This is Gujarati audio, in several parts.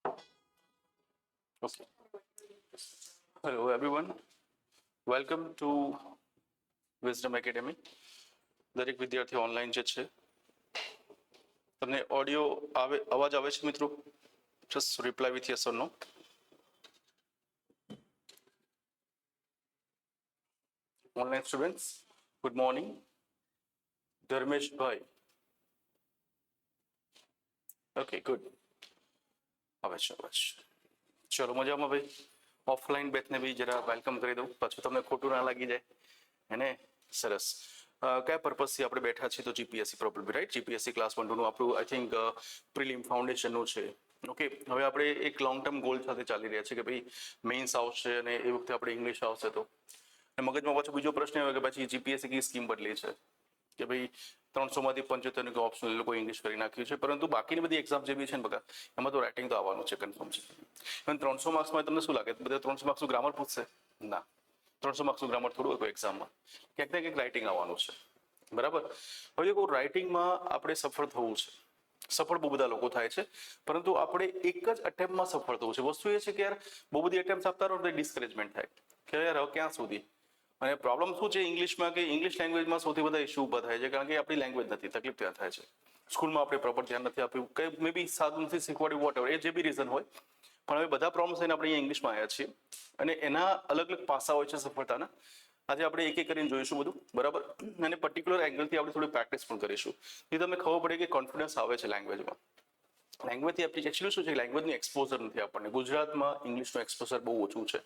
Okay. Hello, everyone. Welcome to Wisdom Academy. દરેક વિદ્યાર્થી ઓનલાઈન જે છે તમને ઓડિયો અવાજ આવે છે મિત્રો? Just reply with yes or no. Online students, good morning. ધર્મેશભાઈ. Okay, good. આવે છે અવાજ. ચલો મજામાં ભાઈ. ઓફલાઈન બેચને બી જરા વેલકમ કરી દઉં, પાછું તમને ખોટું ના લાગી જાય. એને સરસ. કયા પર્પઝથી આપણે બેઠા છીએ? તો GPSC probably right. GPSC class 1 2 નું આપણું આઈ થિંક પ્રિલિમ ફાઉન્ડેશનનું છે. ઓકે, હવે આપણે એક લોંગ ટર્મ ગોલ સાથે ચાલી રહ્યા છે કે ભાઈ મેઇન્સ આવશે અને એ વખતે આપણે ઇંગ્લિશ આવશે. તો મગજમાં પાછો બીજો પ્રશ્ન આવ્યો કે પછી જીપીએસસી કઈ સ્કીમ બદલી છે કે ભાઈ 300માંથી 75 ઓપ્શનલ લોકો ઇંગ્લિશ કરી નાખ્યું છે, પરંતુ બાકીની બધી એક્ઝામ જે બી છે ને બકા એમાં તો રાઇટિંગ તો આવવાનું છે, કન્ફર્મ છે. અને 300 માર્ક્સમાં તમને શું લાગે બધા 300 માર્ક્સનું ગ્રામર પૂછશે? ના, 300 માર્ક્સનું ગ્રામર થોડું હતું એક્ઝામમાં, ક્યાંક ને ક્યાંક રાઇટિંગ આવવાનું છે. બરાબર. હવે જો રાઇટિંગમાં આપણે સફળ થવું છે, સફળ બહુ બધા લોકો થાય છે, પરંતુ આપણે એક જ અટેમ્પમાં સફળ થવું છે. વસ્તુ એ છે કે યાર બહુ બધી અટેમ્પ આપતા રહો તો ડિસ્કરેજમેન્ટ થાય કે યાર હવે ક્યાં સુધી. અને પ્રોબ્લેમ શું છે ઇંગ્લિશમાં કે ઇંગ્લિશ લેંગ્વેજમાં સૌથી બધા ઇશ્યુ ઊભા થાય છે કારણ કે આપણી લેંગ્વેજ નથી, તકલીફ ત્યાં થાય છે. સ્કૂલમાં આપણે પ્રોપર ધ્યાન નથી આપ્યું, કંઈ મે બી સાદું નથી શીખવાડ્યું, વોટ એવર, એ જે બી રીઝન હોય. પણ હવે બધા પ્રોબ્લેમ્સ લઈને આપણે અહીંયા ઇંગ્લિશમાં આવ્યા છીએ અને એના અલગ અલગ પાસા હોય છે સફળતાના. આજે આપણે એક એક કરીને જોઈશું બધું, બરાબર. અને પર્ટિક્યુલર એંગલથી આપણે થોડી પ્રેક્ટિસ પણ કરીશું. એ તમને ખબર પડે કે કોન્ફિડન્સ આવે છે લેંગ્વેજમાં. લેંગ્વેજથી આપણી એકચ્યુઅલી શું છે, લેંગ્વેજનું એક્સપોઝર નથી આપણને. ગુજરાતમાં ઇંગ્લિશનું એક્સપોઝર બહુ ઓછું છે.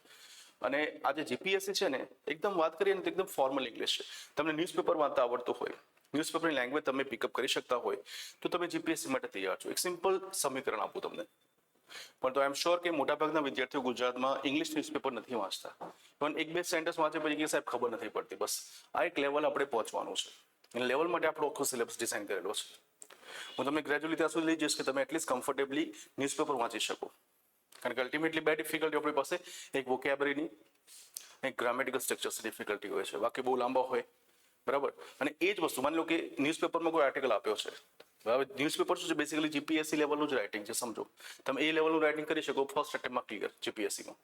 અને આજે જીપીએસસી છે ને એકદમ વાત કરીએ ને તો એકદમ ફોર્મલ ઇંગ્લિશ છે. તમને ન્યૂઝપેપર વાંચતા આવડતું હોય, ન્યૂઝપેપરની લેંગ્વેજ તમે પિકઅપ કરી શકતા હોય તો તમે જીપીએસસી માટે તૈયાર છો. એક સિમ્પલ સમીકરણ આપું તમને. પણ તો આઈ એમ શ્યોર કે મોટાભાગના વિદ્યાર્થીઓ ગુજરાતમાં ઇંગ્લિશ ન્યૂઝપેપર નથી વાંચતા. પણ એક બે સેન્ટેન્સ વાંચે પછી કે સાહેબ ખબર નથી પડતી. બસ આ એક લેવલ આપણે પહોંચવાનું છે. અને લેવલ માટે આપણો આખો સિલેબસ ડિઝાઇન કરેલો છે. હું તમને ગ્રેજ્યુઅલી ત્યાં સુધી લઈ જઈશ કે તમે એટલીસ્ટ કમ્ફર્ટેબલી ન્યૂઝપેપર વાંચી શકો. કારણ કે અલ્ટિમેટલી બે ડિફિકલ્ટી આપણી પાસે એક વોકેબરીની, એક ગ્રામેટિકલ સ્ટ્રક્ચર્સ ડિફિકલ્ટી હોય છે. વાક્ય બહુ લાંબા હોય, બરાબર. અને એ જ વસ્તુ માની લો કે ન્યૂઝપેપરમાં કોઈ આર્ટિકલ આપ્યો છે. હવે ન્યૂઝપેપર શું છે, બેસિકલી જીપીએસસી લેવલનું જ રાઇટિંગ છે. સમજો તમે એ લેવલનું રાઇટિંગ કરી શકો ફર્સ્ટ અટેમ્પમાં ક્લિયર જીપીએસસીમાં.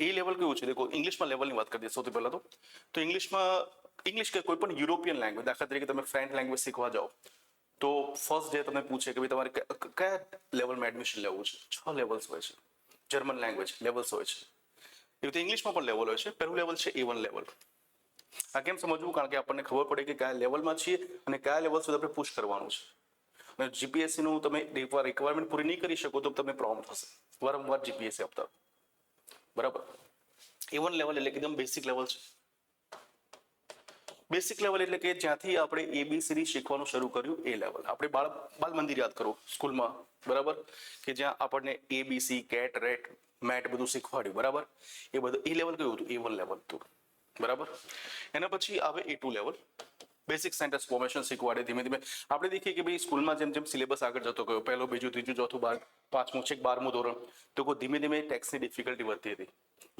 એ લેવલ કેવું છે દેખો, ઇંગ્લિશમાં લેવલની વાત કરીએ સૌથી પહેલા તો ઇંગ્લિશમાં ઇંગ્લિશ કે કોઈ પણ યુરોપિયન લેંગ્વેજ, દાખલા તરીકે તમે ફ્રેન્ચ લેંગ્વેજ શીખવા જાઓ તો ફર્સ્ટ ડે તમને પૂછે કે ભાઈ તમારે કયા લેવલમાં એડમિશન લેવું છે. 6 લેવલ્સ હોય છે. જર્મન લેંગ્વેજ લેવલ્સ હોય છે. એ રીતે ઇંગ્લિશમાં પણ લેવલ હોય છે. પહેલું લેવલ છે A1 લેવલ. આ કેમ સમજવું? કારણ કે આપણને ખબર પડે કે કયા લેવલમાં છીએ અને કયા લેવલ સુધી આપણે પુશ કરવાનું છે. અને જીપીએસસીનું તમે રિક્વાયરમેન્ટ પૂરી નહીં કરી શકો તો તમને પ્રોબ્લેમ થશે વારંવાર જીપીએસસી આપતા, બરાબર. A1 લેવલ એટલે એકદમ બેસિક લેવલ છે. બેસિક લેવલ એટલે કે જ્યાંથી આપણે ABCD શીખવાનું શરૂ કર્યું એ લેવલ. આપણે બાલ મંદિર યાદ કરો સ્કૂલમાં, બરાબર, કે જ્યાં આપણને ABC, કેટ, રેટ, મેટ બધું શીખવાડ્યું, બરાબર. એ બધું એ લેવલ કયું હતું? A1 લેવલ હતું, બરાબર. એના પછી આવે A2 level. Basic sentence formation શીખવાડે. ધીમે ધીમે આપણે દેખીએ કે ભાઈ સ્કૂલમાં જેમ જેમ સિલેબસ આગળ જતો ગયો, પહેલો, બીજું, ત્રીજું, ચોથું, પાંચમું, છેક 12મું ધોરણ, તો ધીમે ધીમે ટેક્સની ડિફિકલ્ટી વધતી હતી.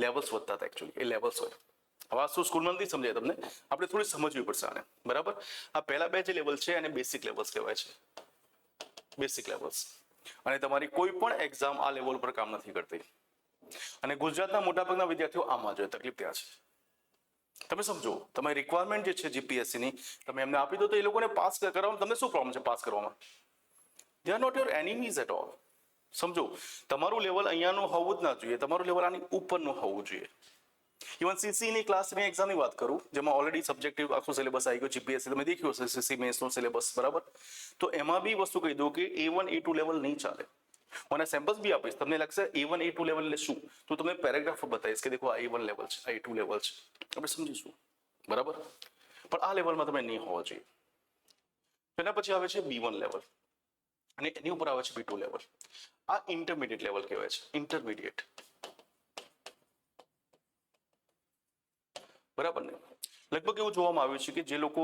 લેવલ્સ વધતા હતા એકચ્યુઅલી, એ લેવલ્સ હોય. હવે આ શું સ્કૂલમાં નથી સમજાય તમને, આપણે થોડી સમજવી પડશે આને, બરાબર. આ પહેલા બે જે લેવલ છે એને બેસિક લેવલ્સ કહેવાય છે. Basic levels. અને તમારી કોઈ પણ એક્ઝામ આ લેવલ પર કામ નથી કરતી. અને ગુજરાતના મોટાભાગના વિદ્યાર્થીઓ આમાં જોઈએ, તકલીફ ત્યાં છે. તમે સમજો, તમારી રિક્વાયરમેન્ટ જે છે જીપીએસસીની તમે એમને આપી દો તો એ લોકોને પાસ કરવામાં તમને શું પ્રોબ્લેમ છે? પાસ કરવામાં they are not your enemies at all. સમજો, તમારું લેવલ અહીંયાનું હોવું જ ના જોઈએ, તમારું લેવલ આની ઉપરનું હોવું જોઈએ. ઇવન સીસીની ક્લાસની એક્ઝામની વાત કરું, જેમાં ઓલરેડી સબ્જેક્ટિવ આખું સિલેબસ આવી ગયો જીપીએસસી, તમે દેખ્યું હશે સીસી મેન્સનો સિલેબસ, બરાબર. તો એમાં બી વસ્તુ કહી દઉં કે A1 A2 લેવલ નહીં ચાલે. અને સેમ્પલ્સ બી આપીશ, તમને લાગશે A1 A2 લેવલ એટલે શું, તો તમને પેરેગ્રાફ બતાવીશ કે દેખો આ A1 લેવલ છે, આ A2 લેવલ છે, આપણે સમજીશું, બરાબર. પણ આ લેવલમાં તમે નહીં હોવા જોઈએ. એના પછી આવે છે B1 લેવલ અને એની ઉપર આવે છે B2 લેવલ. આ ઇન્ટરમીડિયેટ લેવલ કહેવાય છે, ઇન્ટરમીડિયેટ, બરાબર ને. લગભગ એવું જોવામાં આવ્યું છે કે જે લોકો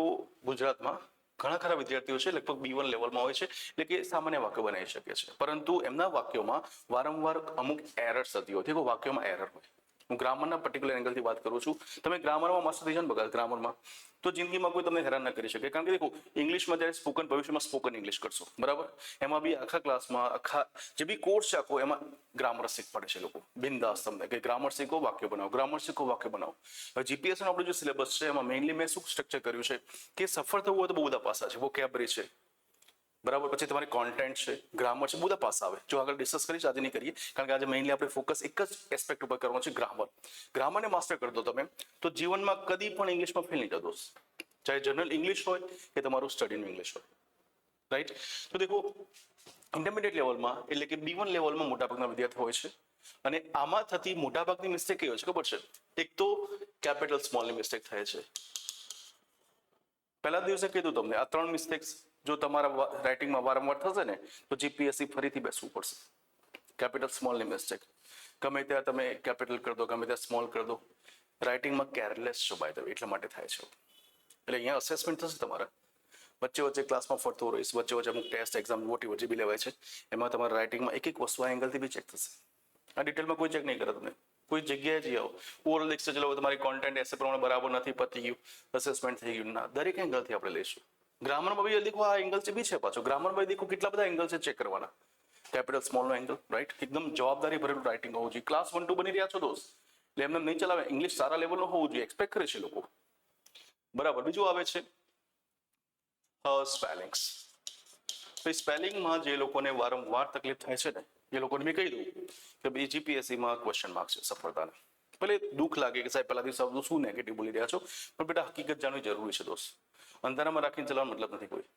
ગુજરાતમાં ઘણા ખરા વિદ્યાર્થીઓ છે લગભગ B1 લેવલમાં હોય છે, એટલે કે સામાન્ય વાક્યો બનાવી શકે છે, પરંતુ એમના વાક્યોમાં વારંવાર અમુક એરર્સ થતી હોય છે. વાક્યોમાં એરર હોય, હું ગ્રામરના પર્ટિક્યુલર એંગલથી વાત કરું છું. તમે ગ્રામરમાં મસ્ત થઈ જાઓ ને બગા ગ્રામરમાં, તો જિંદગીમાં કોઈ તમને હેરાન ન કરી શકે. કારણ કે દેખો ઇંગ્લિશમાં જ્યારે સ્પોકન, ભવિષ્યમાં સ્પોકન ઇંગ્લિશ કરશો, બરાબર, એમાં બી આખા ક્લાસમાં આખા જે બી કોર્સ છે આખો, એમાં ગ્રામર શીખવાડે છે લોકો બિંદાસ તમને કે ગ્રામર શીખો, વાક્ય બનાવો, ગ્રામર શીખો, વાક્ય બનાવો. હવે જીપીએસસીનો આપણો જે સિલેબસ છે એમાં મેઇનલી મેં શું સ્ટ્રક્ચર કર્યું છે કે સફળ થવું હોય તો બહુ બધા પાસા છે. વોકેબરી છે, બરાબર, પછી તમારી કોન્ટેન્ટ છે, ગ્રામર છે, બધા પાસા આવે. જો આગળ ડિસ્કસ કરીશ, આજે નહીં કરીએ, કારણ કે આજે મેઇનલી આપણે ફોકસ એક જ એસ્પેક્ટ ઉપર કરવાનું છે, ગ્રામર. ગ્રામરને માસ્ટર કરી દો તમે તો જીવનમાં કદી પણ ઇંગ્લિશમાં ફેલ નહીં થતો, ચાહે જનરલ ઇંગ્લિશ હોય કે તમારું સ્ટડીનું ઇંગ્લિશ હોય, રાઈટ. તો દેખો ઇન્ટરમીડિયેટ લેવલમાં એટલે કે B1 લેવલમાં મોટાભાગના વિદ્યાર્થીઓ હોય છે, અને આમાં થતી મોટાભાગની મિસ્ટેક કઈ હોય છે ખબર છે? એક તો કેપિટલ સ્મોલની મિસ્ટેક થાય છે. પહેલા દિવસે કીધું તમને આ 3 મિસ્ટેક્સ જો તમારા રાઇટિંગમાં વારંવાર થશે ને તો જીપીએસસી ફરીથી બેસવું પડશે. કેપિટલ સ્મોલની મિસ્ટેક, ગમે ત્યાં તમે કેપિટલ કરી દો, ગમે ત્યાં સ્મોલ કરી દો, રાઇટિંગમાં કેરલેસ છો બાય ધ વે, એટલા માટે થાય છે. એટલે અહીંયા અસેસમેન્ટ થશે તમારા, વચ્ચે વચ્ચે ક્લાસમાં ફરતો રહીશ, વચ્ચે વચ્ચે અમુક ટેસ્ટ એક્ઝામ વોટી વચ્ચે બી લેવાય છે, એમાં તમારા રાઇટિંગમાં એક એક વસ્તુ આ એંગલથી બી ચેક થશે. આ ડિટેલમાં કોઈ ચેક નહીં કરે તમને, કોઈ જગ્યાએ જઈ આવો ઓવરઓલ દેખશે, ચલો તમારી કોન્ટેન્ટ એસે પ્રમાણે બરાબર નથી, પતી ગયું, અસેસમેન્ટ થઈ ગયું. ના, દરેક એંગલથી આપણે લઈશું. ગ્રામરમાં બી દેખો આ એંગલ છે બી છે પાછો, ગ્રામરમાં દેખો કેટલા બધા એંગલ છે ચેક કરવાના. કેપિટલ સ્મોલનો એંગલ, રાઈટ, એકદમ જવાબદારી ભરેલું રાઇટિંગ હોવું જોઈએ. ક્લાસ 1-2 બની રહ્યા છો દોસ્ત, એટલે એમને નહીં ચલાવે. ઇંગ્લિશ સારા લેવલનું હોવું જોઈએ, એક્સપેક્ટ કરે છે લોકો, બરાબર. બીજું આવે છે સ્પેલિંગ્સ. સ્પેલિંગમાં જે લોકોને વારંવાર તકલીફ થાય છે ને, એ લોકોને મેં કહી દઉં કે ભાઈ જીપીએસસીમાં ક્વેશ્ચન માર્ક છે સફળતાને. ભલે દુઃખ લાગે કે સાહેબ પહેલા દિવસ શું નેગેટિવ બોલી રહ્યા છો, પણ બેટા હકીકત જાણવી જરૂરી છે દોસ્ત. અંધારામાં રાખીને ચલાવવાનો મતલબ નથી કોઈ,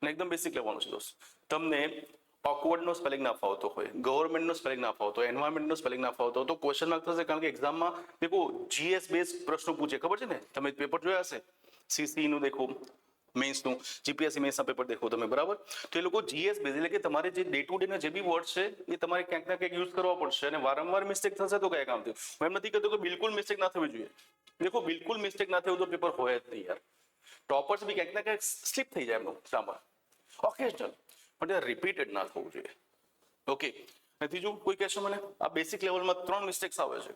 અને એકદમ બેસિક લેવાનું છે દોસ્ત. તમને ઓકવર્ડનો સ્પેલિંગ ના ફાવતો હોય, ગવર્મેન્ટનો સ્પેલિંગ ના ફાવતો હોય, એન્વાયરમેન્ટનો સ્પેલિંગ ના ફાવતો હોય, તો ક્વેશ્ચન માર્ક થશે. કારણ કે એક્ઝામમાં દેખો જીએસ બેઝ પ્રશ્નો પૂછે, ખબર છે ને, તમે પેપર જોયા હશે સીસી નું, દેખો મેન્સનું, જીપીએસસી મેન્સના પેપર દેખો તમે, બરાબર. તો એ લોકો જીએસ બેઝ એટલે કે તમારે જે ડે ટુ ડે ના જે બી વર્ડ છે એ તમારે ક્યાંક ના ક્યાંક યુઝ કરવા પડશે, અને વારંવાર મિસ્ટેક થશે તો કયા કામથી. હું એમ નથી કહેતો કે બિલકુલ મિસ્ટેક ના થવી જોઈએ, દેખો બિલકુલ મિસ્ટેક ના થયું તો પેપર હોય જ નહીં યાર. ટોપર્સ બી ક્યાંક ના ક્યાંક સ્લીપ થઈ જાય એમનું ગ્રામર, ઓકેઝનલ, પણ તે રિપીટેડ ના થવું જોઈએ. ઓકે, અને ત્રીજું કોઈ કહેશે મને આ બેસિક લેવલમાં 3 મિસ્ટેક્સ આવે છે.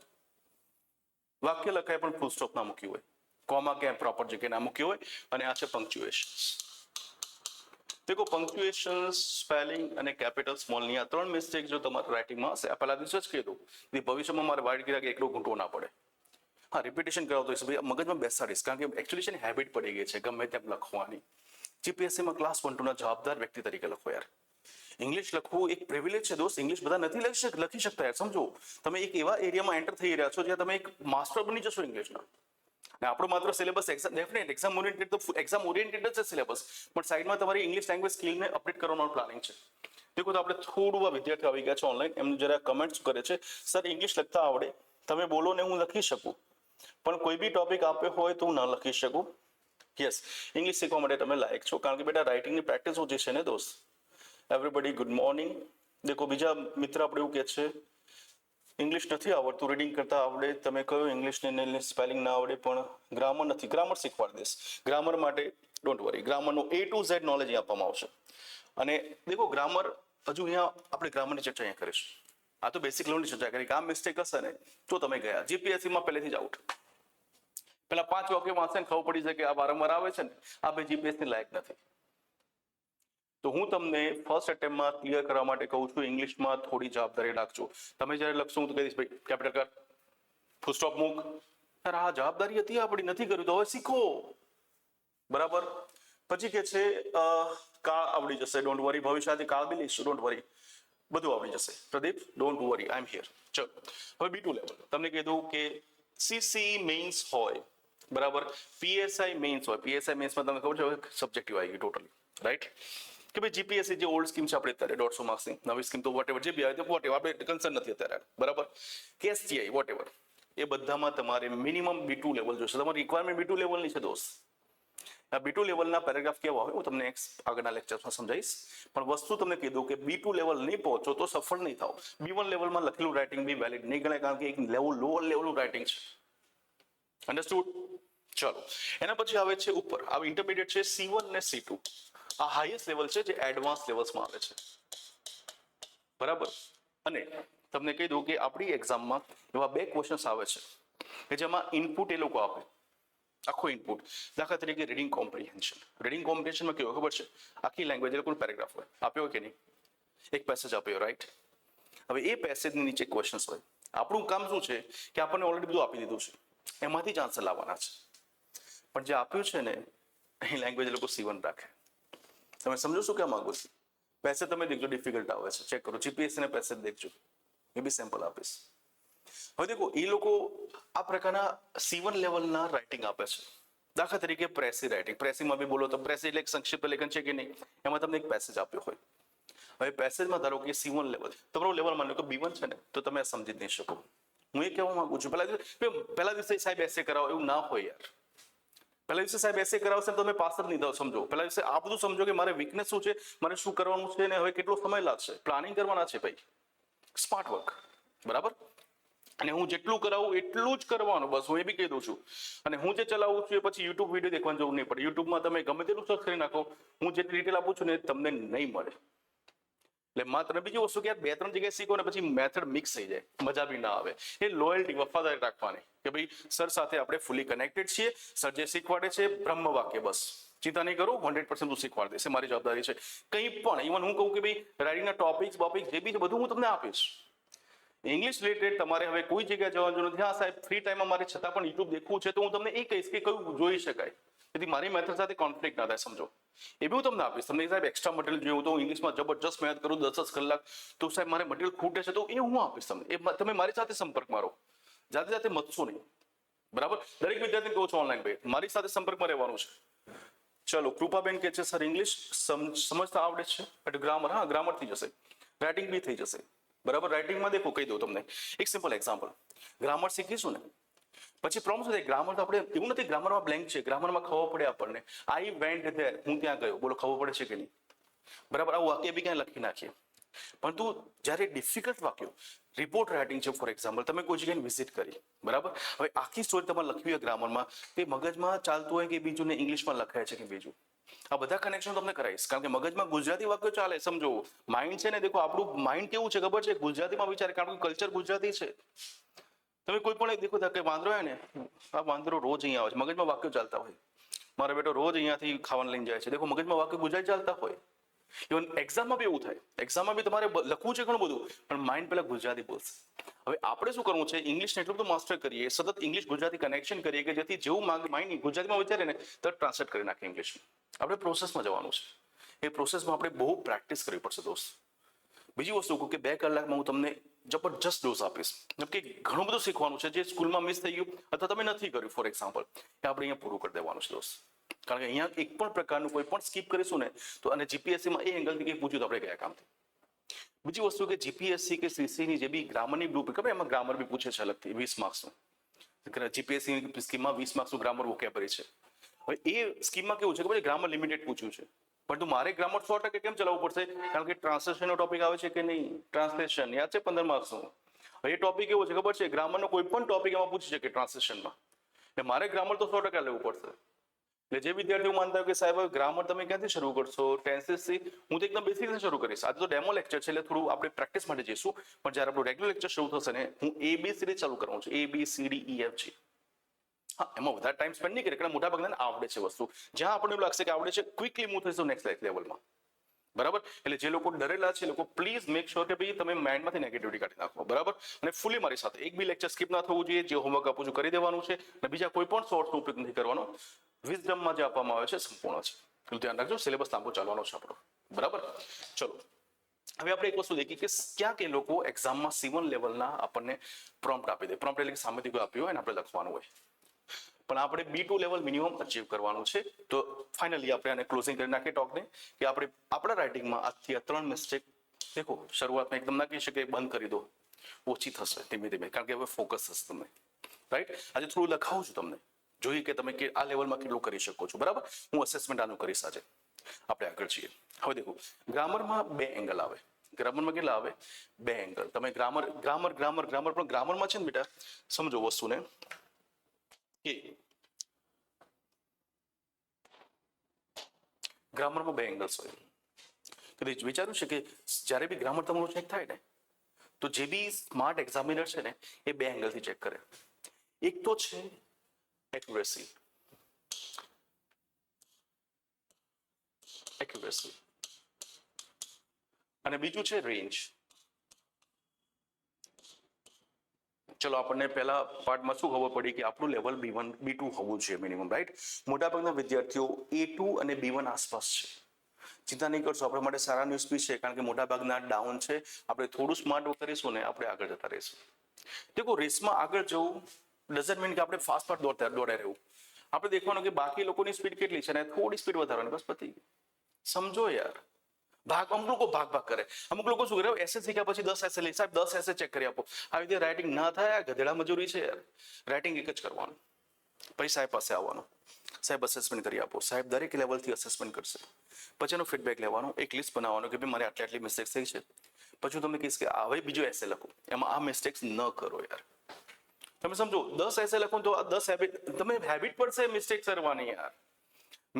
વાક્ય લખાય પણ ફૂલ સ્ટોપ ના મૂક્યું હોય, કોમા ક્યાંય પ્રોપર જગ્યાએ ના મૂક્યું હોય, અને આ છે પંક્ચ્યુએશન. દેખો પંક્ચ્યુએશન, સ્પેલિંગ અને કેપિટલ સ્મોલની આ 3 મિસ્ટેક જો તમારા રાઇટિંગમાં હશે, આ પહેલા દિવસે જ કીધું, ભવિષ્યમાં મારે વાઇટ કર્યા કે એકલો ઘૂંટવો ના પડે. હા, રિપીટેશન કરાવતો હશે ભાઈ, મગજમાં બેસાડીશ, કારણ કે એકચ્યુઅલી છે ને હેબિટ પડી ગઈ છે ગમે તેમ લખવાની. જીપીએસસીમાં ક્લાસ 1-2 ના જવાબદાર વ્યક્તિ તરીકે લખો યાર. ઇંગ્લિશ લખવું એક પ્રિવિલેજ છે દોસ્ત. ઇંગ્લિશ બધા નથી લખી શકતા યાર, સમજો. તમે એક એવા એરિયામાં એન્ટર થઈ રહ્યા છો જ્યાં તમે એક માસ્ટર બની જશો ઇંગ્લિશના. ને આપણો માત્ર સિલેબસ ડેફિનેટ એક્ઝામ ઓરિએન્ટેડ, તો એક્ઝામ ઓરિએન્ટેડ જ છે સિલેબસ, પણ સાઈડમાં તમારી ઇંગ્લિશ લેંગ્વેજ સ્કિલને અપડેટ કરવાનું પ્લાનિંગ છે. દેખો તો આપણે થોડું આ વિદ્યાર્થીઓ આવી ગયા છે ઓનલાઈન, એમને જરા કમેન્ટ્સ કરે છે, સર ઇંગ્લિશ લખતા આવડે, તમે બોલો ને હું લખી શકું, પણ કોઈ બી ટોપિક આપ્યો હોય તો હું ન લખી શકું. યસ, ઇંગ્લિશ શીખવા માટે તમે લાયક છો, કારણ કે બેટા રાઇટિંગની પ્રેક્ટિસ ઓછી છે ને દોસ્ત. Everybody good morning. દેખો બીજા મિત્ર આપણે એવું કહે છે ઇંગ્લિશ નથી આવડતું, રીડિંગ કરતા આવડે, તમે કહ્યું ઇંગ્લિશને સ્પેલિંગ ના આવડે, પણ ગ્રામર નથી. ગ્રામર શીખવાડી દઈશ. ગ્રામર માટે ડોન્ટ વરી, ગ્રામરનું A to Z નોલેજ આપવામાં આવશે. અને દેખો ગ્રામર હજુ અહીંયા આપણે ગ્રામરની ચર્ચા અહીંયા કરીશું. આ તો બેસિક લેવલની ચર્ચા કરી. આ મિસ્ટેક હશે ને તો તમે ગયા જીપીએસસીમાં પહેલેથી જ આઉટ. પેલા 5 વાક્ય વાંચે ખબર પડી જાય કે આ વારંવાર આવે છે ને, આ બે જીપીએસસી લાયક નથી. તો હું તમને ફર્સ્ટ એટેમ્પમાં ક્લિયર કરવા માટે કહું છું, ઇંગ્લિશમાં થોડી જવાબદારી રાખજો. તમે જ્યારે લખશો હું તો કહીશ ભાઈ કેપિટલ કર, ફૂલ સ્ટોપ મૂક. યાર આ જવાબદારી હતી આપણી, નથી કર્યું તો હવે શીખો, બરાબર. પછી કે છે કાળ આવડી જશે, ડોન્ટ વરી. ભવિષ્યથી કાળ બી લઈશું, ડોન્ટ વરી, બધું આવડી જશે. Pradeep don't worry, I am here. ચલો હવે B2 લેવલ. તમને કીધું કે સીસી મેઇન્સ હોય, બરાબર, પીએસઆઈ મેઇન્સ હોય. પીએસઆઈ મેઇન્સમાં તમને ખબર છે સબ્જેક્ટિવ આવી ગયું ટોટલી, રાઈટ. કે ભાઈ જીપીએસસી જે ઓલ્ડ સ્કીમ છે આપણે અત્યારે 150 માર્ક્સની, નવી સ્કીમ તો વોટેવર જે બી આવે તો વોટેવર, આપણે કન્સર્ન નથી અત્યારે, બરાબર. કેએસટીઆઈ વોટેવર, એ બધામાં તમારે મિનિમમ B2 લેવલ જોશે. તમારી રિક્વાયરમેન્ટ B2 લેવલની છે દોસ્ત. આ B2 લેવલના પેરેગ્રાફ કેવા હોય હું તમને આગળના લેક્ચરમાં સમજાવીશ, પણ વસ્તુ તમને કીધું કે B2 લેવલ નહીં પહોંચો તો સફળ નહીં થાવ. B1 લેવલમાં લખેલું રાઇટિંગ બી વેલિડ નહીં ગણાય, કારણ કે એક લેવલ લોઅર લેવલનું રાઇટિંગ છે. અન્ડરસ્ટુડ? ચલો એના પછી આવે છે ઉપર, આ ઇન્ટરમીડિયેટ છે C1 ને C2. આ હાઈએસ્ટ લેવલ છે જે એડવાન્સ લેવલ્સમાં આવે છે, બરાબર. અને તમને કહી દઉં કે આપણી એક્ઝામમાં એવા 2 ક્વેશ્ચન્સ આવે છે કે જેમાં ઇનપુટ એ લોકો આપે, આખો ઇનપુટ. દાખલા તરીકે રીડિંગ કોમ્પ્રિહેન્શન. રીડિંગ કોમ્પ્રિહેન્શનમાં કેવું ખબર છે, આખી લેંગ્વેજ એટલે કોઈ પેરેગ્રાફ હોય, આપ્યો હોય કે નહીં, એક પેસેજ આપ્યો, રાઈટ. હવે એ પેસેજની નીચે ક્વેશ્ચન્સ હોય. આપણું કામ શું છે કે આપણને ઓલરેડી બધું આપી દીધું છે, એમાંથી જ આન્સર લાવવાના છે. પણ જે આપ્યું છે ને અહીં લેંગ્વેજ એ લોકો C1 રાખે. તમે સમજો શું કહેવા માંગુ છું? પેસેજ તમે દેખજો, ડિફિકલ્ટ આવે છે, ચેક કરો. જીપીએસસી ના પેસેજ દેખજો, એ બી સેમ્પલ આપીશ. હવે દેખો એ લોકો આ પ્રકારના C1 લેવલના રાઇટિંગ આપે છે. દાખલા તરીકે પ્રેસી રાઇટિંગ. પ્રેસીમાં બી બોલો તો પ્રેસી એટલે એક સંક્ષિપ્ત લેખન છે કે નહીં, એમાં તમને એક પેસેજ આપ્યો હોય. હવે પેસેજમાં ધારો કે C1 લેવલ, તમારો લેવલ માનો કે B1 છે ને, તો તમે આ સમજી જ નહીં શકો. હું એ કહેવા માંગુ છું, પહેલા દિવસે સાહેબ એસે કરાવો, એવું ના હોય યાર. પહેલા દિવસે સાહેબ એસે કરાવશે તો તમે પાસ જ નહીં દો, સમજો. પહેલા દિવસે આ બધું સમજો કે મારે વીકનેસ શું છે, મારે શું કરવાનું છે, ને હવે કેટલો સમય લાગશે. પ્લાનિંગ કરવાના છે ભાઈ, સ્માર્ટ વર્ક, બરાબર. અને હું જેટલું કરાવું એટલું જ કરવાનું, બસ. હું એ બી કહી દઉં છું. અને હું જે ચલાવું છું એ પછી યુટ્યુબ વિડીયો દેખવાની જરૂર નહીં પડે. યુટ્યુબમાં તમે ગમે તેટલું સર્ચ કરી નાખો, હું જેટલી ડિટેલ આપું છું ને તમને નહીં મળે. એટલે માત્ર બીજી વસ્તુ કે 2-3 જગ્યાએ શીખો ને પછી મેથડ મિક્સ થઈ જાય, મજા બી ના આવે. એ લોયલ્ટી, વફાદારી રાખવાની કે ભાઈ સર સાથે આપણે ફૂલી કનેક્ટેડ છીએ, સર જે શીખવાડે છે બ્રહ્મ વાક્ય, બસ. ચિંતા નહીં કરો, 100% હું શીખવાડી દઈશ, મારી જવાબદારી છે. કંઈ પણ ઇવન હું કહું કે ભાઈ રાઇડિંગના ટોપિક્સ જે બી છે બધું હું તમને આપીશ. ઇંગ્લિશ રિલેટેડ તમારે હવે કોઈ જગ્યાએ જવાનું નથી. હા સાહેબ, ફ્રી ટાઈમમાં મારે છતાં પણ યુટ્યુબ દેખવું છે તો હું તમને એ કહીશ કે કયું જોઈ શકાય, જેથી મારી મેથડ સાથે કોન્ફ્લિક્ટ ના થાય, સમજો. એ બી હું તમને આપીશ. તમને સાહેબ એક્સ્ટ્રા મટીરિયલ જોયું તો ઇંગ્લિશમાં જબરજસ્ત મહેનત કરું 10 કલાક, તો સાહેબ મારે મટીરિયલ ખૂટે છે તો એ હું આપીશ તમને. એ તમે મારી સાથે સંપર્કમાં રહો, જાતે જાતે મતશો નહીં, બરાબર. દરેક વિદ્યાર્થીને કહું છું ઓનલાઈન ભાઈ, મારી સાથે સંપર્કમાં રહેવાનું છે. ચલો, કૃપાબેન કે છે સર ઇંગ્લિશ સમજતા આવડે છે, બટ ગ્રામર, હા ગ્રામર થઈ જશે, રાઇટિંગ બી થઈ જશે, બરાબર. રાઇટિંગમાં દેખો કહી દઉં તમને એક સિમ્પલ એક્ઝામ્પલ. ગ્રામર શીખીશું ને પછી પ્રોબ્લેમ શું થાય, ગ્રામર તો આપણે એવું નથી, ગ્રામરમાં બ્લેન્ક છે, ગ્રામરમાં ખબર પડે આપણને. આઈ વેન્ટ ધેર, હું ત્યાં ગયો, બોલો ખબર પડે છે કે નહીં, બરાબર. આવું વાક્ય બી ક્યાં લખી નાખીએ. પરંતુ જ્યારે ડિફિકલ્ટ વાક્યો, રિપોર્ટ રાઇટિંગ છે ફોર એક્ઝામ્પલ, તમે કોઈ જગ્યાએ વિઝિટ કરી, બરાબર. હવે આખી સ્ટોરી તમારે લખવી હોય ગ્રામરમાં, તે મગજમાં ચાલતું હોય કે બીજું ને ઇંગ્લિશમાં લખાય છે કે બીજું, આ બધા કનેક્શન તમને કરાવીશ. કારણ કે મગજમાં ગુજરાતી વાક્યો ચાલે, સમજો. માઇન્ડ છે ને, દેખો આપણું માઇન્ડ કેવું છે ખબર છે, ગુજરાતીમાં વિચારે, કારણ કે કલ્ચર ગુજરાતી છે. તમે કોઈ પણ દેખો કે વાંદરો હોય ને, આ વાંદરો રોજ અહીંયા આવે છે, મગજમાં વાક્યો ચાલતા હોય. મારો બેટો રોજ અહીંયાથી ખાવાનું લઈને જાય છે, દેખો મગજમાં વાક્યો ગુજરાતી ચાલતા હોય. ઇવન એક્ઝામમાં બી એવું થાય. એક્ઝામમાં બી તમારે લખવું છે ઘણું બધું, પણ માઇન્ડ પેલા ગુજરાતી બોલશે. હવે આપણે શું કરવું છે, ઇંગ્લિશને એટલું બધું માસ્ટર કરીએ, સતત ઇંગ્લિશ ગુજરાતી કનેક્શન કરીએ કે જેથી જેવું માઇન્ડ ગુજરાતીમાં વિચારે ને તો ટ્રાન્સલેટ કરી નાખે ઇંગ્લિશમાં. આપણે પ્રોસેસમાં જવાનું છે. એ પ્રોસેસમાં આપણે બહુ પ્રેક્ટિસ કરવી પડશે દોસ્ત. બીજી વસ્તુ કહું કે 2 કલાકમાં હું તમને જબરજસ્ત ડોઝ આપીશ, કે ઘણું બધું શીખવાનું છે જે સ્કૂલમાં મિસ થઈ ગયું અથવા તમે નથી કર્યું ફોર એક્ઝામ્પલ, એ આપણે અહીંયા પૂરું કરી દેવાનું છે દોસ્ત. કારણ કે અહીંયા એક પણ પ્રકારનું કોઈ પણ સ્કીપ કરીશું ને તો, અને જીપીએસસીમાં એ એંગલથી કંઈ પૂછ્યું તો આપણે ગયા કામથી. બીજી વસ્તુ કે જીપીએસસી કે સીસીની જે બી ગ્રામરની બ્લુપ્રિન્ટ, ખબર એમાં ગ્રામર બી પૂછે છે અલગથી 20 માર્ક્સનું. જીપીએસસી સ્કીમમાં 20 માર્ક્સનું ગ્રામર વોકેબરી છે. હવે એ સ્કીમમાં કેવું છે કે ભાઈ ગ્રામર લિમિટેડ પૂછ્યું છે, પરંતુ મારે ગ્રામર 100% કેમ ચલાવવું પડશે, કારણ કે ટ્રાન્સલેશનનો ટોપિક આવે છે કે નહીં, ટ્રાન્સલેશન યાદ છે 15 માર્ક્સનું. હવે એ ટોપિક એવો છે ખબર છે, ગ્રામરનો કોઈ પણ ટોપિક એમાં પૂછી શકે ટ્રાન્સલેશનમાં, એટલે મારે ગ્રામર તો 100% લેવું પડશે. એટલે જે વિદ્યાર્થીઓ માનતા હોય કે સાહેબ ગ્રામર તમે ક્યાંથી શરૂ કરશો, ટેન્સીસથી, હું તો એકદમ બેસિકથી શરૂ કરીશ. આજે તો ડેમો લેક્ચર છે એટલે થોડું આપણે પ્રેક્ટિસ માટે જઈશું, પણ જ્યારે આપણું રેગ્યુલર લેક્ચર શરૂ થશે ને, હું ABCD ચાલુ કરવાનું છું, ABCDEFG. હા, એમાં વધારે ટાઈમ સ્પેન્ડ નહીં કરે, કારણ મોટા ભાગના આવડે છે વસ્તુ. જ્યાં આપણને એવું લાગશે કે આવડે છે, ક્વિકલી મૂવ થઈશું નેક્સ્ટ લેવલમાં, બરાબર. એટલે જે લોકો ડરેલા છે, લોકો પ્લીઝ મેક શ્યોર કે ભાઈ તમે માઇન્ડમાંથી નેગેટિવિટી કાઢી નાખો, બરાબર. અને ફૂલી મારી સાથે એક બી લેક્ચર સ્કીપ ના થવું જોઈએ. જે હોમવર્ક આપું છું કરી દેવાનું છે, અને બીજા કોઈ પણ સોર્સનો ઉપયોગ નથી કરવાનો. વિઝડમમાં જે આપવામાં આવે છે સંપૂર્ણ છે, એટલું ધ્યાન રાખજો. સિલેબસ લાંબો ચાલવાનો છે આપણો, બરાબર. ચલો, હવે આપણે એક વસ્તુ દેખીએ કે ક્યાંક એ લોકો એક્ઝામમાં C1 લેવલના આપણને પ્રોમ્પ્ટ આપી દે. પ્રોમ્પ્ટ એટલે સામેથી કોઈ આપ્યું હોય ને આપણે લખવાનું હોય, પણ આપણે B2 લેવલ મિનિમમ અચીવ કરવાનું છે. તો ફાઇનલી આપણે આને ક્લોઝિંગ કરી નાખીએ ટોકને, કે આપણે આપણા રાઇટિંગમાં આજથી આ 3 મિસ્ટેક, દેખો શરૂઆતમાં એકદમ ના કહી શકે બંધ કરી દો, ઓછી થશે ધીમે ધીમે, કારણ કે હવે ફોકસ થશે તમને, રાઈટ. આજે થોડું લખાવું છું તમને, જોઈએ કે તમે આ લેવલમાં કેટલું કરી શકો છો, બરાબર. હું અસેસમેન્ટ આનું કરીશ આજે. આપણે આગળ છીએ. હવે દેખો ગ્રામરમાં 2 એંગલ આવે. ગ્રામરમાં કેટલા આવે? 2 એંગલ. તમે ગ્રામર પણ ગ્રામરમાં છે ને બેટા, સમજો વસ્તુને કે ગ્રામરમાં 2 એંગલ્સ હોય. કદી વિચાર્યું છે કે જ્યારે બી ગ્રામર તમારું ચેક થાય ને તો જે બી સ્માર્ટ એક્ઝામિનર છે ને એ બે એંગલથી ચેક કરે. એક તો છે એક્યુરેસી, અને બીજું છે રેન્જ. ચલો આપણને પહેલા પાર્ટમાં શું ખબર પડી કે આપણું લેવલ B1 B2 હોવું જોઈએ મિનિમમ, રાઈટ. મોટાભાગના વિદ્યાર્થીઓ A2 અને B1 આસપાસ છે. ચિંતા નહીં કરશો, આપણા માટે સારા ન્યૂઝ બી છે, કારણ કે મોટાભાગના ડાઉન છે. આપણે થોડું સ્માર્ટ કરીશું ને આપણે આગળ જતા રહીશું. દેખો, રેસમાં આગળ જવું ડઝન્ટ મીન કે આપણે ફાસ્ટ દોડાઈ રહેવું. આપણે દેખવાનું કે બાકી લોકોની સ્પીડ કેટલી છે ને થોડી સ્પીડ વધારવાની, બસ પતી ગયું. સમજો યાર. અમુક લોકો ભાગ કરે. અમુક લોકો શું કરે, એસે શીખ્યા પછી 10 એસે લે, સાહેબ 10 એસે ચેક કરી આપો. આવી રીતે રાઇટિંગ ના થાય, ગધેડા મજૂરી છે યાર. રાઇટિંગ એક જ કરવાનું, પછી સાહેબ પાસે આવવાનું, સાહેબ અસેસમેન્ટ કરી આપો. સાહેબ દરેક લેવલથી અસેસમેન્ટ કરશે. પછી એનો ફીડબેક લેવાનો, એક લિસ્ટ બનાવવાનું કે ભાઈ મારે આટલી મિસ્ટેક્સ થઈ છે. પછી હું તમને કહીશ કે હવે બીજો એસે લખો, એમાં આ મિસ્ટેક્સ ન કરો યાર. તમે સમજો, 10 એસે લખો તો આ 10 હેબિટ, તમે હેબિટ પડશે મિસ્ટેક કરવાની યાર.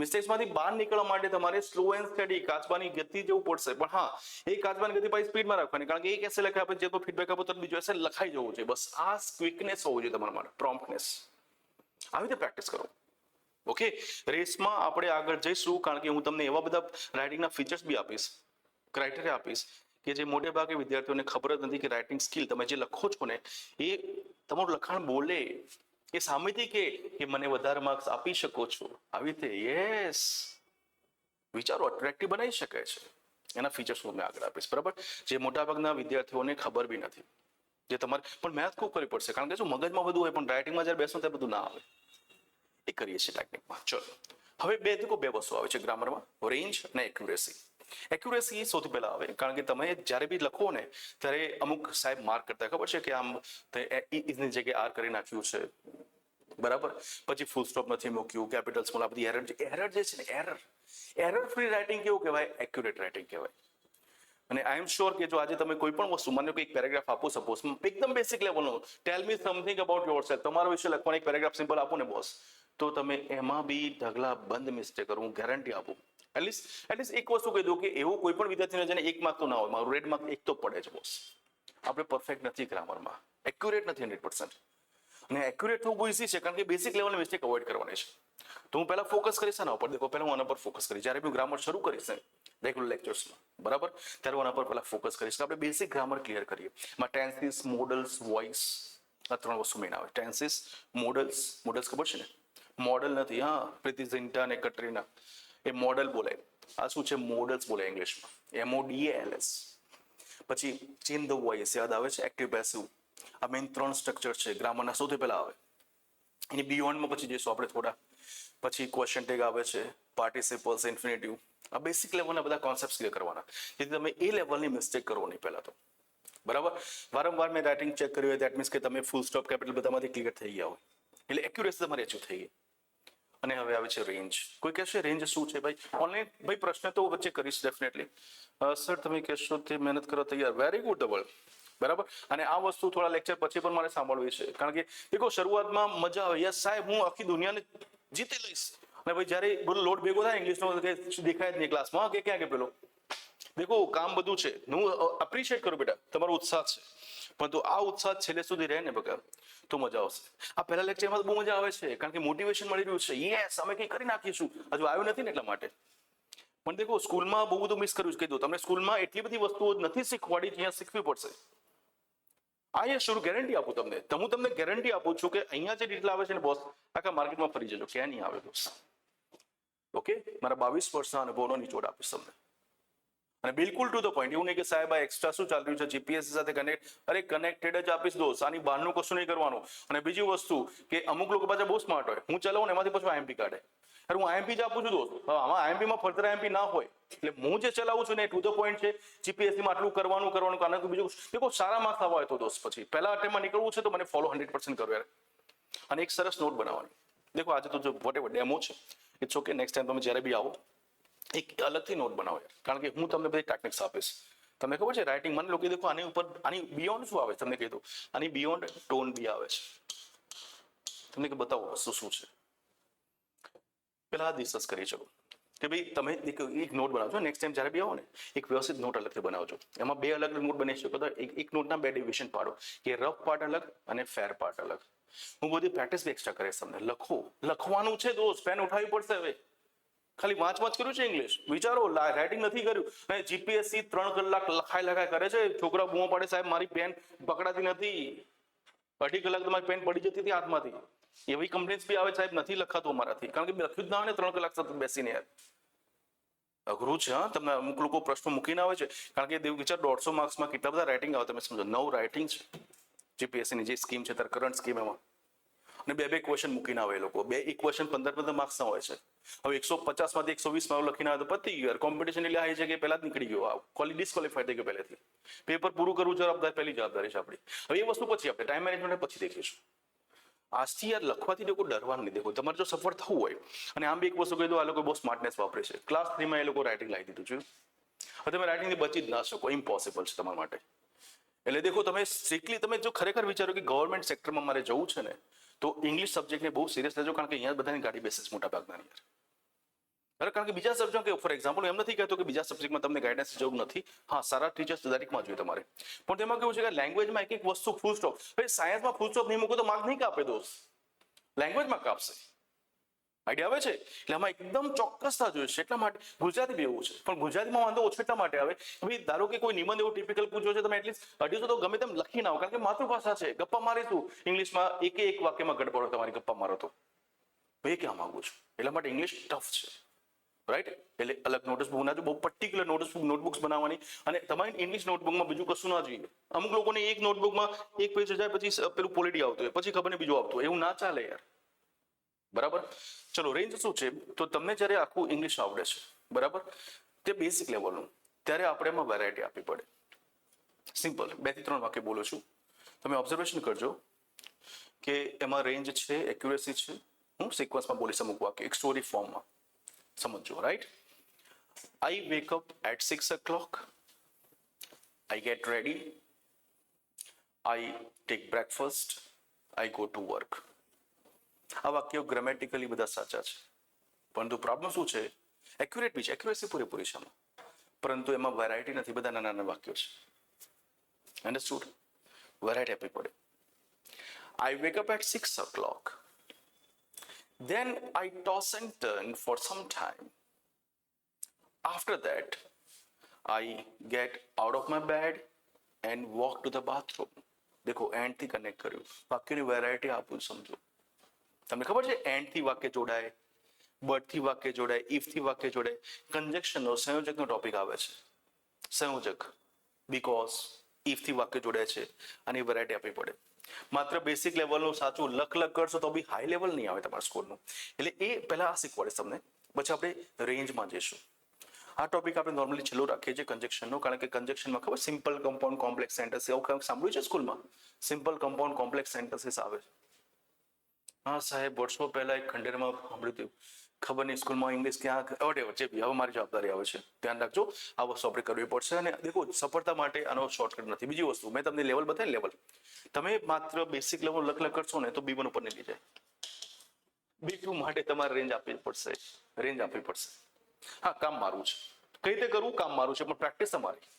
મિસ્ટેક્સમાંથી બહાર નીકળવા માટે તમારે સ્લો એન્ડ સ્ટડી કાચબાની ગતિ જવું પડશે. પણ હા, એ કાચબાની ગતિ પાછી સ્પીડમાં રાખવાની, કારણ કે એક એસે લખ્યા પછી જે ફીડબેક આપો તો બીજો એસે લખાઈ જવું જોઈએ. બસ આ ક્વિકનેસ હોવું જોઈએ તમારા માટે, પ્રોમ્પ્ટનેસ. આવી રીતે પ્રેક્ટિસ કરો. ઓકે, રેસમાં આપણે આગળ જઈશું, કારણ કે હું તમને એવા બધા રાઇટિંગના ફીચર્સ બી આપીશ, ક્રાઇટેરિયા આપીશ, કે જે મોટે ભાગે વિદ્યાર્થીઓને ખબર જ નથી કે રાઇટિંગ સ્કિલ તમે જે લખો છો ને એ તમારું લખાણ બોલે, એ સામેથી કે મને વધારે માર્ક્સ આપી શકો છો, આવી રીતે યસ વિચારો અટ્રેક્ટિવ બનાવી શકાય છે. એના ફીચર્સ હું આગળ આપીશ, બરાબર, જે મોટાભાગના વિદ્યાર્થીઓને ખબર બી નથી. જે તમારે પણ મેથ ખૂબ કરવી પડશે, કારણ કે શું મગજમાં બધું હોય પણ રાઇટિંગમાં જ્યારે બેસો ત્યારે બધું ના આવે. એ કરીએ છીએ ટેકનિકમાં. ચલો, હવે બે વસ્તુ આવે છે ગ્રામરમાં, રેન્જ અને એક્યુરેસી. એક્યુરેસી સૌથી પહેલા આવે, કારણ કે તમે જ્યારે બી લખો ને ત્યારે અમુક સાહેબ માર્ક કરતા ખબર છે કે આમ ઇઝની જગ્યાએ આર કરી નાખ્યું છે, બરાબર, પછી ફૂલ સ્ટોપ નથી મૂક્યું, કેપિટલ સ્મોલ, આ બધી એરર જે છે ને, એરર ફ્રી રાઇટિંગ કેવું કહેવાય? એક્યુરેટ રાઇટિંગ કહેવાય. અને આઈ એમ શ્યોર કે જો આજે તમે કોઈ પણ વસ્તુ, માનો કે એક પેરેગ્રાફ આપો, સપોઝ એકદમ બેસિક લેવલનો, ટેલ મી સમથિંગ અબાઉટ યોરસેલ્ફ, તમારા વિશે લખવાનો એક પેરેગ્રાફ સિમ્પલ આપો ને બોસ, તો તમે એમાં બી ઢગલા બંધ મિસ્ટેક કરો, હું ગેરંટી આપું. એટલીસ્ટ એક વસ્તુ કહી દઉં કે એવું કોઈ પણ વિદ્યાર્થીને જેને એક માર્ક તો ના હોય, મારું રેડ માર્ક એક તો પડે જ બોસ. આપણે પરફેક્ટ નથી ગ્રામરમાં, એક્યુરેટ નથી 100%. અને એક્યુરેટ થવું બહુ ઇઝી છે, કારણ કે બેસિક લેવલની મિસ્ટેક અવોઇડ કરવાની છે. તો હું પહેલા ફોકસ કરીશ આના ઉપર. દેખો, પહેલા હું આના પર ફોકસ કરીશ. જ્યારે બી ગ્રામર શરૂ કરીશ ને રેગ્યુલર લેક્ચર્સમાં, બરાબર, ત્યારે હું આના પર પહેલા ફોકસ કરીશ કે આપણે બેસિક ગ્રામર ક્લિયર કરીએ. એમાં ટેન્સીસ, મોડલ્સ, વોઇસ, આ 3 વસ્તુ મેઇન આવે. ટેન્સીસ, મોડલ્સ ખબર છે ને? મોડલ નથી, હા, પ્રીતિ ઝિન્ટા અને કટરીના એ મોડલ બોલે. આ શું છે? મોડલ્સ બોલે ઇંગ્લિશમાં, MODALS. પછી ચેન્જ ધ વોઇસ, યાદ આવે છે? Active passive. આ મેઇન 3 સ્ટ્રક્ચર છે ગ્રામરના, સૌથી પહેલા આવે. એની બિયોન્ડમાં પછી જઈશું આપણે થોડા. પછી ક્વેશ્ચન ટેગ આવે છે, પાર્ટિસિપલ્સ, ઇન્ફિનિટિવ. આ બેસિક લેવલના બધા કોન્સેપ્ટ ક્લિયર કરવાના, જેથી તમે એ લેવલની મિસ્ટેક કરો નહીં પહેલા તો, બરાબર. વારંવાર મેં રાઇટિંગ ચેક કર્યું હોય, દેટ મીન્સ કે તમે ફૂલ સ્ટોપ, કેપિટલ બધામાંથી ક્લિયર થઈ ગયા હોય, એટલે એક્યુરેસી તમારી અચીવ થઈ ગઈ. અને હવે આવે છે રેન્જ. કોઈ કહેશે રેન્જ શું છે ભાઈ? ઓનલાઈન ભાઈ પ્રશ્ન તો વચ્ચે કરીશ ડેફિનેટલી. સર તમે કહેશો તે મહેનત કરો તૈયાર, વેરી ગુડ ડબલ, બરાબર. અને આ વસ્તુ થોડા લેક્ચર પછી પણ મારે સાંભળવી છે, કારણ કે દેખો શરૂઆતમાં મજા આવે, યસ સાહેબ હું આખી દુનિયાને જીતી લઈશ, અને ભાઈ જ્યારે બધો લોડ ભેગો થાય ઇંગ્લિશનો કે દેખાય જ નહીં ક્લાસમાં કે ક્યાં કે પેલો. દેખો કામ બધું છે, હું એપ્રિશિએટ કરું બેટા, તમારો ઉત્સાહ છે, પરંતુ આ ઉત્સાહ છેલ્લે સુધી રહે ને બગા તો મજા આવશે. આ પહેલા લેક્ચરમાં બહુ મજા આવે છે, કારણ કે મોટિવેશન મળી રહ્યું છે, યસ અમે કંઈ કરી નાખીશું, હજુ આવ્યું નથી ને એટલા માટે. પણ દેખો સ્કૂલમાં બહુ બધું મિસ કર્યું છે, કહી દો તમને, સ્કૂલમાં એટલી બધી વસ્તુઓ નથી શીખવાડી, અહીંયા શીખવી પડશે. આ શરૂ ગેરંટી આપું તમને, હું તમને ગેરંટી આપું છું કે અહીંયા જે ડિટેલ આવે છે ને બોસ, આખા માર્કેટમાં ફરી જજો, ક્યાં નહીં આવે બોસ. ઓકે, મારા 22 વર્ષના અનુભવનો નિચોડ આપીશ તમને, અને બિલકુલ ટુ ધ પોઈન્ટ. એવું નહીં કે સાહેબ આ એક્સ્ટ્રા શું ચાલી રહ્યું છે જીપીએસસી સાથે કનેક્ટ, અરે કનેક્ટેડ જ આપીશ દોસ્ત, આની બહારનું કશું નહીં કરવાનું. અને બીજી વસ્તુ કે અમુક લોકો પાછા બહુ સ્માર્ટ હોય, હું ચલાવું ને એમાંથી પછી આઈએમપી કાઢે. અરે હું આઈએમપી જ આપું છું દોસ્ત, આમાં આઈએમપીમાં ફર્ધર આઈએમપી ના હોય, એટલે હું જે ચલાવું છું ને ટુ ધ પોઈન્ટ છે. જીપીએસસીમાં આટલું કરવાનું, કારણ કે બીજું દેખો સારા માર્ક્સ આવવા હોય તો દોસ્ત પછી પહેલા અટેમ્પમાં નીકળવું છે તો મને ફોલો 100% કરો યાર. અને એક સરસ નોટ બનાવવાની. દેખો આજે તો જો વોટેવર ડેમો છે, ઇટ્સ ઓકે, નેક્સ્ટ ટાઈમ તમે જ્યારે બી આવો એક અલગથી નોટ બનાવો યાર, કારણ કે હું તમને બધી ટેકનિક્સ આપીશ. તમને ખબર છે રાઇટિંગ, મને લોકો દેખો આની ઉપર, આની બિયોન્ડ શું આવે તમને કહી દઉં, આની બિયોન્ડ ટોન બી આવે છે. તમને કે બતાવો વસ્તુ શું છે, પેલા ડિસ્કસ કરી ચલો. કે ભાઈ તમે એક નોટ બનાવજો, નેક્સ્ટ ટાઈમ જ્યારે બી આવો ને એક વ્યવસ્થિત નોટ અલગથી બનાવજો. એમાં બે અલગ અલગ નોટ બની શકો તો એક નોટના બે ડિવિઝન પાડો કે રફ પાર્ટ અલગ અને ફેર પાર્ટ અલગ. હું બધી પ્રેક્ટિસ બી એક્સ્ટ્રા કરીશ તમને. લખવાનું છે દોસ્ત, પેન ઉઠાવવી પડશે. હવે ખાલી વાંચ કર્યું છે ઇંગ્લિશ, વિચારો રાઇટિંગ નથી કર્યું. અને જીપીએસસી 3 કલાક લખાય કરે છે, છોકરા બૂમો પાડે સાહેબ મારી પેન પકડાતી નથી, 2.5 કલાક તમારી પેન પડી જતી હતી હાથમાંથી. એવી કમ્પ્લેન્સ બી આવે સાહેબ નથી લખાતું અમારાથી, કારણ કે લખ્યું જ ના આવે ને 3 કલાક સતત બેસીને. યાર અઘરું છે. હા, તમને અમુક લોકો પ્રશ્નો મૂકીને આવે છે, કારણ કે વિચાર 150 માર્ક્સમાં કેટલા બધા રાઇટિંગ આવે તમે સમજો. 9 રાઇટિંગ છે જીપીએસસીની જે સ્કીમ છે ત્યારે કરંટ સ્કીમ એમાં, અને બે ક્વેશ્ચન મૂકીને આવે એ લોકો. એક ક્વેશ્ચન 15 માર્ક્સના હોય છે. હવે 150 માંથી 120 માં લખીને આવે તો પતી ગયું. કોમ્પિટિશન એટલે આ છે કે પહેલા જ નીકળી ગયો, ડિસ્કોલિફાઈ થઈ ગયો પહેલેથી. પેપર પૂરું કરવું પહેલી જવાબદારી છે આપણી. હવે એ વસ્તુ પછી આપણે ટાઈમ મેનેજમેન્ટ પછી દેખીશું. આજથી યાર લખવાથી લોકો ડરવાનું નહીં. દેખો તમારે જો સફળ થવું હોય, અને આમ બી એક વસ્તુ કહી દો, આ લોકો બહુ સ્માર્ટનેસ વાપરે છે. ક્લાસ 3 માં એ લોકો રાઇટિંગ લાવી દીધું છે. હવે તમે રાઇટિંગથી બચી જ ના શકો, ઇમ્પોસિબલ છે તમારા માટે. એટલે દેખો તમે સ્ટ્રિક્ટલી તમે જો ખરેખર વિચારો કે ગવર્મેન્ટ સેક્ટરમાં મારે જવું છે ને, તો ઇંગ્લિશ સબ્જેક્ટને બહુ સિરિયસ લેજો, કારણ કે અહીંયા બધાની ગાડી બેસે છે મોટા ભાગના યાર. બરાબર, કારણ કે બીજા સબ્જેક્ટ કે ફોર એક્ઝામ્પલ એમ નથી કહેતો કે બીજા સબ્જેક્ટમાં તમને ગાઈડન્સ જરૂર નથી. હા, સારા ટીચર્સ દરેકમાં જોઈએ તમારે, પણ તેમાં કેવું છે કે લેંગ્વેજમાં એક વસ્તુ ફૂલ સ્ટોપ. સાયન્સમાં ફૂલ સ્ટોપ નહીં મૂકો તો માર્ક નહીં કાપે દોસ્ત, લેંગ્વેજમાં કાપશે. આઈડિયા આવે છે? એટલે આમાં એકદમ ચોક્કસતા જોઈએ. એટલા માટે ગુજરાતી બી એવું છે, પણ ગુજરાતીમાં વાંધો ઓછો એટલા માટે આવે ભાઈ ધારો કે કોઈ નિબંધ એવો ટિપિકલ પૂછ્યો છે, તમે એટલીસ્ટ 250 તો ગમે તેમ લખી ના આવો, કારણ કે માતૃભાષા છે. ગપ્પા મારીશું ઇંગ્લિશમાં, એક વાક્યમાં ગડબડ હોય તમારી ગપ્પા મારો તો ભાઈ ક્યાં માંગુ છું. એટલા માટે ઇંગ્લિશ ટફ છે, રાઈટ? એટલે અલગ નોટિસબુક ના, બહુ પર્ટિક્યુલર નોટબુક્સ બનાવવાની. અને તમારી ઇંગ્લિશ નોટબુકમાં બીજું કશું ના જોઈએ. અમુક લોકોને એક નોટબુકમાં એક પેજ જાય પછી પેલું પોલિટી આવતું હોય, પછી ખબર નહીં બીજું આવતું હોય. એવું ના ચાલે યાર. બરાબર, ચલો રેન્જ શું છે? તો તમને જ્યારે આખું ઇંગ્લિશ આવડે છે, બરાબર, તે બેસિક લેવલનું, ત્યારે આપણે એમાં વેરાયટી આપવી પડે. સિમ્પલ 2 થી 3 વાક્ય બોલું છું, તમે ઓબ્ઝર્વેશન કરજો કે એમાં રેન્જ છે, એક્યુરેસી છે. હું સિક્વન્સમાં બોલીશ અમુક વાક્ય, એક સ્ટોરી ફોર્મમાં સમજો. Right? I wake up at 6 o'clock, I get ready, I take breakfast, I go to work. આ વાક્યો ગ્રામેટિકલી બધા સાચા છે, પરંતુ પ્રોબ્લેમ શું છે? એક્યુરેટ બી છે, એક્યુરેસી પૂરેપૂરી છે આમાં, પરંતુ એમાં વેરાયટી નથી. બધા નાના વાક્યો છે. અન્ડરસ્ટુડ? વેરાયટી આપવી પડે. I wake up at 6 o'clock. Then I toss and turn for some time. After that, I get out of my bed and walk to the bathroom. देखो एंड થી કનેક્ટ કર્યું, વાક્યની વેરાયટી આપું સમજો. તમને ખબર છે એન્ડ થી વાક્ય જોડાય, બટ થી વાક્ય જોડાય, ઇફ થી વાક્ય જોડાય. કંજક્શનનો, સંયોજકનો ટોપિક આવે છે. સંયોજક, બીકોઝ, ઇફ થી વાક્ય જોડાય છે, અને વેરાયટી આપવી પડે. માત્ર બેસિક લેવલનું સાચું લખ કરશો તો બી હાઈ લેવલ નહીં આવે તમારા સ્કોરનું. એટલે એ પહેલા આ શીખવાડીશ તમને, પછી આપણે રેન્જમાં જઈશું. આ ટોપિક આપણે નોર્મલી છેલ્લો રાખીએ છીએ કંજક્શનનો, કારણ કે કંજક્શનમાં ખબર સિમ્પલ કમ્પાઉન્ડ કોમ્પ્લેક્સ સેન્ટેન્સ એવું સાંભળ્યું છે સ્કૂલમાં? સિમ્પલ કમ્પાઉન્ડ કોમ્પ્લેક્સ સેન્ટેન્સીસ આવે છે. હા સાહેબ, વર્ષો પહેલા એક ખંડેરમાં સાંભળ્યું હતું, ખબર નહીં સ્કૂલમાં ઇંગ્લિશ ક્યાં વટેવર જે બી. હવે મારી જવાબદારી આવે છે, ધ્યાન રાખજો. આ વસ્તુ આપણે કરવી પડશે. અને દેખો સફળતા માટે આનો શોર્ટકટ નથી. બીજી વસ્તુ મેં તમને લેવલ બતાવી, લેવલ તમે માત્ર બેસિક લેવલ લખ કરશો ને તો B1 ઉપર નહીં લઈ જાય. B2 માટે તમારે રેન્જ આપવી પડશે, રેન્જ આપવી પડશે. હા, કામ મારું છે, કઈ રીતે કરવું કામ મારું છે, પણ પ્રેક્ટિસ તમારી.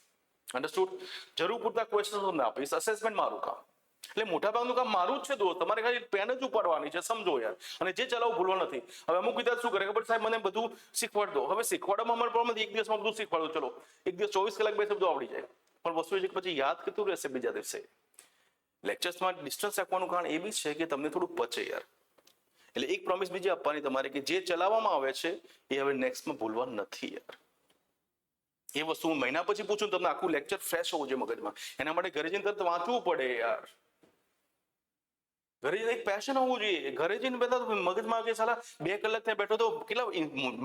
અન્ડરસ્ટુડ? જરૂર પૂરતા ક્વેશ્ચન તમને આપીશ, અસેસમેન્ટ મારું કામ. એટલે મોટાભાગનું કામ મારું જ છે દોસ્ત. તમારે ખાલી પેન જ ઉપાડવાની છે, સમજો યાર. અને જે ચલાવવું ભૂલવા નથી. હવે અમુક વિદ્યાર્થી શું કરે ખબર? સાહેબ મને બધું શીખવાડ દો. હવે શીખવાડવામાં અમારો પ્રોબ્લેમ નથી, એક દિવસમાં બધું શીખવાડો, ચલો એક દિવસ 24 કલાક બેસે બધું આવડી જાય. પણ વસ્તુ એ છે કે પછી યાદ કેટલું રહેશે બીજા દિવસે? લેક્ચર્સમાં ડિસ્ટન્સ રાખવાનું કારણ એ બી છે કે તમને થોડું પચે યાર. એટલે એક પ્રોમિસ બીજી આપવાની તમારે કે જે ચલાવવામાં આવે છે એ હવે નેક્સ્ટમાં ભૂલવાનું નથી યાર. એ વસ્તુ હું મહિના પછી પૂછું તમને આખું લેક્ચર ફ્રેશ હોવું જોઈએ મગજમાં. એના માટે ઘરે જઈને તરત વાંચવું પડે યાર. ઘરે જઈને એક પેશન હોવું જોઈએ. ઘરે જઈને બધા મગજમાં કે સાલા 2 કલાક ત્યાં બેઠો તો કેટલા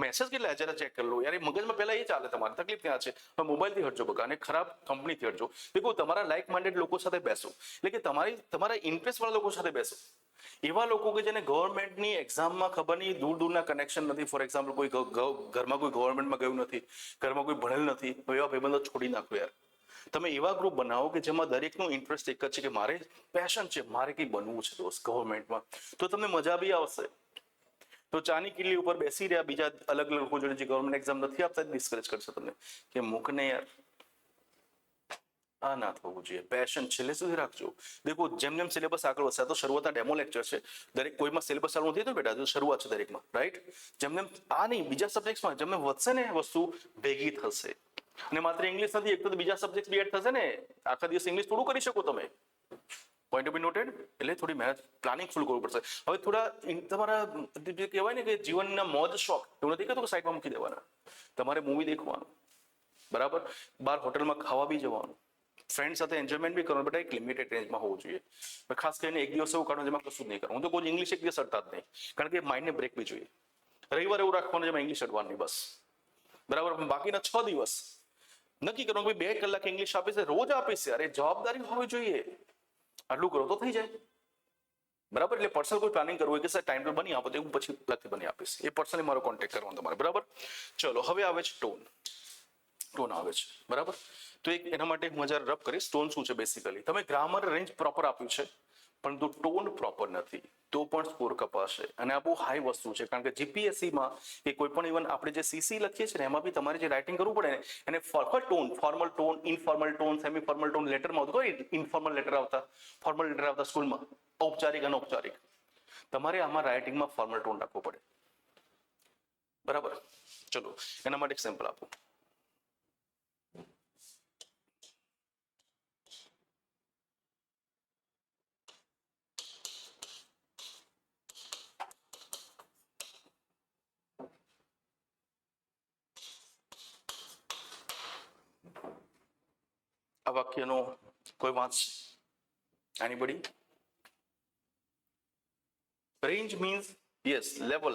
મેસેજ કેટલા જરા ચેક કરી લો યાર. એ મગજમાં પહેલા એ ચાલે. તમારી તકલીફ ત્યાં છે. હવે મોબાઈલથી હટજો બકા, અને ખરાબ કંપનીથી હટજો. દેખો તમારા લાઇક માઇન્ડેડ લોકો સાથે બેસો, એટલે કે તમારા ઇન્ટરેસ્ટ વાળા લોકો સાથે બેસો. એવા લોકો કે જેને ગવર્મેન્ટની એક્ઝામમાં ખબર નહીં, દૂરના કનેક્શન નથી. ફોર એક્ઝામ્પલ કોઈ ઘરમાં કોઈ ગવર્મેન્ટમાં ગયું નથી, ઘરમાં કોઈ ભણેલ નથી, એવા ભાઈબંધો છોડી નાખો યાર. તમે એવા ગ્રુપ બનાવો કે જેમાં દરેકનું ઇન્ટરેસ્ટ એક જ છે કે મારે પેશન છે, મારે કંઈ બનવું છે દોસ્ત ગવર્મેન્ટમાં. તો તમને મજા બી આવશે. તો ચાની કિલ્લી ઉપર બેસી રહ્યા બીજા અલગ અલગ લોકો જોડે જે ગવર્મેન્ટ એક્ઝામ નથી આપતા ડિસ્કરેજ કરશે તમને કે મૂકને યાર, આ ના થવું જોઈએ. પેશન છેલ્લે સુધી રાખજો. દેખો જેમ જેમ સિલેબસ આગળ વધશે, તો શરૂઆતના ડેમો લેક્ચર છે, દરેક કોઈમાં સિલેબસ ચાલુ નથી થયું બેટા, તો શરૂઆત છે દરેકમાં, રાઈટ. જેમ જેમ આ નહીં બીજા સબ્જેક્ટમાં જેમ જેમ વધશે ને વસ્તુ ભેગી થશે. અને માત્ર ઇંગ્લિશ નથી, એક તો બીજા સબ્જેક્ટ બી એડ થશે ને, આખા દિવસ ઇંગ્લિશ થોડું કરી શકો તમે. પોઈન્ટ બી નોટેડ. એટલે થોડી મહેનત પ્લાનિંગ ફૂલ કરવું પડશે. હવે થોડા તમારા કહેવાય ને કે જીવનના મોજ શોખ એવું નથી કહેતો કે સાઈડમાં મૂકી દેવાના. તમારે મૂવી દેખવાનું, બરાબર, બહાર હોટલમાં ખાવા બી જવાનું, ફ્રેન્ડ સાથે એન્જોયમેન્ટ બી કરવાનું, બટ એક લિમિટેડ રેન્જમાં હોવું જોઈએ. ખાસ કરીને એક દિવસ એવું કાઢો જેમાં કશું જ નહીં કરવું. હું તો કોઈ ઇંગ્લિશ એક દિવસ અડતા જ નહીં, કારણ કે માઇન્ડને બ્રેક બી જોઈએ. રવિવારે એવું રાખવાનું જેમાં ઇંગ્લિશ અડવાની બસ, બરાબર. બાકીના 6 દિવસ નક્કી કરવાનું કે 2 કલાક ઇંગ્લિશ આપીશ, રોજ આપીશ. અરે જવાબદારી હોવી જોઈએ, આટલું કરો તો થઈ જાય, બરાબર. એટલે પર્સનલ કોઈ પ્લાનિંગ કરવું હોય કે સર ટાઈમ ટેબલ બની આપો, તો હું પછી લખી બની આપીશ, એ પર્સનલી મારો કોન્ટેક્ટ કરવાનો તમારે, બરાબર. ચલો હવે આવે છે ટોન આવે છે, બરાબર. તો એક એના માટે હું જરા રબ કરીશ. ટોન શું છે બેસિકલી, તમે ગ્રામર રેન્જ પ્રોપર આપ્યું છે પરંતુ ટોન પ્રોપર નથી તો પણ સ્કોર કપાશે. અને આ બહુ હાઈ વસ્તુ છે, કારણ કે જીપીએસસી માં કે કોઈ પણ ઇવન આપણે જે સીસી લખીએ છીએ ને એમાં બી તમારે જે રાઇટિંગ કરવું પડે ને એને tone, formal tone, informal tone, semi formal tone, લેટરમાં આવતું હોય, ઇનફોર્મલ લેટર આવતા, ફોર્મલ લેટર આવતા સ્કૂલમાં, ઔપચારિક અનૌપચારિક. તમારે આમાં રાઇટિંગમાં ફોર્મલ ટોન રાખવો પડે, બરાબર. ચલો એના માટે એક સેમ્પલ આપો. આ વાક્યનો કોઈ વાંચ, anybody? Range means yes level.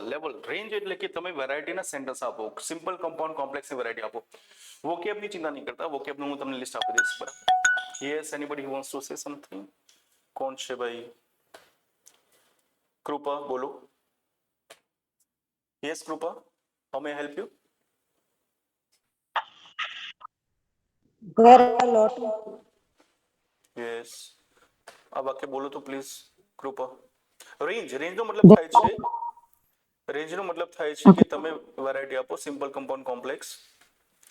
Range એટલે કે તમે વેરાયટીના સેન્ટેન્સ આપો, સિમ્પલ, કમ્પાઉન્ડ, કોમ્પ્લેક્સની વેરાયટી આપો. વોકેબની ચિંતા નહીં કરતા, વોકેબનું હું તમને લિસ્ટ આપી દઈશ, બરાબર. Yes, anybody who wants to say something? કોણ છે ભાઈ? કૃપા બોલો. Yes Krupa, how may help you? There are a lot of yes, આ વાક્ય બોલો તો પ્લીઝ કૃપા. રેન્જનો મતલબ થાય છે, રેન્જનો મતલબ થાય છે કે તમે વેરાયટી આપો, સિમ્પલ, કમ્પાઉન્ડ, કોમ્પ્લેક્સ.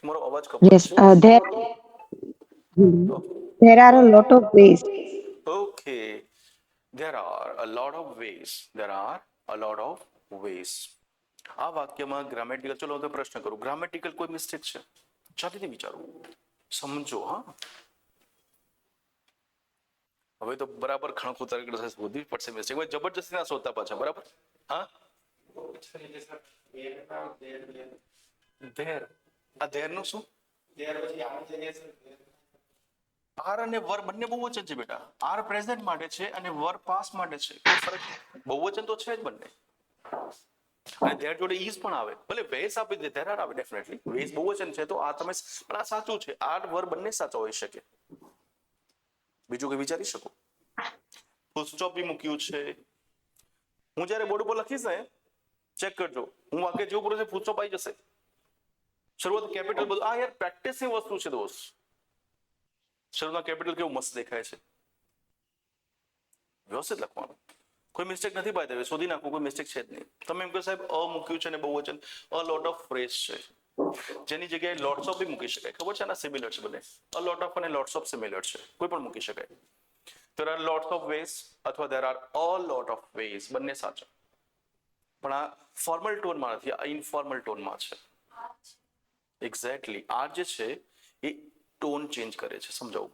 તમારો અવાજ કપાય yes, છે. there are a lot of ways. Okay, there are a lot of ways. There are a lot of ways. આ વાક્યમાં ગ્રામેટિકલ, ચલો તો પ્રશ્ન કરું, ગ્રામેટિકલ કોઈ મિસ્ટેક છે? ચાલીથી વિચારવું, સમજો. હા, હવે તો બરાબર ખણખું તરીકે શોધવી પડશે મિસ્ટેક, હવે જબરજસ્તી ના શોધતા પાછા, બરાબર. હા, ધેર, આ ધેર નું શું? આર અને વર બંને બહુવચન છે બેટા. આર પ્રેઝન્ટ માટે છે અને વર પાસ્ટ માટે છે, કોઈ ફરક, બહુવચન તો છે જ બંને. અને ધેર જોડે ઈઝ પણ આવે, ભલે વેસ આપી દે, ધેર આર આવે ડેફિનેટલી, વેસ બહુવચન છે તો આ તમે, પણ આ સાચું છે, આર વર બંને સાચા હોઈ શકે. બીજું કઈ વિચારી શકો? ફૂલ સ્ટોપ બી મૂક્યું છે. હું જયારે બોર્ડ ઉપર લખીશ ને, ચેક કરજો, હું વાક્ય જેવું પૂરું છે ફૂલ સ્ટોપ આવી જશે, શરૂઆત કેપિટલ બધું. આ યાર પ્રેક્ટિસની વસ્તુ છે દોસ્ત. શરૂઆતમાં કેપિટલ કેવું મસ્ત દેખાય છે, વ્યવસ્થિત લખવાનું, કોઈ મિસ્ટેક નથી. પાય દેવે શોધી નાખવું, કોઈ મિસ્ટેક છે જ નહીં. તમે એમ કહો સાહેબ અ મૂક્યું છે ને બહુવચન, અ લોટ ઓફ ફ્રેઝ છે, જેની જગ્યાએ લોટ્સ ઓફ બી મૂકી શકાય, ખબર છે, આના સિમિલર છે બંને. અ લોટ ઓફ અને લોટ્સ ઓફ સિમિલર છે, કોઈ પણ મૂકી શકાય. there are lots of ways અથવા there are a lot of ways, બંને સાચા. પણ આ ફોર્મલ ટોનમાં નથી, આ ઇનફોર્મલ ટોનમાં છે. એક્ઝેક્ટલી, આ જે છે એ ટોન ચેન્જ કરે છે. સમજાવું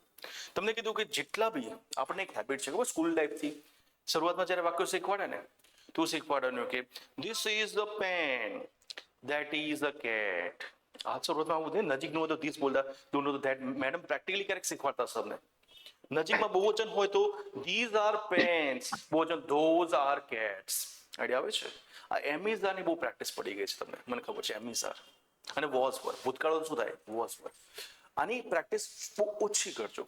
તમને, કીધું કે જેટલા બી આપણને એક હેબિટ છે ખબર, સ્કૂલ લાઈફથી શરૂઆતમાં જ્યારે વાક્યો શીખવાડે ને, તું શીખવાડવાનું કે this is the pen, that is the cat. આ શરૂઆતમાં આવું નજીકનું હોય તો ધીસ બોલતા, તું નો ધેટ. મેડમ પ્રેક્ટિકલી ક્યારેક શીખવાડતા સમને, નજીકમાં બહુવચન હોય તો ધીઝ આર પેન્સ, બહુવચન ધોઝ આર કેટ્સ. આઈડિયા આવે છે? આ એમિઝાની બહુ પ્રેક્ટિસ પડી ગઈ છે તમને, મને ખબર છે. એમિઝા અને વોઝ પર, ભૂતકાળ શું થાય, વોઝ પર. આની પ્રેક્ટિસ બહુ ઓછી કરજો.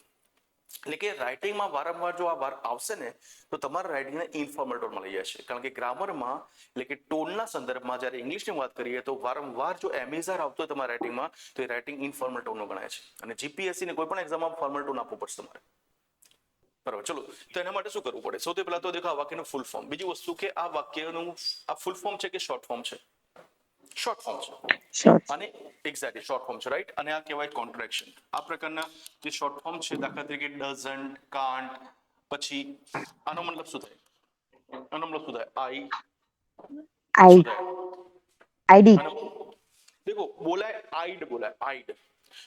એટલે કે રાઇટિંગમાં વારંવાર જો આ વાર આવશે ને તો તમારા રાઇટિંગને ઇનફોર્મલ ટોનમાં લઈ જશે. કારણ કે ગ્રામરમાં એટલે કે ટોનના સંદર્ભમાં જ્યારે ઇંગ્લિશની વાત કરીએ તો વારંવાર જો એમિઝાર આવતો હોય તમારા રાઇટિંગમાં તો એ રાઇટિંગ ઇનફોર્મલ ટોનનો ગણાય છે. અને જીપીએસસી ને કોઈ પણ એક્ઝામમાં ફોર્મલ ટોન આપવું પડશે તમારે. બરાબર, ચલો. તો એના માટે શું કરવું પડે? સૌથી પહેલા તો દેખો આ વાક્યનું ફૂલ ફોર્મ. બીજી વસ્તુ કે આ વાક્યનું આ ફૂલ ફોર્મ છે કે શોર્ટ ફોર્મ છે? શોર્ટ ફોર્મ છે. શોર્ટ. અને એક્ઝેક્ટલી શોર્ટ ફોર્મ છે, રાઈટ. અને આ કહેવાય કોન્ટ્રેક્શન. આ પ્રકારના જે શોર્ટ ફોર્મ છે, દાખલા તરીકે ડઝન્ટ, કાન્ટ, પછી આનો મતલબ શું થાય? આનો મતલબ શું થાય? આઈ આઈ શું થાય? આઈડી. આનો દેખો બોલાય આઈડ, બોલાય આઈડ,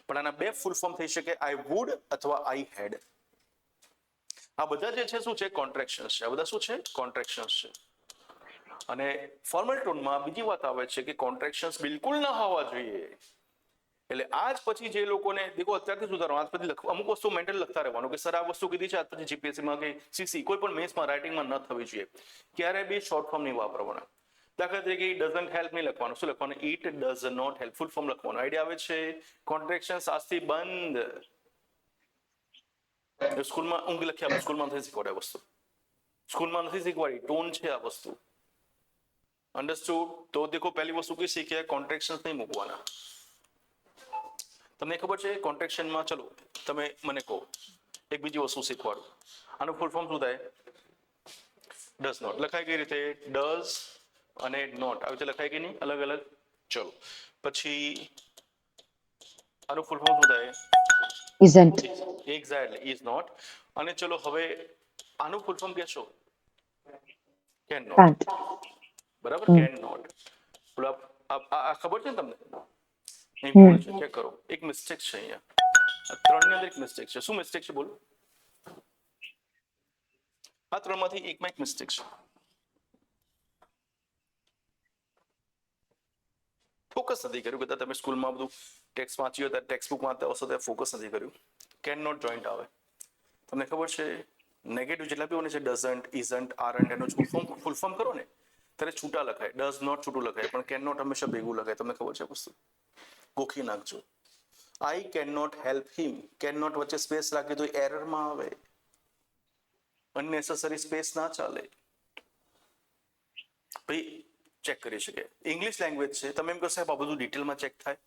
પણ આના બે ફૂલ ફોર્મ થઈ શકે, આઈ વુડ અથવા આઈ હેડ. આ બધા જે છે શું છે? કોન્ટ્રેક્શન્સ છે. આ બધા શું છે? કોન્ટ્રેક્શન્સ છે. અને ફોર્મલ ટોનમાં બીજી વાત આવે છે કે કોન્ટ્રેક્શન્સ બિલકુલ ના હોવા જોઈએ. એટલે આજ પછી જે લોકોને દેખો અત્યારથી સુધારો, આજ પછી અમુક વસ્તુ મેન્ટલ લખતા રહેવાનું કે સર આ વસ્તુ કીધી છે, આજ પછી જીપીએસસીમાં કે સીસી કોઈ પણ મેન્સમાં રાઇટિંગમાં ન થવી જોઈએ. ક્યારે બી શોર્ટ ફોર્મ નહીં વાપરવાના. દાખલા તરીકે ડઝન્ટ હેલ્પ નહીં લખવાનું, શું લખવાનું? It does not help. Full form લખવાનું. આઈડિયા આવે છે? કોન્ટ્રેક્શન્સ આજથી બંધ. સ્કૂલમાં ઊંઘ લખી આપણે સ્કૂલમાં નથી શીખવાડે વસ્તુ, સ્કૂલમાં નથી શીખવાડી. ટોન છે આ વસ્તુ. અન્ડરસ્ટુડ? તો દેખો પહેલી વસ્તુ કઈ શીખ્યા? કોન્ટ્રેક્શન્સ નહીં મૂકવાના. તમને ખબર છે કોન્ટ્રેક્શનમાં? ચલો તમે મને કહો, એક બીજી વસ્તુ શીખવાડું. આનું ફૂલ ફોર્મ શું થાય? ડઝ નોટ લખાય કઈ રીતે? ડઝ અને નોટ આવી રીતે લખાય કે નહીં? અલગ અલગ. ચલો પછી આનું ફૂલ ફોર્મ શું થાય? ઇઝન્ટ. Exactly, is not. અને ચલો હવે આનું ફૂલ ફોર્મ કહેશો? Can not. કાન્ટ. બરાબર, કેન નોટ. આ ખબર છે ને તમને? નહીં બોલે છે, ચેક કરો. એક મિસ્ટેક છે અહીંયા. આ ત્રણની અંદર એક મિસ્ટેક છે. શું મિસ્ટેક છે બોલો? આ ત્રણમાંથી એકમાં એક મિસ્ટેક છે. ફોકસ નથી કર્યું. કદાચ તમે સ્કૂલમાં બધું ટેક્સ્ટ વાંચ્યું હોય, ટેક્સ્ટ બુક વાંચતા હશો ત્યારે ફોકસ નથી કર્યું. કેન નોટ જોઈન્ટ આવે. તમને ખબર છે નેગેટિવ જેટલા બી હોય છે, ડઝન્ટ, ઇઝન્ટ, આરન્ટ, એનું ફૂલ ફોર્મ કરો ને ત્યારે છૂટા લખાય. ડઝ નોટ છૂટું લખાય, પણ કેન નોટ હંમેશા ભેગું લખાય. તમને ખબર છે વસ્તુ? ગોખી નાખજો. I can not help him. Can not વચ્ચે સ્પેસ રાખી તો એરરમાં આવે. અનનેસેસરી સ્પેસ ના ચાલે. ભાઈ ચેક કરી શકે. ઇંગ્લિશ લેંગ્વેજ છે, તમે એમ કહો સાહેબ આ બધું ડિટેલમાં ચેક થાય?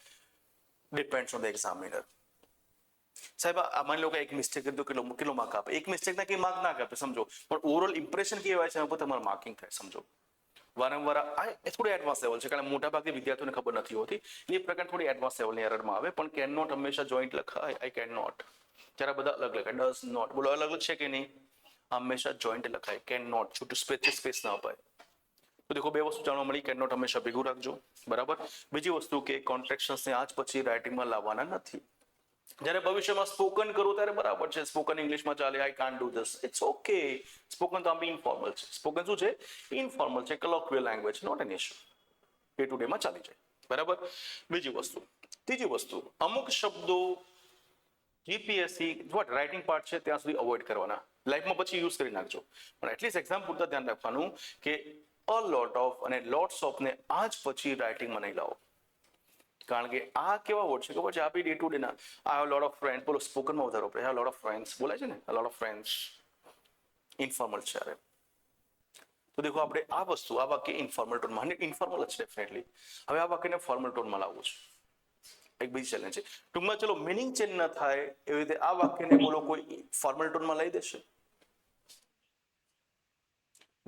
Depends on the examiner. સાહેબ આ માની લો કે એક મિસ્ટેક કરી દો, કેટલો માર્ક આપે? એક મિસ્ટેક ના કઈ માર્ક ના આપે, સમજો, પણ ઓવરઓલ ઇમ્પ્રેશન કેવાય છે એના પર તમારું માર્કિંગ થાય, સમજો. વારંવાર આ થોડી એડવાન્સ લેવલ છે, કારણ મોટા ભાગની વિદ્યાર્થીઓને ખબર નથી હોતી. એ પ્રકાર થોડી એડવાન્સ લેવલની એરરમાં આવે. પણ કેન નોટ હંમેશા જોઈન્ટ લખાય. I can not. ત્યારે બધા અલગ લખાય. ડઝ નોટ બોલો અલગ અલગ છે કે નહીં? હંમેશા જોઈન્ટ લખાય. કેન નોટ છૂટું સ્પેસ ના અપાય. તો દેખો બે વસ્તુ જાણવા મળી. કેન નોટ હંમેશા ભેગું રાખજો. બરાબર. બીજી વસ્તુ કે કોન્ટ્રેક્શન્સને આજ પછી રાઇટિંગમાં લાવવાના નથી. જ્યારે ભવિષ્યમાં સ્પોકન કરું ત્યારે બરાબર છે, સ્પોકન ઇંગ્લિશમાં ચાલે. I can't do this, it's okay. Spoken તો આમ બી ઇન્ફોર્મલ છે. સ્પોકન શું છે? ઇન્ફોર્મલ છે, colloquial language, not an issue. Day to ડેમાં ચાલી જાય. બરાબર. બીજી વસ્તુ. ત્રીજી વસ્તુ, અમુક શબ્દો જીપીએસસી વોટ રાઇટિંગ પાર્ટ છે ત્યાં સુધી અવોઇડ કરવાના. લાઈફમાં પછી યુઝ કરી નાખજો, પણ એટલીસ્ટ એક્ઝામ પૂરતા ધ્યાન રાખવાનું કે અ લોટ ઓફ અને લોટ્સ ઓફ ને આજ પછી રાઇટિંગમાં નહીં લાવો. કારણ કે આ કેવા વર્ડ છે ખબર છે? આપી ડે ટુ ડે ના. I have lot of friends, બોલો સ્પોકનમાં વધારો પડે. લોટ ઓફ ફ્રેન્ડ્સ બોલાય છે ને, લોટ ઓફ ફ્રેન્ડ્સ ઇન્ફોર્મલ છે. અરે તો દેખો આપણે આ વસ્તુ, આ વાક્ય ઇન્ફોર્મલ ટોનમાં, ઇન્ફોર્મલ જ ડેફિનેટલી. હવે આ વાક્યને ફોર્મલ ટોનમાં લાવવું છે. એક બીજી ચેલેન્જ છે. ટૂંકમાં ચલો મિનિંગ ચેન્જ ન થાય એવી રીતે આ વાક્યને બોલો કોઈ ફોર્મલ ટોનમાં લઈ દેશે?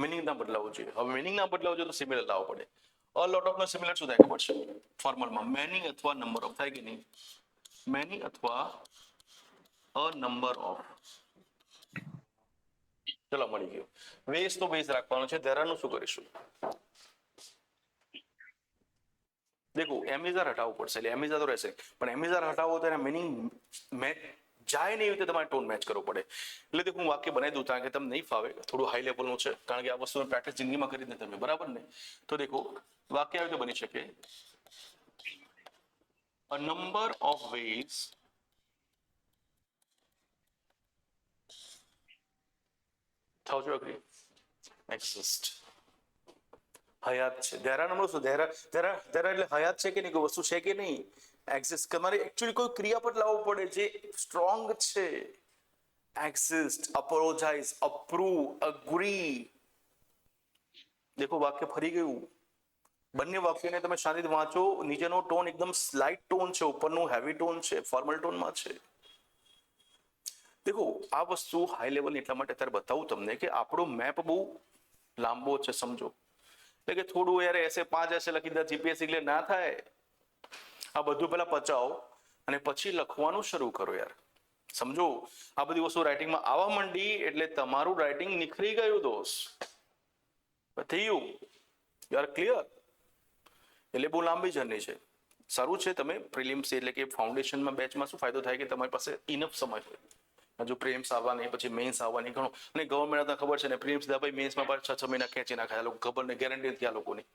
મિનિંગ ના બદલાવું જોઈએ. હવે મિનિંગ ના બદલાવું જોઈએ તો સિમિલર લાવવો પડે. અ લોટ ઓફ નો સિમિલર શું થાય ખબર છે? ફોર્મલમાં મેની અથવા નંબર ઓફ થાય કે નહીં? મેની અથવા અ નંબર ઓફ. ચલો મળી ગયો. વેઝ તો વેઝ રાખવાનો છે. ધેરાનું શું કરીશું? દેખો એમિઝાર હટાવવું પડશે. એટલે એમિઝાર તો રહેશે, પણ એમિઝાર હટાવો તો એના મિનિંગ જાય નહીં રીતે તમારે ટોન મેચ કરવો પડે. એટલે દેખો હું વાક્ય બનાવી દઉં કારણ કે તમને નહીં ફાવે, થોડું હાઈ લેવલનું છે, કારણ કે આ વસ્તુની પ્રેક્ટિસ જિંદગીમાં કરી નથી તમે, બરાબર ને? તો દેખો વાક્ય આવી રીતે બની શકે. A number of ways થાવ છો અગ્રી exist. હયાત છે. ધેરા નંબર શું? ધેરા એટલે હયાત છે કે નહીં? કોઈ વસ્તુ છે કે નહીં? એક્ઝિસ્ટ. તમારે એકચ્યુઅલી કોઈ ક્રિયાપદ લાવવું પડે જે સ્ટ્રોંગ છે. Exist, apologise, approve, agree. દેખો વાક્ય ફરી ગયું. બંને વાક્યને તમે શાંતિથી વાંચો. નીચેનો ટોન એકદમ સ્લાઇટ ટોન છે, ઉપરનું હેવી ટોન છે, ફોર્મલ ટોનમાં છે. દેખો આ વસ્તુ હાઈ લેવલની એટલા માટે અત્યારે બતાવું તમને કે આપણો મેપ બહુ લાંબો છે, સમજો. એટલે કે થોડું યાર એસે 5 એસે લખી દે જીપીએસસી ક્લિયર ના થાય. આ બધું પહેલા પચાવો અને પછી લખવાનું શરૂ કરો યાર. સમજો આ બધી વસ્તુ રાઇટિંગમાં આવવા માંડી એટલે તમારું રાઇટિંગ નિખરી ગયું દોસ્ત. થયું યાર ક્લિયર. એટલે બહુ લાંબી જર્ની છે. સારું છે તમે પ્રિલિમ્સ એટલે કે ફાઉન્ડેશનમાં બેચમાં શું ફાયદો થાય કે તમારી પાસે ઇનફ સમય હોય. જો પ્રિલિમ્સ આવવાની પછી મેન્સ આવવાની ઘણો, અને ગવર્મેન્ટ ખબર છે ને પ્રિલિમ્સ દા ભાઈ મેન્સમાં પાછા 6 મહિના ખેંચી નાખ્યા લોકો, ખબર ને ગેરંટી નથી આ લોકોની.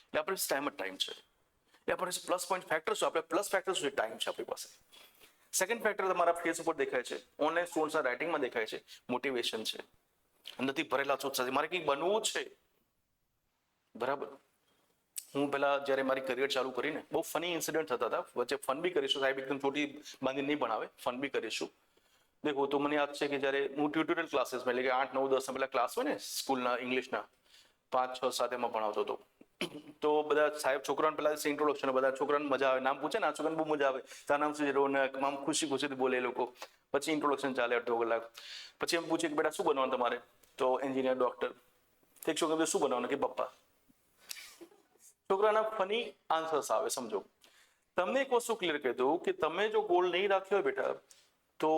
એટલે આપણે ટાઈમ છે. એટલે આપણે પ્લસ પોઈન્ટ ફેક્ટર શું, આપણે પ્લસ ફેક્ટર શું ટાઈમ છે આપણી પાસે. સેકન્ડ ફેક્ટર તમારા ફેસ ઉપર દેખાય છે, ઓનલાઈન સ્ટુડન્ટ્સના રાઇટિંગમાં દેખાય છે, મોટિવેશન છે. અંદરથી ભરેલા ચોકસાથી મારે કંઈક બનવું છે. બરાબર. હું પેલા જ્યારે મારી કરિયર ચાલુ કરીને બહુ ફની ઇન્સિડન્ટ થતા હતા, વચ્ચે ફન બી કરીશું, સાહેબ એકદમ છોટી બાંધી નહીં ભણાવે, ફન બી કરીશું. દેખો તો મને યાદ છે કે જ્યારે હું ટ્યુટોરિયલ ક્લાસીસમાં એટલે કે 8, 9, 10 પેલા ક્લાસ હોય ને સ્કૂલના ઇંગ્લિશના 5, 6, 7 એમાં ભણાવતો હતો. તો બધા સાહેબ છોકરાને પેલા ઇન્ટ્રોડક્શન, બધા છોકરાને મજા આવે, નામ પૂછે ને આ છોકરાને બહુ મજા આવે, તારું નામ શું છે, રોનક, આમ ખુશી ખુશીથી બોલે એ લોકો. પછી ઇન્ટ્રોડક્શન ચાલે અડધો કલાક. પછી એમ પૂછે કે બેટા શું બનવાનું તમારે, તો એન્જિનિયર, ડોક્ટર. એક છોકરા શું બનવાનું કે પપ્પા. છોકરાના ફની આન્સર્સ આવે. સમજો તમને એક વસ્તુ ક્લિયર કહી દઉં કે તમે જો ગોલ નહીં રાખ્યો હોય બેટા તો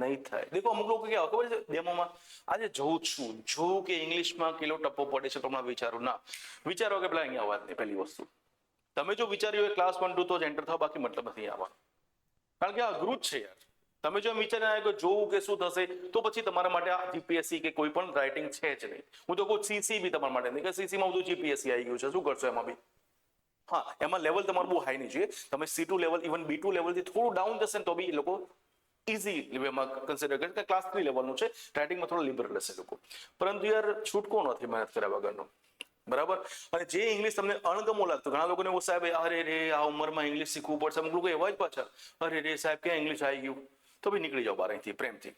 નહીં થાય. દેખો અમુક લોકો કે ખબર છે ડેમોમાં આજે જોઉં છું કે ઇંગ્લિશમાં કિલો ટપ્પો પડે છે, પણ વિચારો ના વિચારો કે પેલા અહીંયા વાત નહીં. પહેલી વસ્તુ તમે જો વિચાર્યું હોય ક્લાસ 1, 2 તો જ એન્ટર થાવ, બાકી મતલબ નથી આવવાનો. કારણ કે આ અઘરું જ છે યાર. તમે જો એમ વિચારી આવ્યો કે જોવું કે શું થશે તો પછી તમારા માટે આ જીપીએસસી કે કોઈ પણ રાઇટિંગ છે જ નહીં. હું તો કહું સીસી બી તમારા માટે નહીં, કે સીસીમાં બધું જીપીએસસી આવી ગયું છે, શું કરશો એમાં બી. હા, એમાં લેવલ તમારું બહુ હાઈ નહીં જોઈએ. તમે C2 લેવલ, ઇવન B2 લેવલથી થોડું ડાઉન જશે ને તો બી એ લોકો ઇઝી એમાં કન્સિડર કરે કે ક્લાસ 3 લેવલનું છે, રાઇટિંગમાં થોડો લિબરલ હશે લોકો. પરંતુ યાર છૂટકો નથી મહેનત કર્યા વગરનો. બરાબર. અને જે ઇંગ્લિશ તમને અણગમો લાગતો, ઘણા લોકોને એવું સાહેબ અરે રે આ ઉંમરમાં ઇંગ્લિશ શીખવું પડશે, અમુક લોકો એવા જ પાછા અરે રે સાહેબ ક્યાં ઇંગ્લિશ આવી ગયું. તો બી નીકળી જાઓ બહાર અહીંથી, પ્રેમથી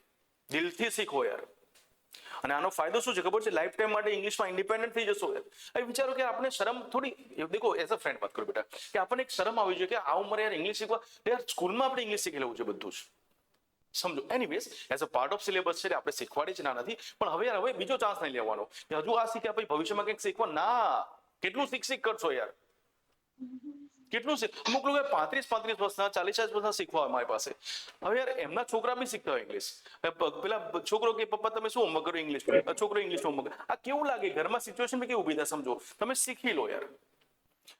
દિલથી શીખો યાર. અને આનો ફાયદો શું છે ખબર છે, લાઈફ ટાઈમ માટે ઇંગ્લિશમાં ઇન્ડિપેન્ડન્ટ થઈ જશો. હવે વિચારો કે આપણે શરમ થોડી, દેખો એઝ અ ફ્રેન્ડ વાત કરું બેટા, કે આપણને એક શરમ આવી જોઈએ કે આ ઉંમરે યાર ઇંગ્લિશ શીખવા, યાર સ્કૂલમાં આપણે ઇંગ્લિશ શીખી લેવું છે બધું જ. સમજો anyways as a part of syllabus છે, આપણે શીખવાડી જ ના નથી, પણ હવે યાર હવે બીજો ચાન્સ નહીં લેવાનો કે હજુ આ શીખ્યા પછી ભવિષ્યમાં કંઈક શીખવા ના. કેટલું શીખ કરશો યાર, કેટલું શીખ. અમુક લોકો 35 વર્ષના 40 વર્ષના શીખવા અમારી પાસે. હવે યાર એમના છોકરા બી શીખતા હોય ઇંગ્લિશ. પેલા છોકરો કે પપ્પા તમે શું હોમવર્ક કરો ઇંગ્લિશ, છોકરો ઇંગ્લિશ હોમવર્ક. આ કેવું લાગે, ઘરમાં સિચ્યુએશન બી કેવું ઉભી થાય. સમજો તમે શીખી લો યાર.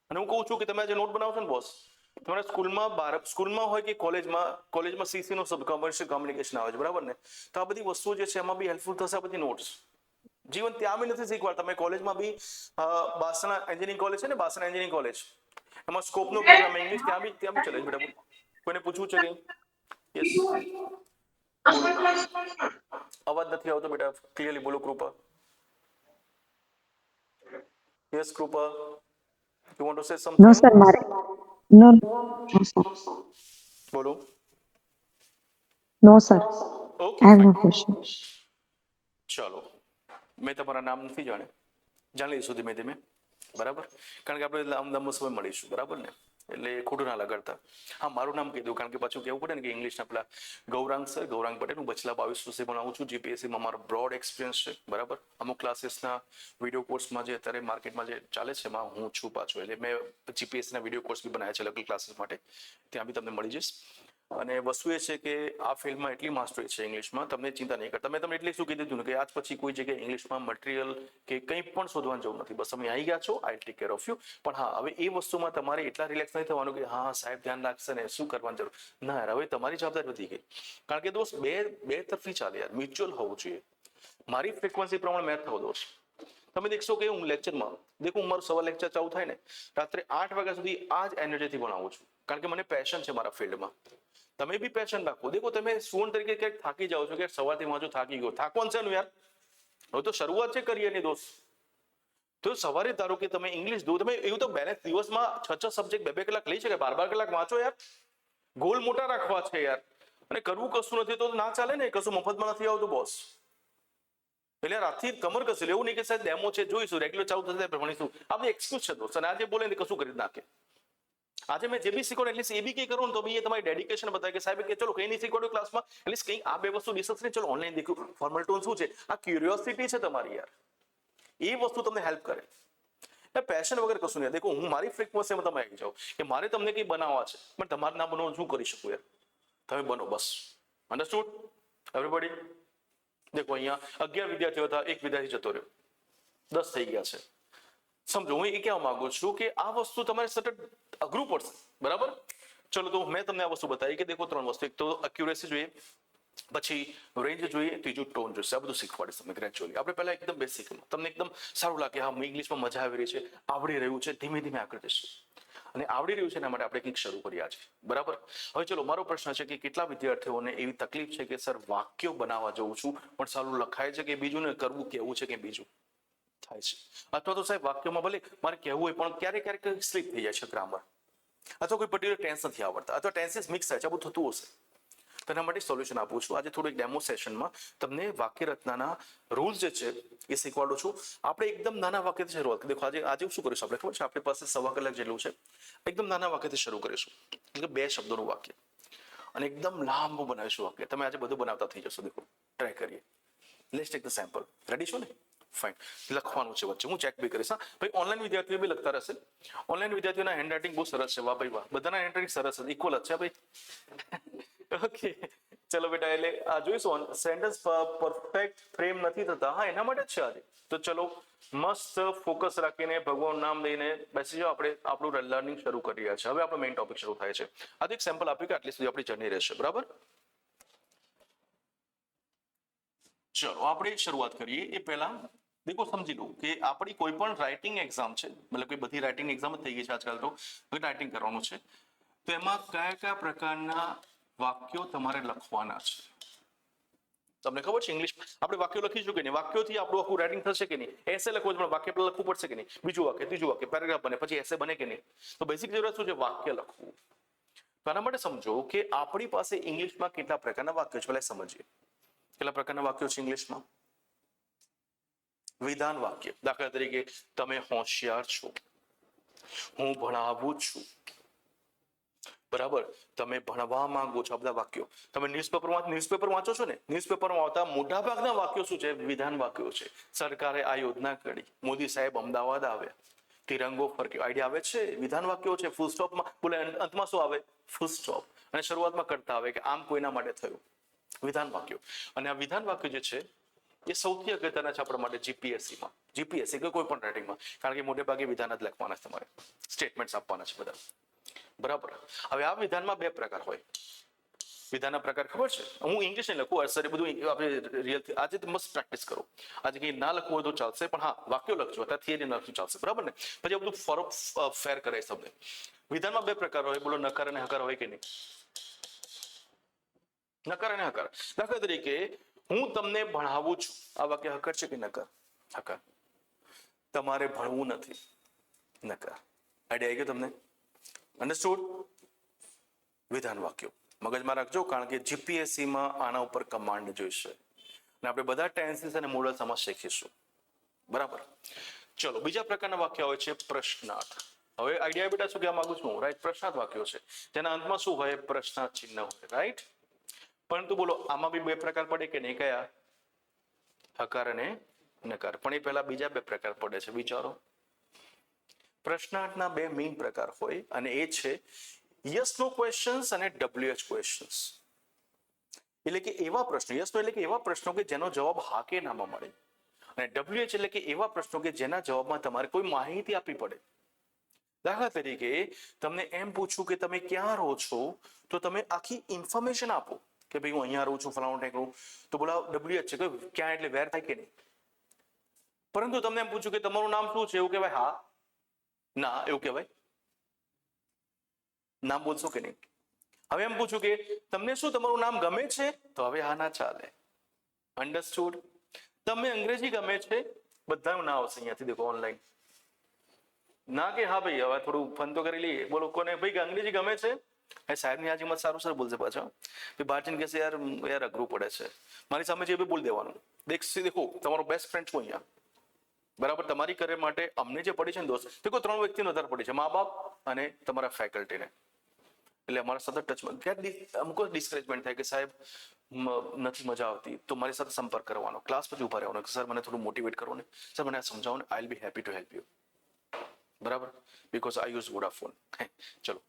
અને હું કહું છું કે તમે આજે નોટ બનાવશો ને બોસ, તમારા સ્કૂલમાં હોય કે કોલેજમાં સીસી નો કમર્શિયલ કોમ્યુનિકેશન આવે છે, બરાબર ને. તો આ બધી વસ્તુઓ જે છે એમાં બી હેલ્પફુલ થશે આ બધી નોટ્સ. જીવન ત્યાં બી નથી શીખવાડતા. તમે કોલેજમાં બી બાસણા એન્જિનિયરિંગ કોલેજ છે ને, બાસણા એન્જિનિયરિંગ કોલેજ, એમાં સ્કોપનો પ્રોગ્રામ ઇંગ્લિશ ત્યાં બી ચાલે છે બેટા. કોઈને પૂછવું છે કે યસ, અવાજ નથી આવતો બેટા, ક્લિયરલી બોલો કૃપા. Yes Kripa, you want to say something? No, sir. No, no, sir. બોલો. No, sir. Okay I have no fine. question. ચલો, મેં તમારા નામ નથી જાણે, જાણી લઈશું ધીમે ધીમે. બરાબર. કારણ કે આપણે લાંબો સમય મળીશું, બરાબર ને, એટલે ખોટું ના લગાડતા. હા, મારું નામ કહી દઉં કારણ કે પાછું કેવું પડે ને કે ઇંગ્લિશના પેલા ગૌરાંગ સર, ગૌરાંગ પટેલ. હું પછીલા 22 વર્ષથી ભણાવું છું. જીપીએસસીમાં મારો બ્રોડ એક્સપિરિયન્સ છે, બરાબર. અમુક ક્લાસીસના વિડીયો કોર્સમાં જે અત્યારે માર્કેટમાં જે ચાલે છે એમાં હું છું પાછો. એટલે મેં જીપીએસસીના વિડીયો કોર્સ બી બનાવ્યા છે અલગ ક્લાસીસ માટે, ત્યાં બી તમને મળી જઈશ. અને વસ્તુ એ છે કે આ ફિલ્ડમાં એટલી માસ્ટરી છે ઇંગ્લિશમાં, તમને ચિંતા નહીં કરતા. તમે એટલે શું કીધું ને કે આજ પછી કોઈ જગ્યાએ ઇંગ્લિશમાં મટીરિયલ કે કંઈ પણ શોધવાનું જવું નથી. બસ તમે આવી ગયા છો, I take care of you. પણ હા, હવે એ વસ્તુમાં તમારે એટલા રિલેક્સ નહીં થવાનું કે હા સાહેબ ધ્યાન રાખશે ને શું કરવાની જરૂર ના. યાર હવે તમારી જવાબદારી વધી ગઈ. કારણ કે દોસ્ત બે તરફી ચાલે યાર, મ્યુચ્યુઅલ હોવું જોઈએ. મારી ફ્રિકવન્સી પ્રમાણે મેચ થવો દોસ્ત. તમે દેખશો કે હું લેક્ચરમાં દેખું, મારું સવાર લેક્ચર ચાલુ થાય ને રાત્રે 8 વાગ્યા સુધી આ જ એનર્જીથી ભણાવું છું. કારણ કે મને પેશન છે મારા ફિલ્ડમાં. તમે બી પેશન રાખો. દેખો તમે સ્ટુડન્ટ તરીકે ક્યાંક થાકી જાઓ છો કે સવારથી વાંચો થાકી ગયો, થાકવાનું છે યાર. હવે તો શરૂઆત છે કરિયરની દોસ્ત. તો સવારે ધારો કે તમે ઇંગ્લિશ દો, તમે એવું તો બેલેન્સ દિવસમાં 6 સબ્જેક્ટ 2 કલાક લઈ શકે, 12 કલાક વાંચો યાર. ગોલ મોટા રાખવા છે યાર. અને કરવું કશું નથી તો ના ચાલે ને, કશું મફતમાં નથી આવતું બોસ. એટલે રાતથી કમર કસી એવું નહીં કે સાહેબ ડેમો છે જોઈશું, રેગ્યુલર ચાલુ થશે ભણીશું. આ બધી એક્સક્યુઝ છે દોસ્ત. અને આજે બોલે ને કશું કરી નાખે. આજે મેં જે બી શીખવાડું એટલીસ્ટ એ બી કંઈ કરું ને તો બી એ તમારી ડેડિકેશન બતાવે કે સાહેબ કે ચલો કંઈ નહીં શીખવાડ્યું ક્લાસમાં એટલીસ્ટ કંઈ આ બે વસ્તુ ડિસ્કસ નહીં, ચલો ઓનલાઈન દેખ્યું. ફોર્મલ ટોન શું છે? આ ક્યુરિયોસિટી છે તમારી યાર, એ વસ્તુ તમને હેલ્પ કરે. પેશન વગર કશું નહીં. દેખો હું મારી ફ્રીક્વન્સીમાં તમે આવી જાઓ કે મારે તમને કંઈ બનાવવા છે પણ તમારે ના બનાવવું શું કરી શકું યાર, તમે બનો બસ. Understood everybody? દેખો અહીંયા 11 વિદ્યાર્થીઓ હતા, એક વિદ્યાર્થી જતો રહ્યો, 10 થઈ ગયા છે. સમજો હું એ કહેવા માંગુ છું કે આ વસ્તુ તમારે સતત અઘરું પડશે, બરાબર? ચલો તો મેં તમને આ વસ્તુ બતાવી કે દેખો 3 વસ્તુ, એક તો એક્યુરેસી જોઈએ, પછી રેન્જ જોઈએ, ત્રીજું ટોન જોઈએ. આ બધું શીખવાડીશ તમને ગ્રેજ્યુઅલી. આપણે પહેલા એકદમ બેસિકમાં તમને એકદમ સારું લાગે, હા ઇંગ્લિશમાં મજા આવી રહી છે, આવડી રહ્યું છે, ધીમે ધીમે આગળ જશે. અને આવડી રહ્યું છે એના માટે આપણે કંઈક શરૂ કરીએ આજે, બરાબર? હવે ચલો મારો પ્રશ્ન છે કે કેટલા વિદ્યાર્થીઓને એવી તકલીફ છે કે સર વાક્યો બનાવવા જઉં છું પણ સારું લખાય છે કે બીજું ને કરવું કેવું છે કે બીજું થાય છે, અથવા તો સાહેબ વાક્યમાં ભલે મારે કહેવું હોય પણ ક્યારેક ક્યારેક સ્લીપ થઈ જાય છે ગ્રામર, અથવા કોઈ પર્ટિક્યુલર ટેન્સ નથી આવડતા, અથવા ટેન્સીસ મિક્સ થાય છે, આ બધું થતું હશે. તેના માટે સોલ્યુશન આપું છું. આજે થોડું એક ડેમો સેશનમાં તમને વાક્ય રચનાના રૂલ્સ જે છે એ શીખવાડું છું. આપણે એકદમ નાના વાક્યથી શરૂઆત કરી. દેખો આજે શું કરીશું આપણે, ખબર છે? આપણી પાસે 1.25 કલાક જેટલું છે. એકદમ નાના વાક્યથી શરૂ કરીશું, એટલે 2 શબ્દોનું વાક્ય, અને એકદમ લાંબુ બનાવીશું વાક્ય. તમે આજે બધું બનાવતા થઈ જશો. દેખો ટ્રાય કરીએ. Let's take the sample. Ready છો ને? ફાઇન. લખવાનું છે વચ્ચે, હું ચેક બી કરીશ. હા ભાઈ, ઓનલાઈન વિદ્યાર્થીઓ બી લખતા રહેશે. ઓનલાઈન વિદ્યાર્થીઓના હેન્ડરાઇટિંગ બહુ સરસ છે. વાહ ભાઈ વાહ, બધાના હેન્ડરાઇટિંગ સરસ છે, ઇક્વલ જ છે ભાઈ. ઓકે ચલો બેટા, એટલે આ જોઈશું સેન્ટેન્સ પરફેક્ટ ફ્રેમ નથી થતા, હા એના માટે જ છે આજે. તો ચલો મસ્ત ફોકસ રાખીને ભગવાન નામ લઈને બેસી જાઓ. આપણે આપણું લર્નિંગ શરૂ કરી રહ્યા છે. હવે આપણો મેઇન ટોપિક શરૂ થાય છે. આજે એક સેમ્પલ આપ્યું કે આટલી સુધી આપણી જર્ની રહેશે, બરાબર? ચલો આપણે શરૂઆત કરીએ એ પહેલા દેખો સમજી લો કે આપણી કોઈ પણ રાઇટિંગ એક્ઝામ છે, મતલબ કે બધી રાઇટિંગ એક્ઝામ જ થઈ ગઈ છે આજકાલ, તો રાઇટિંગ કરવાનું છે, તો એમાં કયા કયા પ્રકારના વાક્યો તમારે લખવાના છે? તમને ખબર છે ઇંગ્લિશમાં આપણે વાક્યો લખીશું કે નહીં? વાક્યોથી આપણું આખું રાઇટિંગ થશે કે નહીં? એસે લખવું પણ વાક્ય પહેલા લખવું પડશે કે નહીં? બીજું વાક્ય, ત્રીજું વાક્ય, પેરેગ્રાફ બને, પછી એસે બને કે નહીં? તો બેસિક જરૂરત શું છે? વાક્ય લખવું. તો આના માટે સમજો કે આપણી પાસે ઇંગ્લિશમાં કેટલા પ્રકારના વાક્યો છે, પહેલા સમજીએ. કેટલા પ્રકારના વાક્યો છે ઇંગ્લિશમાં? વિધાન વાક્ય, દાખલા તરીકે તમે હોશિયાર છો, હું ભણાવું છું, બરાબર? તમે ભણવા માંગો છો, આ બધા વાક્યો. તમે ન્યૂઝપેપર વાંચો છો ને, ન્યૂઝપેપરમાં આવતા મોટા ભાગના વાક્યો શું છે? વિધાન વાક્યો છે. સરકારે આ યોજના કરી, મોદી સાહેબ અમદાવાદ આવ્યા, તિરંગો ફરક્યો. આઈડિયા આવે છે? વિધાન વાક્યો છે. ફૂલ સ્ટોપમાં બોલે, અંતમાં શું આવે? ફૂલ સ્ટોપ. અને શરૂઆતમાં કરતા આવે કે આમ કોઈના માટે થયું. વિધાન વાક્યો. અને આ વિધાન વાક્યો જે છે એ સૌથી અગત્યના છે આપણા માટે જીપીએસસી કે કોઈ પણ રાઇટિંગમાં, કારણ કે મોટે ભાગે વિધાન જ લખવાના છે તમારે, સ્ટેટમેન્ટ્સ આપવાના છે બધા, બરાબર? હવે આ વિધાનમાં 2 પ્રકાર હોય. વિધાનના પ્રકાર ખબર છે? હું ઇંગ્લિશ નહીં લખું, સર એ બધું આપણે રિયલ આજે તો મસ્ત પ્રેક્ટિસ કરો. આજે કંઈ ના લખવું હોય તો ચાલશે, પણ હા વાક્યો લખજો, અત્યારે થિયરી લખવું ચાલશે, બરાબર ને? પછી આ બધું ફેર કરે શબ્દ. વિધાનમાં 2 પ્રકાર હોય, બોલો નકાર અને હકાર હોય કે નહીં? નકાર અને હકાર. દાખલા તરીકે હું તમને ભણાવું છું, આ વાક્ય હકાર છે કે નકાર? હકાર. તમારે ભણવું નથી, નકાર. આઈડિયા આવી ગયો તમને? અન્ડરસ્ટુડ? વિધાન વાક્યો મગજમાં રાખજો, કારણ કે જીપીએસસીમાં આના ઉપર કમાન્ડ જોઈશે, અને આપણે બધા ટેન્સીસ અને મોડલ સમજ શીખીશું, બરાબર? ચલો બીજા પ્રકારના વાક્ય હોય છે પ્રશ્નાર્થ. હવે આઈડિયા બેટા શું કહેવા માંગુ છું? રાઈટ, પ્રશ્નાર્થ વાક્યો છે તેના અંતમાં શું હોય? પ્રશ્નાર્થ ચિહ્ન હોય, રાઈટ? પરંતુ બોલો આમાં બી 2 પ્રકાર પડે કે નહીં? કયા? હકાર અને નકાર. પણ એ પહેલા બીજા 2 પ્રકાર પડે છે, વિચારો. પ્રશ્નાર્થના 2 મેઇન પ્રકાર હોય, અને એ છે યસ નો ક્વેશ્ચન્સ અને WH ક્વેશ્ચન્સ. એટલે કે એવા પ્રશ્નો, યસ નો એટલે કે એવા પ્રશ્નો કે જેનો જવાબ હા કે નામાં મળે, અને WH એટલે કે એવા પ્રશ્નો કે જેના જવાબમાં તમારે કોઈ માહિતી આપવી પડે. દાખલા તરીકે તમને એમ પૂછું કે તમે ક્યાં રહો છો, તો તમે આખી ઇન્ફોર્મેશન આપો કે ભાઈ હું અહીંયા રહું છું, ફલાણું ટેકરું, તો બોલા WH છે કે ક્યાં એટલે વેર થાય કે નહીં. પરંતુ તમને એમ પૂછું કે તમારું નામ શું છે, એવું કહેવાય? હા, ના, એવું કહેવાય? નામ બોલશો કે નહીં? હવે એમ પૂછું કે તમને શું તમારું નામ ગમે છે, તો હવે હા ના ચાલે. અન્ડરસ્ટુડ? તમે અંગ્રેજી ગમે છે, બધાનું ના આવશે અહીંયાથી. દેખો ઓનલાઈન ના કે હા ભાઈ હવે થોડું ફન તો કરી લઈએ. બોલો કોને ભાઈ અંગ્રેજી ગમે છે? એ સાહેબની હાજીમાં સારું સર બોલશે પાછા. બહાર જઈને કહેશે યાર અઘરું પડે છે. મારી સામે જે બી બોલ દેવાનું. દેખો તમારો બેસ્ટ ફ્રેન્ડ છું અહીંયા, બરાબર? તમારી કરિયર માટે અમને જે પડી છે ને દોસ્ત, દેખો 3 વ્યક્તિને વધારે પડી છે, મા બાપ, અને તમારા ફેકલ્ટીને. એટલે અમારા સાથે ટચમાં ક્યાંક અમુક ડિસ્કરેજમેન્ટ થાય કે સાહેબ નથી મજા આવતી તો મારી સાથે સંપર્ક કરવાનો, ક્લાસ પછી ઉભા રહેવાનો કે સર મને થોડું મોટિવેટ કરો ને, સર મને આ સમજાવો ને, I will be happy to help you. બરાબર, બીકોઝ આઈ યુઝ વોડાફોન. ચલો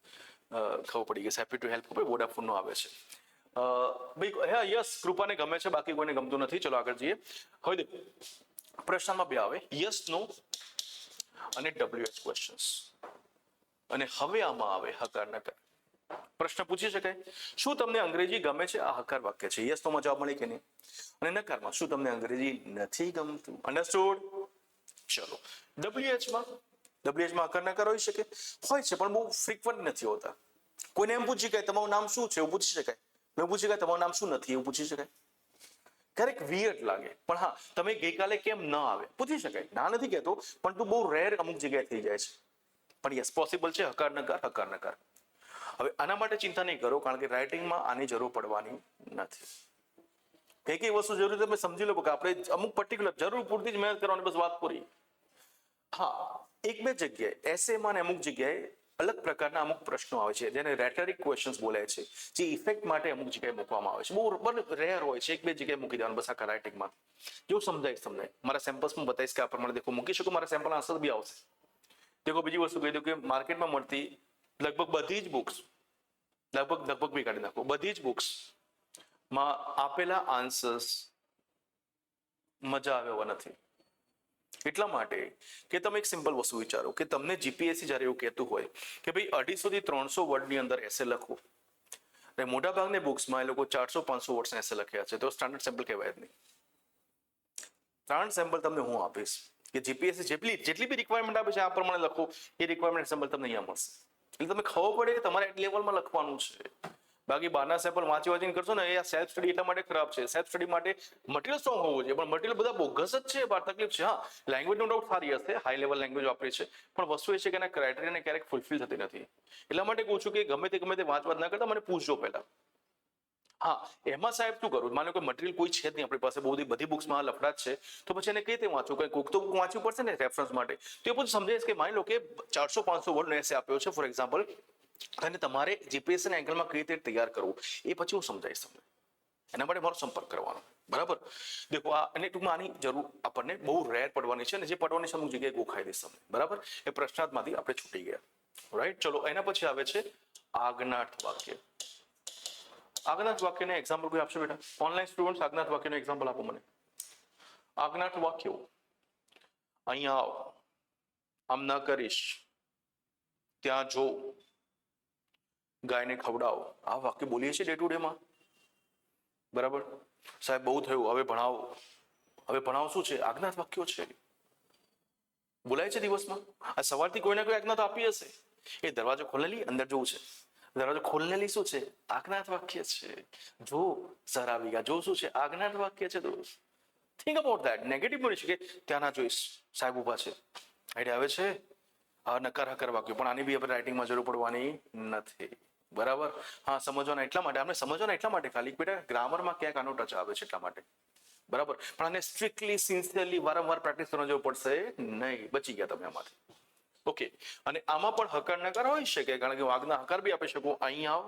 ખબર પડી ગઈ, હેપી ટુ હેલ્પ વોડાફોનનો આવે છે. ભાઈ હા યસ, કૃપાને ગમે છે, બાકી કોઈને ગમતું નથી. ચલો આગળ જઈએ. હવે દેખો પ્રશ્નમાં બે આવે, યસ નો અને WH ક્વેશ્ચન્સ. અને હવે આમાં આવે હકાર નકાર. પ્રશ્ન પૂછી શકાય, શું તમને અંગ્રેજી ગમે છે? આ હકાર વાક્ય છે. યસ નોમાં જવાબ મળે કે નહીં? અને નકારમાં શું તમને અંગ્રેજી નથી ગમતું? અન્ડરસ્ટુડ? ચલો WH માં હકાર નકાર હોઈ શકે, હોય છે પણ બહુ ફ્રીક્વન્ટ નથી હોતા. કોઈને એમ પૂછી શકાય તમારું નામ શું છે, એવું પૂછી શકાય. મેં પૂછી શકાય તમારું નામ શું નથી, એવું પૂછી શકાય. ક્યારેક વિયર્ડ લાગે, પણ હા તમે ગઈકાલે કેમ ન આવે પૂછી શકાય, ના નથી કહેતો, પણ તું બહુ રેર અમુક જગ્યાએ થઈ જાય છે. પણ યસ પોસિબલ છે હકાર નકાર. હવે આના માટે ચિંતા નહીં કરો, કારણ કે રાઇટિંગમાં આની જરૂર પડવાની નથી. કઈ વસ્તુ જરૂરી તમે સમજી લો કે આપણે અમુક પર્ટિક્યુલર જરૂર પૂરતી જ મહેનત કરવાની, બસ વાત પૂરી. હા એક બે જગ્યાએ એસેમાં ને અમુક જગ્યાએ અલગ પ્રકારના અમુક પ્રશ્નો આવે છે જેને રેટરિક ક્વેશ્ચન્સ બોલાય છે, જે ઇફેક્ટ માટે અમુક જગ્યાએ મૂકવામાં આવે છે. બહુ રેર હોય છે, એક બે જગ્યાએ મૂકી દેવાનું બસ આખા રાઇટિંગમાં. જેવું સમજાય મારા સેમ્પલ્સમાં બતાવીશ કે આ પ્રમાણે દેખો મૂકી શકો, મારા સેમ્પલ આન્સર બી આવશે. દેખો બીજી વસ્તુ કહી દઉં કે માર્કેટમાં મળતી લગભગ બધી જ બુક્સ, લગભગ બી કાઢી નાખો, બધી જ બુક્સ માં આપેલા આન્સર્સ મજા આવે એવા નથી. એટલા માટે કે તમે એક સિમ્પલ વસ્તુ વિચારો કે તમને જીપીએસસી જ્યારે એવું કહેતું હોય કે ભાઈ 250 થી 300 વર્ડની અંદર એસે લખો, અને મોટાભાગની બુક્સમાં એ લોકો 400-500 વર્ડના એસે લખ્યા છે, તો સ્ટાન્ડર્ડ સેમ્પલ કહેવાય જ નહીં. ત્રણ સેમ્પલ તમને હું આપીશ કે જીપીએસસી જેટલી બી રિક્વાયરમેન્ટ આપે છે આ પ્રમાણે લખો, એ રિક્વાયરમેન્ટ સેમ્પલ તમને અહીંયા મળશે. એટલે તમને ખબર પડે કે તમારે એક લેવલમાં લખવાનું છે. બાકી બહારના સેમ્પલ વાંચીને કરશો ને, એ સેલ્ફ સ્ટડી એટલા માટે ખરાબ છે. સેલ્ફ સ્ટડી માટે મટીરિયલ સ્ટ્રોંગ હોવું જોઈએ, પણ મટીરિયલ બધા બોગસ જ છે. બાર તકલીફ છે. હા લેંગ્વેજ નો ડાઉટ સારી હશે, હાઈ લેવલ લેંગ્વેજ વાપરી છે, પણ વસ્તુ એ છે કે એના ક્રાઇટેરિયાને ક્યારેક ફૂલફિલ થતી નથી. એટલા માટે કહું છું કે ગમે તે વાંચવાત ના કરતા મને પૂછજો પહેલા. હા એમાં સાહેબ શું કરું, માનો કે મટીરિયલ કોઈ છે જ નહીં આપણી પાસે, બધી બુક્સમાં લફડા જ છે, તો પછી એને કઈ રીતે વાંચવું? કઈ કોઈક તો વાંચવું પડશે ને રેફરન્સ માટે. તો એ બધું સમજાય કે માની લો કે 400-500 વર્ડનો એસે આપ્યો છે ફોર એક્ઝામ્પલ, અને તમારે જીપીએસસી એંગલમાં કઈ રીતે તૈયાર કરવું એ પછી હું સમજાવીશ તમને. એના માટે મારો સંપર્ક કરવાનો. બરાબર, દેખો આ અને ટૂંકમાં આની જરૂર આપણને બહુ રેર પડવાની છે, અને જે પડવાની છે અમુક જગ્યાએ ગોખાઈ દઈશ તમને. બરાબર, એ પ્રશ્નાર્થમાંથી આપણે છૂટી ગયા. રાઈટ, ચલો એના પછી આવે છે આજ્ઞાર્થ વાક્ય. આજ્ઞાર્થ વાક્યને એક્ઝામ્પલ કોઈ આપશો બેટા? ઓનલાઈન સ્ટુડન્ટ્સ આજ્ઞાર્થ વાક્યનો એક્ઝામ્પલ આપો મને. આજ્ઞાર્થ વાક્યો, અહીંયા આવ, આમ ના કરીશ, ત્યાં જો, ગાયને ખવડાવો. આ વાક્ય બોલીએ છીએ ડે ટુ ડે માં. બરાબર, સાહેબ બહુ થયું, હવે ભણાવો. હવે ભણાવો શું છે? આજ્ઞાર્થ વાક્યો છે. બોલાય છે દિવસમાં. આ સવારથી કોઈને કોઈ આજ્ઞા તો આપી હશે. એ દરવાજો ખોલેલી અંદર જોવું છે, દરવાજો ખોલનેલી શું છે? આજ્ઞાર્થ વાક્ય છે. જો સર આવી ગયા, જો શું છે? આજ્ઞાર્થ વાક્ય છે. દોસ્ત થિંક અબાઉટ ધેટ. નેગેટિવ બોલી છે કે ત્યાં ના જોઈશ, સાહેબ ઉભા છે. આઈડિયા આવે છે? આ નકાર હકાર વાક્યો, પણ આની બી આપણે રાઇટિંગમાં જરૂર પડવાની નથી. બરાબર, હા સમજવાના એટલા માટે, આપણે સમજવાના એટલા માટે ખાલી બેટા ગ્રામરમાં ક્યાંક આનો ટચ આવે છે એટલા માટે. બરાબર, પણ આને સ્ટ્રિક્ટલી સિન્સિયરલી વારંવાર પ્રેક્ટિસ કરવાની જરૂર પડશે નહીં. બચી ગયા તમે આમાંથી. ઓકે, અને આમાં પણ હકાર નકાર હોઈ શકે, કારણ કે આજ્ઞા હકાર બી આપી શકો. અહીં આવ,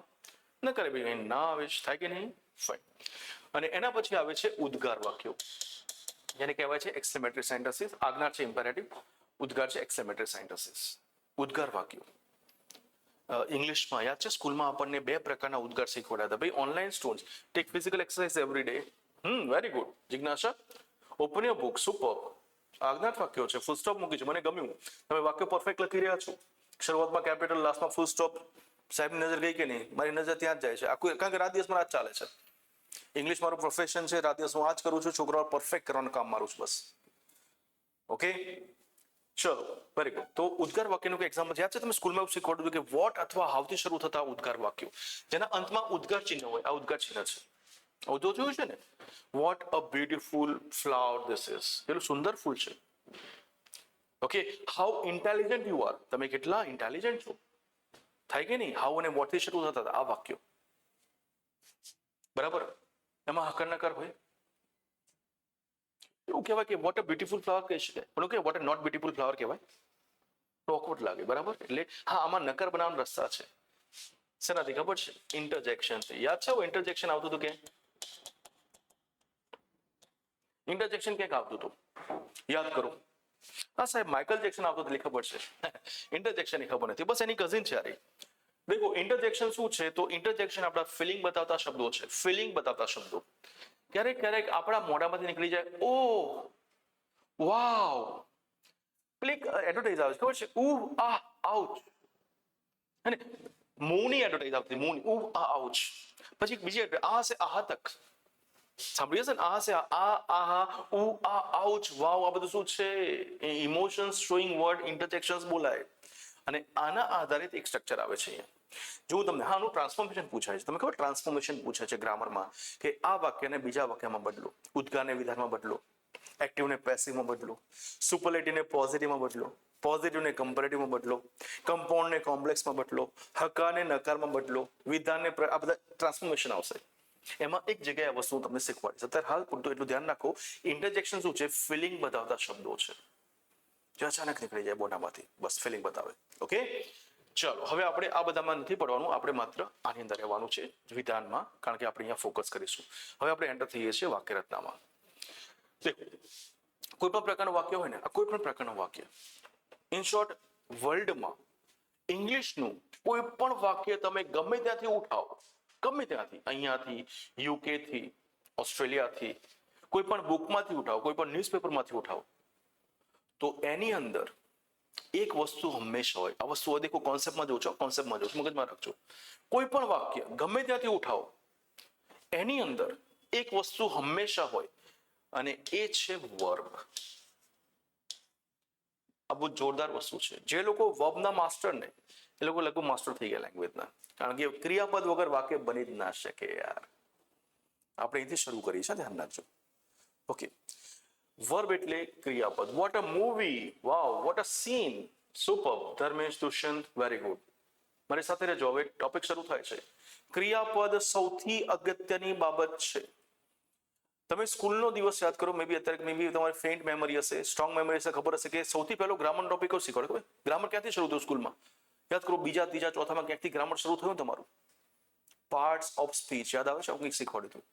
નકાર બી ના આવીશ, થાય કે નહીં? ફાઇન. અને એના પછી આવે છે ઉદ્ગાર વાક્યો, જેને કહેવાય છે એક્સક્લેમેટરી સેન્ટેન્સીસ. આજ્ઞા છે ઇમ્પેરેટિવ, ઉદ્ગાર છે એક્સક્લેમેટરી સેન્ટેન્સીસ. ઉદ્ગાર વાક્યો ઇંગ્લિશમાં યાદ છે, સ્કૂલમાં આપણને બે પ્રકારના ઉદ્ગાર શીખવાડ્યા હતા. ભાઈ online students take physical exercise every day. Very good જિજ્ઞાસા, ઓપન યોર બુક, સુપર. આજ્ઞાર્થ વાક્યો છે, ફૂલ સ્ટોપ મૂકી છે, મને ગમ્યું. તમે વાક્ય પરફેક્ટ લખી રહ્યા છો. શરૂઆતમાં કેપિટલ, લાસ્ટમાં ફૂલ સ્ટોપ. સાહેબની નજર ગઈ કે નહીં? મારી નજર ત્યાં જ જાય છે. આખું, કારણ કે રાત દિવસમાં આ જ ચાલે છે. ઇંગ્લિશ મારું પ્રોફેશન છે, રાત દિવસ હું આ જ કરું છું. છોકરાઓ પરફેક્ટ કરવાનું કામ મારું છું બસ. ઓકે ચલો વેરી ગુડ. તો ઉદ્ગાર વાક્યનું એક્ઝામ્પલ યાદ છે? તમે સ્કૂલમાં એવું શીખવાડ્યું કે વોટ અથવા હાવથી શરૂ થતા ઉદ્ગાર વાક્યો, જેના અંતમાં ઉદ્ગાર ચિહ્ન હોય. આ ઉદ્ગાર ચિહ્ન છે. તો જોયું છે ને, what a beautiful flower this is. એટલું સુંદર ફૂલ છે. Okay, how intelligent you are. તમે કેટલા ઇન્ટેલિજન્ટ છો. થાય કે નહીં? હાઉ અને વોટ થી શરૂ થતા હતા આ વાક્યો. બરાબર, એમાં હકાર નકાર હોય. એવું કહેવાય કે વોટ અ બ્યુટીફુલ ફ્લાવર કહી શકાય, પણ કે what a not beautiful flower કહેવાય. ઓકવર્ડ લાગે, બરાબર. એટલે હા, આમાં નકર બનાવવાનો રસ્તા છે. શેનાથી ખબર છે? ઇન્ટરજેક્શન. યાદ છે ઇન્ટરજેક્શન આવતું હતું ક્યાંક? ઇન્ટરજેક્શન ક્યાંક આવતું હતું, યાદ કરો. હા સાહેબ, માઇકલ જેક્સન આવતો એટલે ખબર છે. ઇન્ટરજેક્શન ખબર નથી, બસ એની કઝિન છે. અરે દેખો, ઇન્ટરજેક્શન શું છે? તો ઇન્ટરજેક્શન આપણા ફિલિંગ બતાવતા શબ્દો છે. ફિલિંગ બતાવતા શબ્દો ક્યારેક ક્યારેક આપણા મોઢામાંથી નીકળી જાય, ઓ વાવ, ક્લિક એડવર્ટાઇઝ આવે છે, ખબર છે? આ આઉચ. અને મોની એડવર્ટાઇઝ આવતી, મોની આઉચ. પછી બીજી આ છે આહતક, સાંભળ્યું હશે ને? આ છે આહા આઉચ વાવ. આ બધું શું છે? ઇમોશન્સ શોઈંગ વર્ડ ઇન્ટરજેક્શન્સ બોલાય. અને આના આધારિત એક સ્ટ્રક્ચર આવે છે અહીંયા. જો તમને આનું ટ્રાન્સફોર્મેશન પૂછાય છે, તમે ખબર ટ્રાન્સફોર્મેશન પૂછે છે ગ્રામરમાં, કે આ વાક્યને બીજા વાક્યમાં બદલો, ઉદ્ગારને વિધાનમાં બદલો, એક્ટિવને પેસિવમાં બદલો, સુપરલેટિવને પોઝિટિવમાં બદલો, પોઝિટિવને કમ્પેરેટિવમાં બદલો, કમ્પાઉન્ડને કોમ્પ્લેક્સમાં બદલો, હકારને નકારમાં બદલો, વિધાનને આ બધા ટ્રાન્સફોર્મેશન આવશે. એમાં એક જગ્યાએ વસ્તુ તમને શીખવાડીશ. અત્યારે હાલ પૂરતું એટલું ધ્યાન રાખો, ઇન્ટરજેક્શન શું છે? ફિલિંગ બતાવતા શબ્દો છે, જે અચાનક નીકળી જાય મોઢામાંથી, બસ ફિલિંગ બતાવે. ઓકે, ચલો હવે આપણે આ બધામાં નથી પડવાનું, આપણે માત્ર આની અંદર રહેવાનું છે, વિધાનમાં, કારણ કે આપણે અહીંયા ફોકસ કરીશું. હવે આપણે એન્ટર થઈએ છીએ વાક્ય રચનામાં. દેખો, કોઈ પણ પ્રકારનું વાક્ય હોય ને, આ કોઈ પણ પ્રકારનું વાક્ય, ઇન શોર્ટ, વર્લ્ડમાં ઇંગ્લિશનું કોઈ પણ વાક્ય તમે ગમે ત્યાંથી ઉઠાવો, ગમે ત્યાંથી, અહીંયાથી, યુકેથી, ઓસ્ટ્રેલિયાથી, કોઈ પણ બુકમાંથી ઉઠાવો, કોઈ પણ ન્યૂઝપેપરમાંથી ઉઠાવો, તો એની અંદર એક વસ્તુ હંમેશા હોય. આ વસ્તુ દેખો, કોન્સેપ્ટમાં જોજો, કોન્સેપ્ટમાં જોજો, મગજમાં રાખજો. કોઈ પણ વાક્ય ગમે ત્યાંથી ઉઠાવો, એની અંદર એક વસ્તુ હંમેશા હોય, અને એ છે વર્બ. આ બહુ જોરદાર વસ્તુ છે. જે લોકો વર્બના માસ્ટર ને, એ લોકો લગભગ માસ્ટર થઈ ગયા લેંગ્વેજના, કારણ કે ક્રિયાપદ વગર વાક્ય બની જ ના શકે યાર. આપણે અહીંથી શરૂ કરીએ છીએ, ધ્યાન રાખજો. ઓકે, વર્બ એટલે ક્રિયાપદ. What a movie, wow, what a scene, super. Dharmesh, Dushyant, very good. મારી સાથે રહેજો, હવે ટોપિક શરૂ થાય છે. ક્રિયાપદ સૌથી અગત્યની બાબત છે. તમે સ્કૂલનો દિવસ યાદ કરો, મે બી અત્યારે મે બી તમારી ફેન્ટ મેમરી હશે, સ્ટ્રોંગ મેમરી હશે, ખબર હશે કે સૌથી પહેલો ગ્રામર ટોપિક શીખવાડો. ખબર ગ્રામર ક્યાંથી શરૂ થયું સ્કૂલમાં? યાદ કરો, બીજા ત્રીજા ચોથામાં ક્યાંકથી ગ્રામર શરૂ થયું તમારું? પાર્ટ્સ ઓફ સ્પીચ યાદ આવે છે? કંઈક શીખવાડ્યું હતું,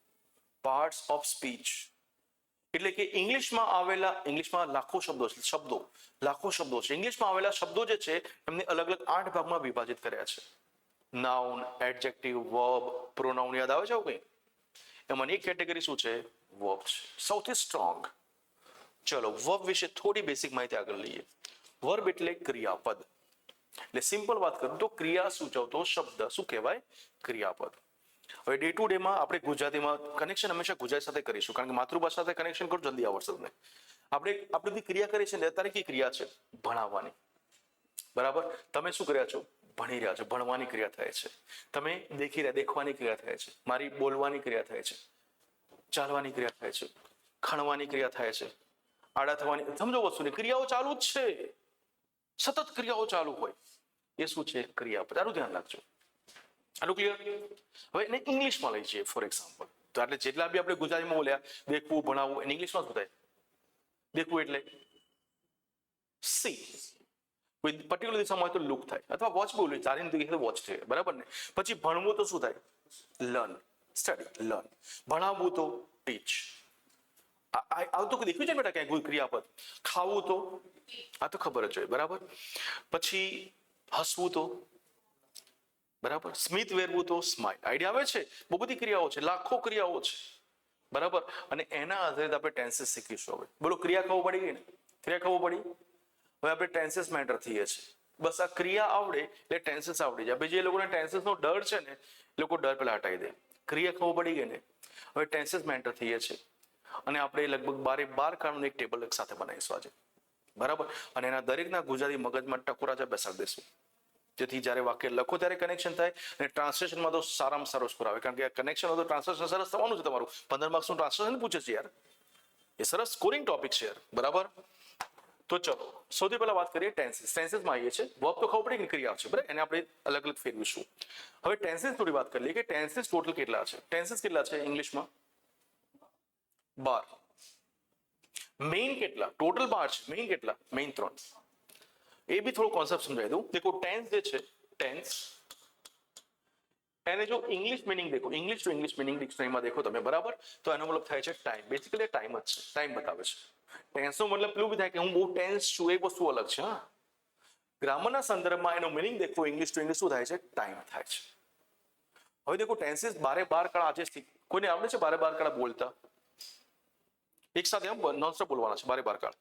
પાર્ટ્સ ઓફ સ્પીચ. એટલે કે ઇંગ્લિશમાં આવેલા, ઇંગ્લિશમાં લાખો શબ્દો છે, લાખો શબ્દો છે. ઇંગ્લિશમાં આવેલા શબ્દો જે છે એમને અલગ અલગ 8 ભાગમાં વિભાજિત કર્યા છે. Noun, adjective, verb, pronoun. યાદ આવે છે કંઈ? એમાં એક કેટેગરી શું છે? વર્બ છે, સૌથી સ્ટ્રોંગ. ચલો, વર્બ વિશે થોડી બેસિક માહિતી આગળ લઈએ. વર્બ એટલે ક્રિયાપદ. એટલે સિમ્પલ વાત કરું તો ક્રિયા સૂચવતો શબ્દ શું કહેવાય? ક્રિયાપદ. હવે ડે ટુ ડે માં આપણે ગુજરાતીમાં કનેક્શન હંમેશા ગુજરાતી સાથે કરીશું, કારણ કે માતૃભાષા સાથે કનેક્શન કરો, જલ્દી આવડશે તમને. આપણે બધી ક્રિયા કરી છે ને, અત્યારે કઈ ક્રિયા છે? ભણાવવાની, બરાબર. તમે શું કર્યા છો? ભણી રહ્યા છો, ભણવાની ક્રિયા થાય છે. તમે દેખી રહ્યા, દેખવાની ક્રિયા થાય છે. મારી બોલવાની ક્રિયા થાય છે, ચાલવાની ક્રિયા થાય છે, ખણવાની ક્રિયા થાય છે, આડા થવાની, સમજો વસ્તુની ક્રિયાઓ ચાલુ જ છે, સતત ક્રિયાઓ ચાલુ હોય, એ શું છે? ક્રિયાપદ. તારું ધ્યાન રાખજો. આનું ક્લિયર? હવે એને ઇંગ્લિશમાં લઈ જઈએ ફોર એક્ઝામ્પલ. તો એટલે જેટલા બી આપણે ગુજરાતીમાં બોલ્યા, દેખવું, ભણાવવું, એને ઇંગ્લિશમાં શું થાય? દેખવું એટલે સી. કોઈ પર્ટિક્યુલર દિશામાં હોય તો લુક થાય, અથવા વોચ બોલું, ચાલીને તો વોચ થાય, બરાબર ને? પછી ભણવું તો શું થાય? Learn, study, learn. ભણાવવું તો ટીચ. આવું તો દેખ્યું છે બેટા ક્યાંય કોઈ ક્રિયાપદ? ખાવું તો, આ તો ખબર જ હોય, બરાબર. પછી હસવું તો, બરાબર. સ્મિત વેરવું તો સ્માઇલ. આઈડિયા આવે છે? બહુ બધી ક્રિયાઓ છે, લાખો ક્રિયાઓ છે, બરાબર. અને એના આધારિત આપણે ટેન્સીસ શીખીશું. હવે બોલો, ક્રિયા ખબર પડી ગઈ ને? ક્રિયા ખબર પડી? હવે આપણે ટેન્સીસ મેટર થઈએ છીએ. બસ આ ક્રિયા આવડે એટલે ટેન્સીસ આવડી જાય. જે લોકોને ટેન્સીસનો ડર છે ને, એ લોકો ડર પેલા હટાવી દે. ક્રિયા ખબર પડી ગઈ ને, હવે ટેન્સીસ મેટર થઈએ છીએ. અને આપણે લગભગ 12 કારણનું એક ટેબલ એક સાથે બનાવીશું આજે, બરાબર. અને એના દરેકના ગુજરાતી મગજમાં ટકોરા જ બેસાડી દઈશું, જેથી જ્યારે વાક્ય લખો ત્યારે કનેક્શન થાય. અને ટ્રાન્સલેશનમાં તો સારામાં સારો સ્કોર આવે, કારણ કે કનેક્શન હોય તો ટ્રાન્સલેશન સરસ થવાનું છે તમારું. 15 માર્ક્સનું ટ્રાન્સલેશન પૂછે છે યાર, એ સરસ સ્કોરિંગ ટોપિક છે યાર, બરાબર. તો ચલો, સૌથી પહેલા વાત કરીએ ટેન્સીસ. ટેન્સીસમાં આવીએ છીએ. વર્બ તો ખબર પડી કે ક્રિયા છે, બરાબર. એને આપણે અલગ અલગ ફેરવીશું. હવે ટેન્સીસ થોડી વાત કરી લઈએ કે ટેન્સીસ ટોટલ કેટલા છે. ટેન્સીસ કેટલા છે ઇંગ્લિશમાં? 12. મેઇન કેટલા? ટોટલ 12 છે. મેઇન કેટલા? મેઇન 3. એ બી થોડો કોન્સેપ્ટ સમજાવી દઉં. દેખો ટેન્સ જે છે, ટેન્સ એને જો ઇંગ્લિશ મિનિંગ દેખો, ઇંગ્લિશ ટુ ઇંગ્લિશ મિનિંગ ડિક્શનરીમાં દેખો તમે, બરાબર, તો એનો મતલબ થાય છે ટાઈમ. બેસિકલી ટાઈમ જ છે, ટાઈમ બતાવે છે. ટેન્સનો મતલબ પેલું બી થાય કે હું બહુ ટેન્સ છું, એક વસ્તુ અલગ છે. હા, ગ્રામરના સંદર્ભમાં એનો મિનિંગ દેખો ઇંગ્લિશ ટુ ઇંગ્લિશ શું થાય છે, ટાઈમ થાય છે. હવે દેખો ટેન્સીસ બારે બાર કળા આજે કોઈને આવડે છે બારે બાર કળા બોલતા? એક સાથે આમ નોનસ્ટોપ બોલવાના છે બારે બાર કળા.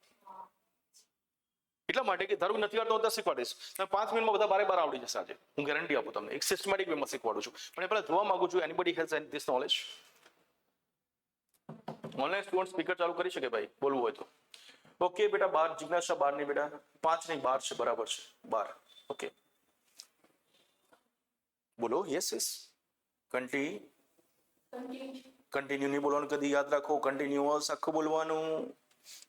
એટલા માટે કે ધારો કે નથી આવડતો તો શીખવાડીશ, તમે 5 મિનિટમાં બધા બારે બાર આવડી જશે આજે, હું ગેરંટી આપું તમને. એક સિસ્ટમેટિક વેમાં શીખવાડું છું, પણ એ પહેલા જોવા માંગુ છું anybody has this knowledge? Online student speaker ચાલુ કરી શકે ભાઈ, બોલવું હોય તો. ઓકે બેટા, 12 જિજ્ઞાસા 12 નહીં બેટા, 5 નહીં 12 છે, બરાબર છે 12. ઓકે બોલો. યસ યસ, કન્ટિન્યુ નહીં બોલવાનું કદી, યાદ રાખો. કન્ટિન્યુઅસ આખું બોલવાનું.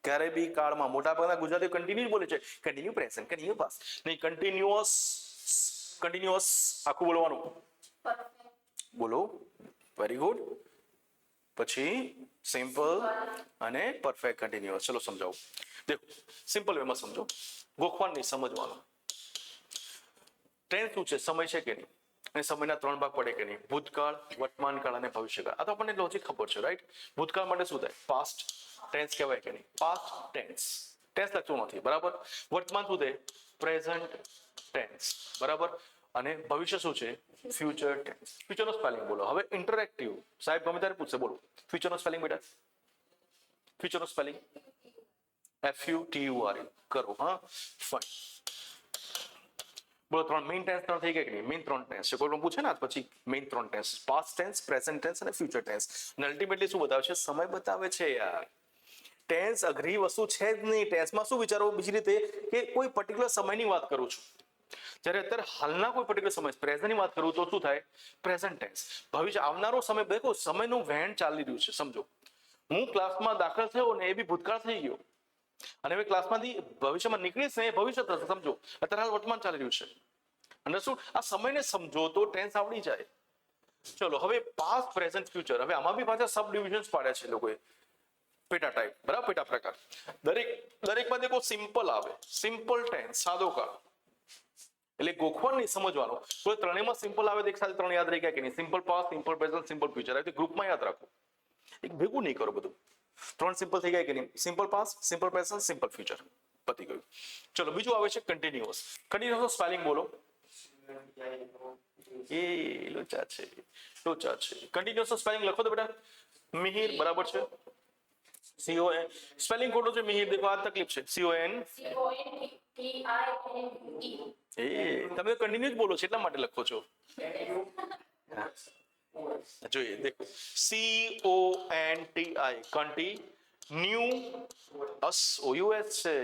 ક્યારે બી કાળમાં મોટાભાગના ગુજરાતીઓ કન્ટિન્યુ બોલે છે, કન્ટિન્યુ પ્રેઝન્ટ, કન્ટિન્યુ પાસ્ટ નહીં, કન્ટિન્યુઅસ, કન્ટિન્યુઅસ આખું બોલવાનું. બોલો, વેરી ગુડ. પછી સિમ્પલ અને પરફેક્ટ કન્ટિન્યુઅસ. ચલો સમજાવું. દેખો સિમ્પલ વેમાં સમજો, ગોખવાનું નહીં, સમજવાનું. ટેન્સ શું છે, સમય છે કે નહીં, અને સમયના 3 ભાગ પડે કે નહીં, ભૂતકાળ, વર્તમાન કાળ અને ભવિષ્યકાળ. આ તો આપણને લોજિક ખબર છે, રાઈટ? ભૂતકાળ માટે શું થાય, પાસ્ટ ટેન્સ કહેવાય કે નહીં, પાસ્ટ ટેન્સ. ટેન્સ લખતું નથી, બરાબર. વર્તમાન શું થાય, પ્રેઝન્ટ ટેન્સ, બરાબર. અને ભવિષ્ય શું છે, ફ્યુચર ટેન્સ. ફ્યુચરનો સ્પેલિંગ બોલો. હવે ઇન્ટરેક્ટિવ સાહેબ ગમે ત્યારે પૂછશે, બોલો ફ્યુચરનો સ્પેલિંગ બેટા. ફ્યુચરનો સ્પેલિંગ FUTURE કરો. હા, ફાઇન. બોલો 3 મેઇન ટેન્સ 3 થઈ ગયા કે નહીં? મેઇન 3 ટેન્સ છે. કોઈ પણ પૂછે ને પછી main 3 tense, past tense, present tense અને ફ્યુચર ટેન્સ. અને અલ્ટિમેટલી શું બતાવે છે, સમય બતાવે છે યાર. ટેન્સ અઘરી વસ્તુ છે જ નહીં. ટેન્સમાં શું વિચારો બીજી રીતે કે કોઈ પર્ટિક્યુલર સમયની વાત કરું છું, જ્યારે અત્યારે હાલના કોઈ પર્ટિક્યુલર સમય પ્રેઝન્ટની વાત કરું તો શું થાય, પ્રેઝન્ટ ટેન્સ. ભવિષ્ય આવનારો સમય, દેખો સમયનું વહેણ ચાલી રહ્યું છે. સમજો હું ક્લાસમાં દાખલ થયો ને એ બી ભૂતકાળ થઈ ગયો, અને હવે ક્લાસમાંથી ભવિષ્યમાં નીકળીશ ને એ ભવિષ્ય થશે. સમજો અત્યારે હાલ વર્તમાન ચાલી રહ્યું છે. અને શું આ સમયને સમજો તો ટેન્સ આવડી જાય. ચલો હવે પાસ્ટ, પ્રેઝન્ટ, ફ્યુચર. હવે આમાં બી પાછા સબ ડિવિઝન્સ પાડ્યા છે લોકોએ, પેટા ટાઈપ, બરાબર, પેટા પ્રકાર. દરેકમાં દેખો સિમ્પલ આવે, સિમ્પલ ટેન્સ, સાદો કાળ. એટલે ગોખવાનું નહીં, સમજવાનું. કોઈ ત્રણેયમાં સિમ્પલ આવે તો એક સાથે 3 યાદ રહી ગયા કે નહીં? Simple past, simple present, simple future. આવી ગ્રુપમાં યાદ રાખો, એક ભેગું નહીં કરો બધું. 3 સિમ્પલ થઈ ગયા કે નહીં? Simple past, simple present, simple future. પતી ગયું. ચલો બીજું આવે છે કન્ટિન્યુઅસ. કન્ટિન્યુઅસ સ્પેલિંગ બોલો. એ લોચા છે, લોચા છે. કન્ટિન્યુઅસ સ્પેલિંગ લખો તો બેટા. મિહિર, બરાબર છે. CON સ્પેલિંગ ખોટું છે મિહિર, દેખો આ તકલીફ છે. CON એ તમે કન્ટિન્યુ જ બોલો છો એટલા માટે લખો છો. જોઈએ દેખો CONTI, કન્ટિન્યુઅસ, OUS છે.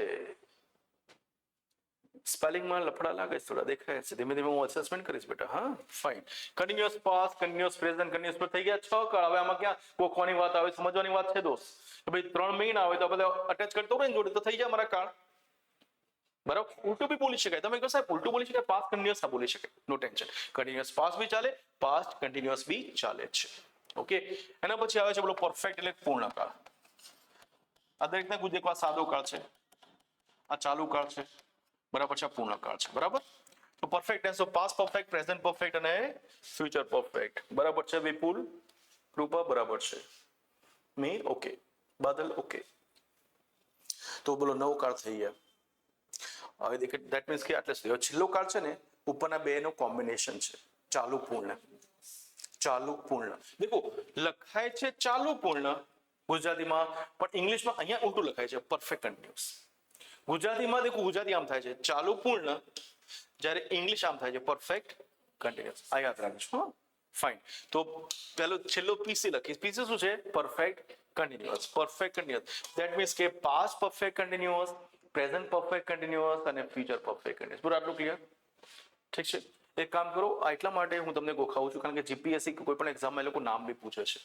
સ્પેલિંગમાં લફડા લાગે છે થોડા, દેખાય છે. ધીમે ધીમે હું અસેસમેન્ટ કરીશ બેટા. હા, fine. Continuous past, continuous present, continuous પર થઈ ગયા 6 કાળ. હવે આમાં ક્યાં ગોખવાની વાત આવે, સમજવાની વાત છે દોસ્ત. કે ભાઈ 3 મહિના આવે તો આપણે અટેચ કરતો રહે ને જોડે તો થઈ જાય મારા કાળ. બરાબર. ઉલટું બી બોલી શકાય. તમે કહો સાહેબ ઉલટું બોલી શકાય, પાસ્ટ કન્ટિન્યુઅસ ના બોલી શકાય, નો ટેન્શન. કન્ટિન્યુઅસ પાસ્ટ બી ચાલે, પાસ્ટ કન્ટિન્યુઅસ બી ચાલે છે. ઓકે. એના પછી આવે છે બોલો પરફેક્ટ, એટલે પૂર્ણ કાળ. આ દરેકના ગુજરાતમાં સાદો કાળ છે, આ ચાલુ કાળ છે, બરાબર છે, આ પૂર્ણ કાળ છે. બરાબર. તો perfect tense, past perfect, present perfect અને ફ્યુચર પરફેક્ટ. બરાબર છે વિપુલ, કૃપા, બરાબર છે. મીર, ઓકે. બાદલ, ઓકે. તો બોલો 9 કાળ થઈ ગયા. હવે દેખે ધેટ મીન્સ કે આટલે સુધી. છેલ્લો કાળ છે ને ઉપરના બે નો કોમ્બિનેશન છે, ચાલુ પૂર્ણ. ચાલુ પૂર્ણ દેખો લખાય છે ચાલુ પૂર્ણ ગુજરાતીમાં, પણ ઇંગ્લિશમાં અહીંયા ઉલટું લખાય છે, પરફેક્ટ કન્ટિન્યુઅસ. ગુજરાતીમાં દેખો ગુજરાતી આમ થાય છે ચાલુ પૂર્ણ, જ્યારે ઇંગ્લિશ આમ થાય છે પરફેક્ટ કન્ટિન્યુઅસ. આ યાદ રાખજો. ફાઇન. તો પેલો છેલ્લો PC લખીશ. PC શું છે? Perfect continuous. Perfect continuous that means કે past perfect continuous, present perfect continuous અને ફ્યુચર પરફેક્ટ કન્ટિન્યુઅસ. પૂરું આટલું ક્લિયર? ઠીક છે. એક કામ કરો, એટલા માટે હું તમને ગોખાવું છું કારણ કે GPSC કોઈ પણ એક્ઝામમાં એ લોકો નામ બી પૂછે છે,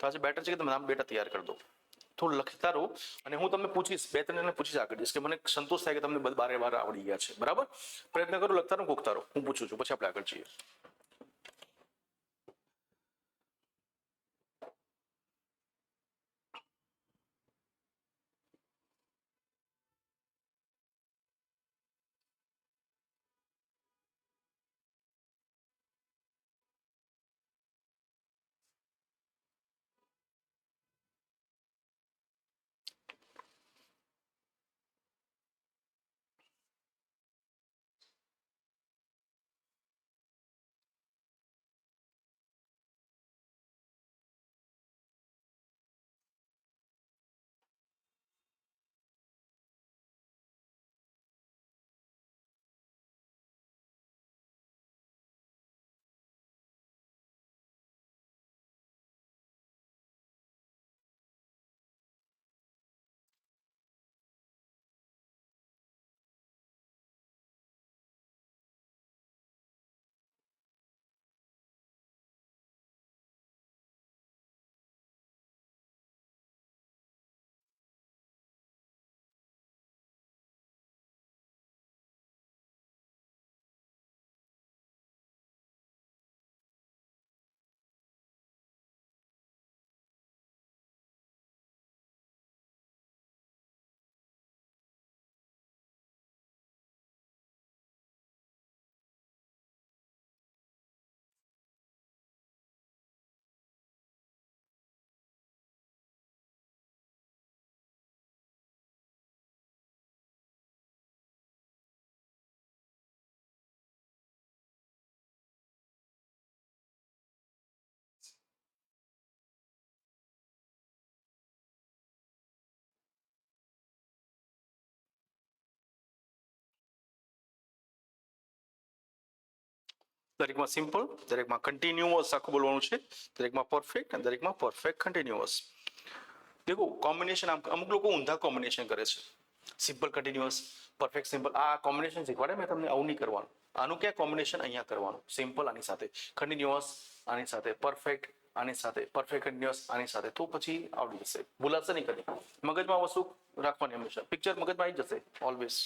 તો આજે બેટર છે કે તમે નામ બેટા તૈયાર કરી દો. થોડું લખતા રહો અને હું તમને પૂછીશ, 2-3 જણને પૂછીશ આગળ જઈશ કે મને સંતોષ થાય કે તમને બારે બાર આવડી ગયા છે. બરાબર. પ્રયત્ન કરો, લખતા રહો, ગોખતા રહો. હું પૂછું છું પછી આપણે આગળ જઈએ. દરેકમાં સિમ્પલ, દરેકમાં કન્ટિન્યુઅસ આખું બોલવાનું છે, દરેકમાં પરફેક્ટ અને દરેકમાં પરફેક્ટ કન્ટિન્યુઅસ. દેખો કોમ્બિનેશન અમુક લોકો ઊંધા કોમ્બિનેશન કરે છે. સિમ્પલ કન્ટિન્યુઅસ, પરફેક્ટ સિમ્પલ, આ કોમ્બિનેશન શીખવાડે મેં તમને, આવું નહીં કરવાનું. આનું ક્યાં કોમ્બિનેશન અહીંયા કરવાનું, સિમ્પલ આની સાથે, કન્ટિન્યુઅસ આની સાથે, પરફેક્ટ આની સાથે, પરફેક્ટ કન્ટિન્યુઅસ આની સાથે, તો પછી આવડી જશે, ભૂલાશે નહીં કદી. મગજમાં વસ્તુ રાખવાની હંમેશા, પિક્ચર મગજમાં આવી જશે ઓલવેઝ.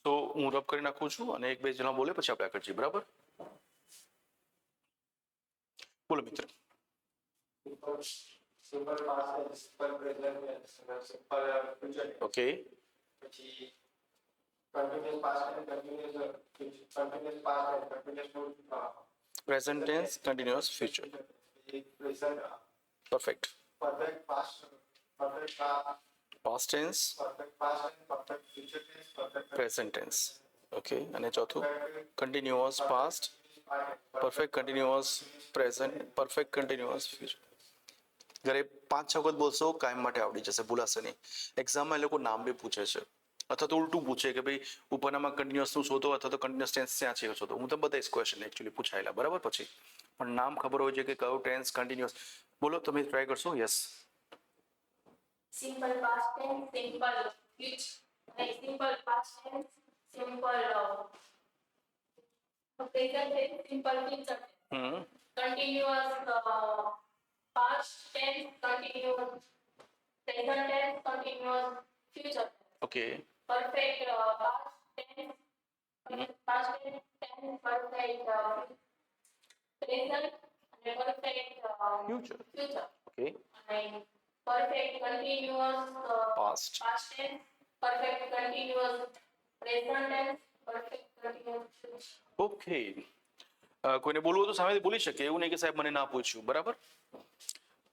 તો હું રબ કરી નાખું છું અને એક બે જણા બોલે પછી આપણે આગળ જઈએ, બરાબર? બોલો મિત્ર. Simple past, simple present, simple future. Okay. પછી કન્ટિન્યુઅસ પાસ્ટ અને કન્ટિન્યુઅસ પાસ્ટ અને continuous present tense, continuous, future. Present perfect. Perfect past, perfect past tense, perfect past અને perfect future tense, perfect present tense. Okay. અને ચોથું continuous past, perfect continuous present, perfect continuous future. ઘરે 5-6 વખત બોલશો કાયમ માટે આવડી જશે, ભૂલાશે નહીં. એક્ઝામમાં એ લોકો નામ બી પૂછે છે, અથવા તો ઉલટું પૂછે કે ભાઈ ઉપરનામાં કન્ટિન્યુઅસનું શોધો અથવા તો કન્ટિન્યુઅસ ટેન્સ ક્યાં છે શોધો. હું તો બતાવીશ ક્વેશ્ચન એકચ્યુઅલી પૂછાયેલા, બરાબર? પછી પણ નામ ખબર હોય છે કે કયો ટેન્સ કન્ટિન્યુઅસ. બોલો, તમે ટ્રાય કરશો? Yes. Simple past tense, simple future, like simple past tense, simple present tense, simple future tense. Continuous past tense, continuous present tense, continuous future tense. Okay. Perfect past tense, past tense, perfect present, and perfect future. future. Okay. And perfect continuous past. past tense, perfect continuous present tense, perfect continuous future. Okay. કોઈને બોલવું હોય તો સામેથી બોલી શકે, એવું નહીં કે સાહેબ મને ના પૂછ્યું, બરાબર?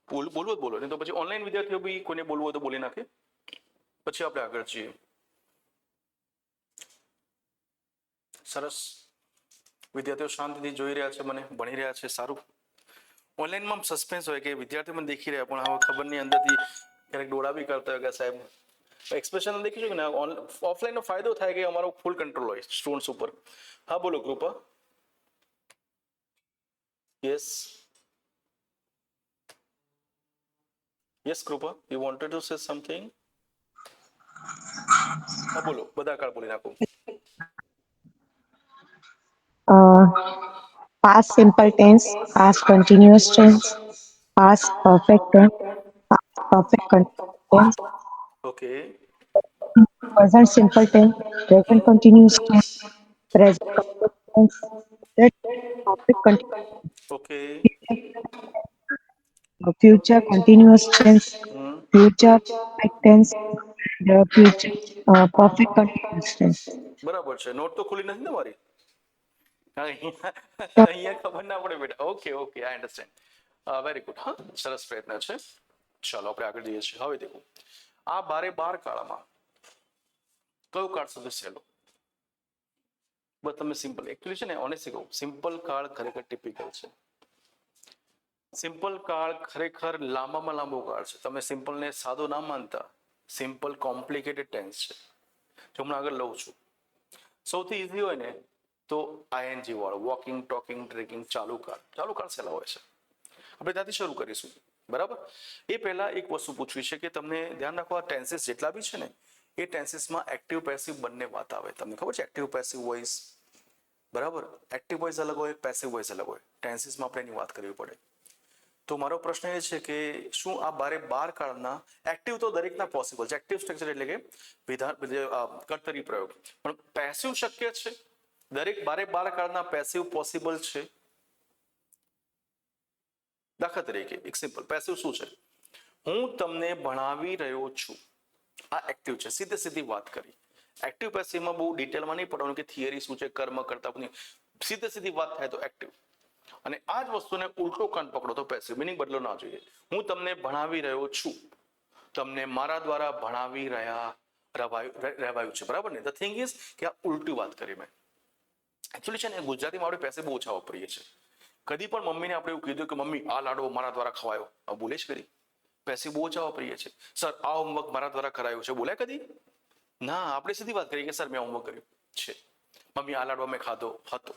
બોલવું જ બોલો, નહીં તો પછી ઓનલાઈન વિદ્યાર્થીઓ બી કોઈને બોલવું હોય તો બોલી નાખે. પછી આપણે આગળ જઈએ. સરસ. વિદ્યાર્થીઓ શાંતિથી જોઈ રહ્યા છે, મને ભણી રહ્યા છે, સારું. ઓનલાઈનમાં સસ્પેન્સ હોય કે વિદ્યાર્થીઓ મને દેખી રહ્યા પણ હવે ખબર નહીં અંદરથી ક્યારેક ડોળા બી કરતા હોય કે સાહેબ એક્સપ્રેશન દેખી છું ને. ઓફલાઈનનો ફાયદો થાય કે અમારો ફૂલ કંટ્રોલ હોય સ્ટુડન્ટ્સ ઉપર. હા બોલો કૃપા. Yes. Yes Kripa, you wanted to say something? હા બોલો, બધા કાળ બોલી નાખો. Past simple tense, past continuous tense, past perfect tense, past perfect continuous tense, okay. present simple tense, present continuous tense, present perfect tense, present perfect okay. continuous, future continuous tense, future perfect tense, and future perfect continuous tense. બરાબર છે. નોટ તો ખુલી નથી ને મારી? અહીંયા ખબર ના પડે બેટા. ઓકે ઓકે, આઈ અન્ડરસ્ટેન્ડ. Very good. હા, સરસ પ્રયત્ન છે. ચાલો આપણે આગળ જઈએ છીએ. હવે દેખો, આ 12 કાળમાં કયો કાળ સૌથી સહેલો? બસ તમે સિમ્પલ, એકચ્યુઅલી છે ને ઓનેસ્ટલી કહું, સિમ્પલ કાળ ખરેખર ટિપિકલ છે. સિમ્પલ કાળ ખરેખર લાંબામાં લાંબો કાળ છે. તમે સિમ્પલને સાદો ના માનતા, સિમ્પલ કોમ્પ્લિકેટેડ ટેન્સ છે. જો હમણાં આગળ લઉં છું, સૌથી ઈઝી હોય ને તો આઈએનજી વાળો, વોકિંગ, ટોકિંગ, ડ્રિંકિંગ, ચાલુ કાળ સહેલા હોય છે. આપણે ત્યાંથી શરૂ કરીશું, બરાબર? એ પહેલા એક વસ્તુ પૂછવી છે કે તમને ધ્યાન રાખો, આ ટેન્સીસ જેટલા બી છે ને એ ટેન્સીસમાં એક્ટિવ પેસિવ બંને વાત આવે. તમને ખબર છે એક્ટિવ પેસિવ વોઇસ, બરાબર? એક્ટિવ વોઇસ અલગ હોય, પેસિવ વોઇસ અલગ હોય. ટેન્સીસમાં આપણે એની વાત કરવી પડે. તો મારો પ્રશ્ન એ છે કે શું આ 12 કાળના એક્ટિવ તો દરેકના પોસિબલ છે, એક્ટિવ સ્ટ્રક્ચર એટલે કે વિધાન કર્તરી પ્રયોગ, પણ પેસિવ શક્ય છે? દરેક 12 કાળના પેસિવ પોસિબલ છે? દાખલા તરીકે એક સિમ્પલ પેસિવ શું છે? હું તમને ભણાવી રહ્યો છું, આ એક્ટિવ છે. સીધી વાત કરી. એક્ટિવ પેસિવમાં બહુ ડિટેલમાં નહીં પડવાનું કે થિયરી શું છે, કર્મ કરતા નહીં, સીધી વાત થાય તો એક્ટિવ. અને આ જ વસ્તુને ઉલટો કાન પકડો તો પેસિવ. મિનિંગ બદલો ના જોઈએ. હું તમને ભણાવી રહ્યો છું, તમને મારા દ્વારા ભણાવી રહેવાયું છે, બરાબર ને? ધ થિંગ ઇઝ કે આ ઉલટી વાત કરી મેં. એકચ્યુઅલી છે ને ગુજરાતીમાં આપણે પેસિવ બહુ ઓછા વાપરીએ છીએ. કદી પણ મમ્મીને આપણે એવું કીધું કે મમ્મી આ લાડવો મારા દ્વારા ખવાયો, બોલે જ કરી? પેસિવ બહુ ઓછા વાપરીએ છીએ. સર આ હોમવર્ક મારા દ્વારા કરાયું છે, બોલે કદી? ના, આપણે સીધી વાત કરીએ કે સર મેં હોમવર્ક કર્યું છે. મમ્મી આ લાડવો મેં ખાધો હતો.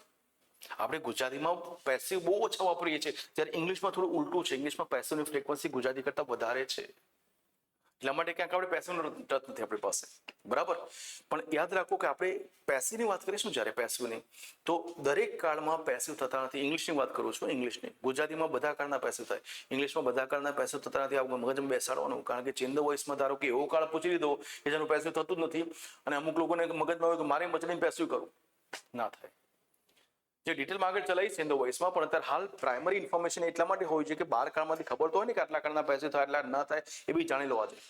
આપણે ગુજરાતીમાં પેસિવ બહુ ઓછા વાપરીએ છીએ, જ્યારે ઇંગ્લિશમાં થોડું ઉલટું છે. ઇંગ્લિશમાં પેસિવની ફ્રીક્વન્સી ગુજરાતી કરતાં વધારે છે. એટલા માટે ક્યાંક આપણે પેસિવનો ટચ નથી આપણી પાસે, બરાબર. પણ યાદ રાખો કે આપણે પેસિવની વાત કરીશું જ્યારે પેસિવની, તો દરેક કાળમાં પેસિવ થતા નથી. ઇંગ્લિશની વાત કરું છું, ઇંગ્લિશની. ગુજરાતીમાં બધા કાળના પેસિવ થાય, ઇંગ્લિશમાં બધા કાળના પેસિવ થતા નથી. આ મગજમાં બેસાડવાનું, કારણ કે ચેન્જ ધ વોઇસમાં ધારો કે એવો કાળ પૂછી લીધો કે જેનું પેસિવ થતું જ નથી, અને અમુક લોકોને મગજમાં હોય કે મારે મચડીને પેસિવ કરું, ના થાય. જે ડિટેલમાં આગળ ચલાવીશ ઇન ધ વોઇસમાં, પણ અત્યારે હાલ પ્રાઇમરી ઇન્ફોર્મેશન એટલા માટે હોય છે કે 12 કાળમાંથી ખબર તો હોય ને કે આટલા કાળના પેસિવ થાય, એટલા ના થાય, એ બી જાણી લેવા જોઈએ.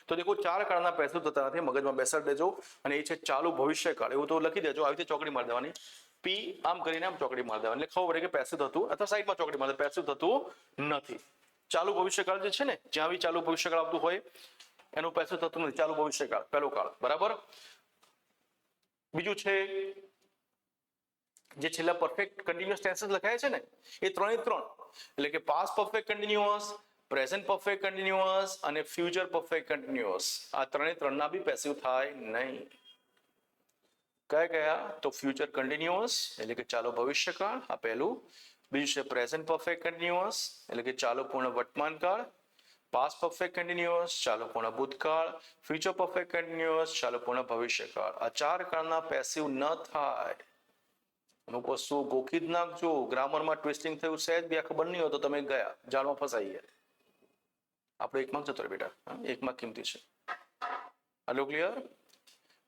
તો દેખો 4 કાળના પેસિવ થતા નથી, મગજમાં બેસાડી દેજો. અને એ છે ચાલુ ભવિષ્યકાળ, એવું તો લખી દેજો. આવી રીતે ચોકડી મારી દેવાની, પી આમ કરીને આમ ચોકડી મારી દેવાની, એટલે ખબર પડે કે પેસિવ થતું, અથવા સાઈડમાં ચોકડી મારી, પેસિવ થતું નથી. ચાલુ ભવિષ્યકાળ જે છે ને, જ્યાં બી ચાલુ ભવિષ્યકાળ આવતું હોય એનું પેસિવ થતું નથી. ચાલુ ભવિષ્યકાળ પહેલો કાળ, બરાબર. બીજું છે જે છેલ્લા પરફેક્ટ કન્ટિન્યુઅસ ટેન્સીસ લખાય છે ને, એ 3 એટલે કે past perfect continuous, present perfect continuous અને ફ્યુચર પરફેક્ટ કન્ટિન્યુઅસ. આ 3 ના બી પેસિવ થાય નહીં. કયા? તો ફ્યુચર કન્ટિન્યુઅસ એટલે કે ચાલુ ભવિષ્યકાળ, આ પહેલું. બીજું છે પ્રેઝન્ટ પરફેક્ટ કન્ટિન્યુઅસ એટલે કે ચાલુ પૂર્ણ વર્તમાન કાળ. પાસ્ટ પરફેક્ટ કન્ટિન્યુઅસ ચાલુ પૂર્ણ ભૂતકાળ. ફ્યુચર પરફેક્ટ કન્ટિન્યુઅસ ચાલુ પૂર્ણ ભવિષ્યકાળ. આ 4 કાળના પેસિવ ન થાય. અમુક વસ્તુ ગોખી જ નાખજો. ગ્રામરમાં ટ્વિસ્ટિંગ થયું, સહેજ બી આ ખબર નહીં હોય તો તમે ગયા જાળમાં ફસાઈ ગયા. આપણે 1 માર્ક જતો રહે બેટા, 1 માર્ક કિંમતી છે. આટલું ક્લિયર?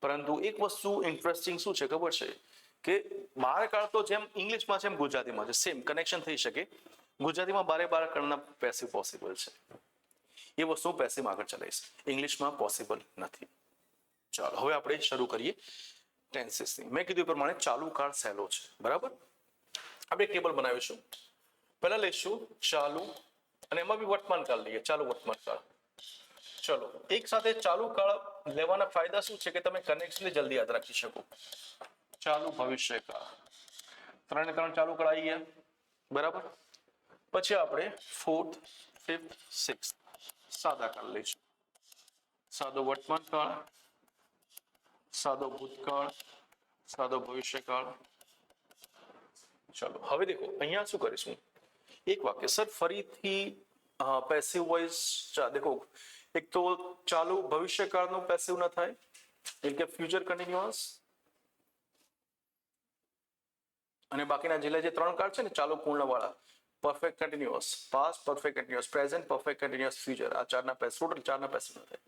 પરંતુ એક વસ્તુ ઇન્ટરેસ્ટિંગ શું છે ખબર છે કે 12 કાળ તો જેમ ઇંગ્લિશમાં છે એમ ગુજરાતીમાં છે, સેમ કનેક્શન થઈ શકે. ગુજરાતીમાં 12 કાળના પેસિવ પોસિબલ છે. એ વસ્તુ પેસિવ આગળ ચલાવીશ, ઇંગ્લિશમાં પોસિબલ નથી. ચાલો હવે આપણે શરૂ કરીએ ટેન્સીસની. મેં કીધું એ પ્રમાણે ચાલુ કાળ સહેલો છે, બરાબર. આપણે ટેબલ બનાવીશું. પહેલા લઈશું ચાલુ, અને એમાં બી વર્તમાન કાળ લઈએ, ચાલુ વર્તમાન કાળ. ચલો એક સાથે ચાલુ કાળ લેવાના ફાયદા શું છે કે તમે કનેક્શન જલ્દી યાદ રાખી શકો. ચાલુ ભવિષ્ય કાળ, 3 ચાલુ કાળ આવી ગયા, બરાબર. પછી આપણે 4th, 5th, 6th સાદા કાળ લઈશું. સાદો વર્તમાન કાળ, સાદો ભૂતકાળ, સાદો ભવિષ્યકાળ. ચલો હવે દેખો અહીંયા શું કરીશું, એક વાક્ય સર ફરીથી પેસિવ વોઇસ. દેખો એક તો ચાલુ ભવિષ્યકાળનું પેસિવ ન થાય એટલે કે ફ્યુચર કન્ટિન્યુઅસ, અને બાકીના જે 3 કાળ છે ને ચાલુ પૂર્ણ વાળા, perfect continuous, past perfect continuous, present perfect continuous, future, આ 4ના પેસિવ, ટોટલ 4ના પેસિવ ન થાય.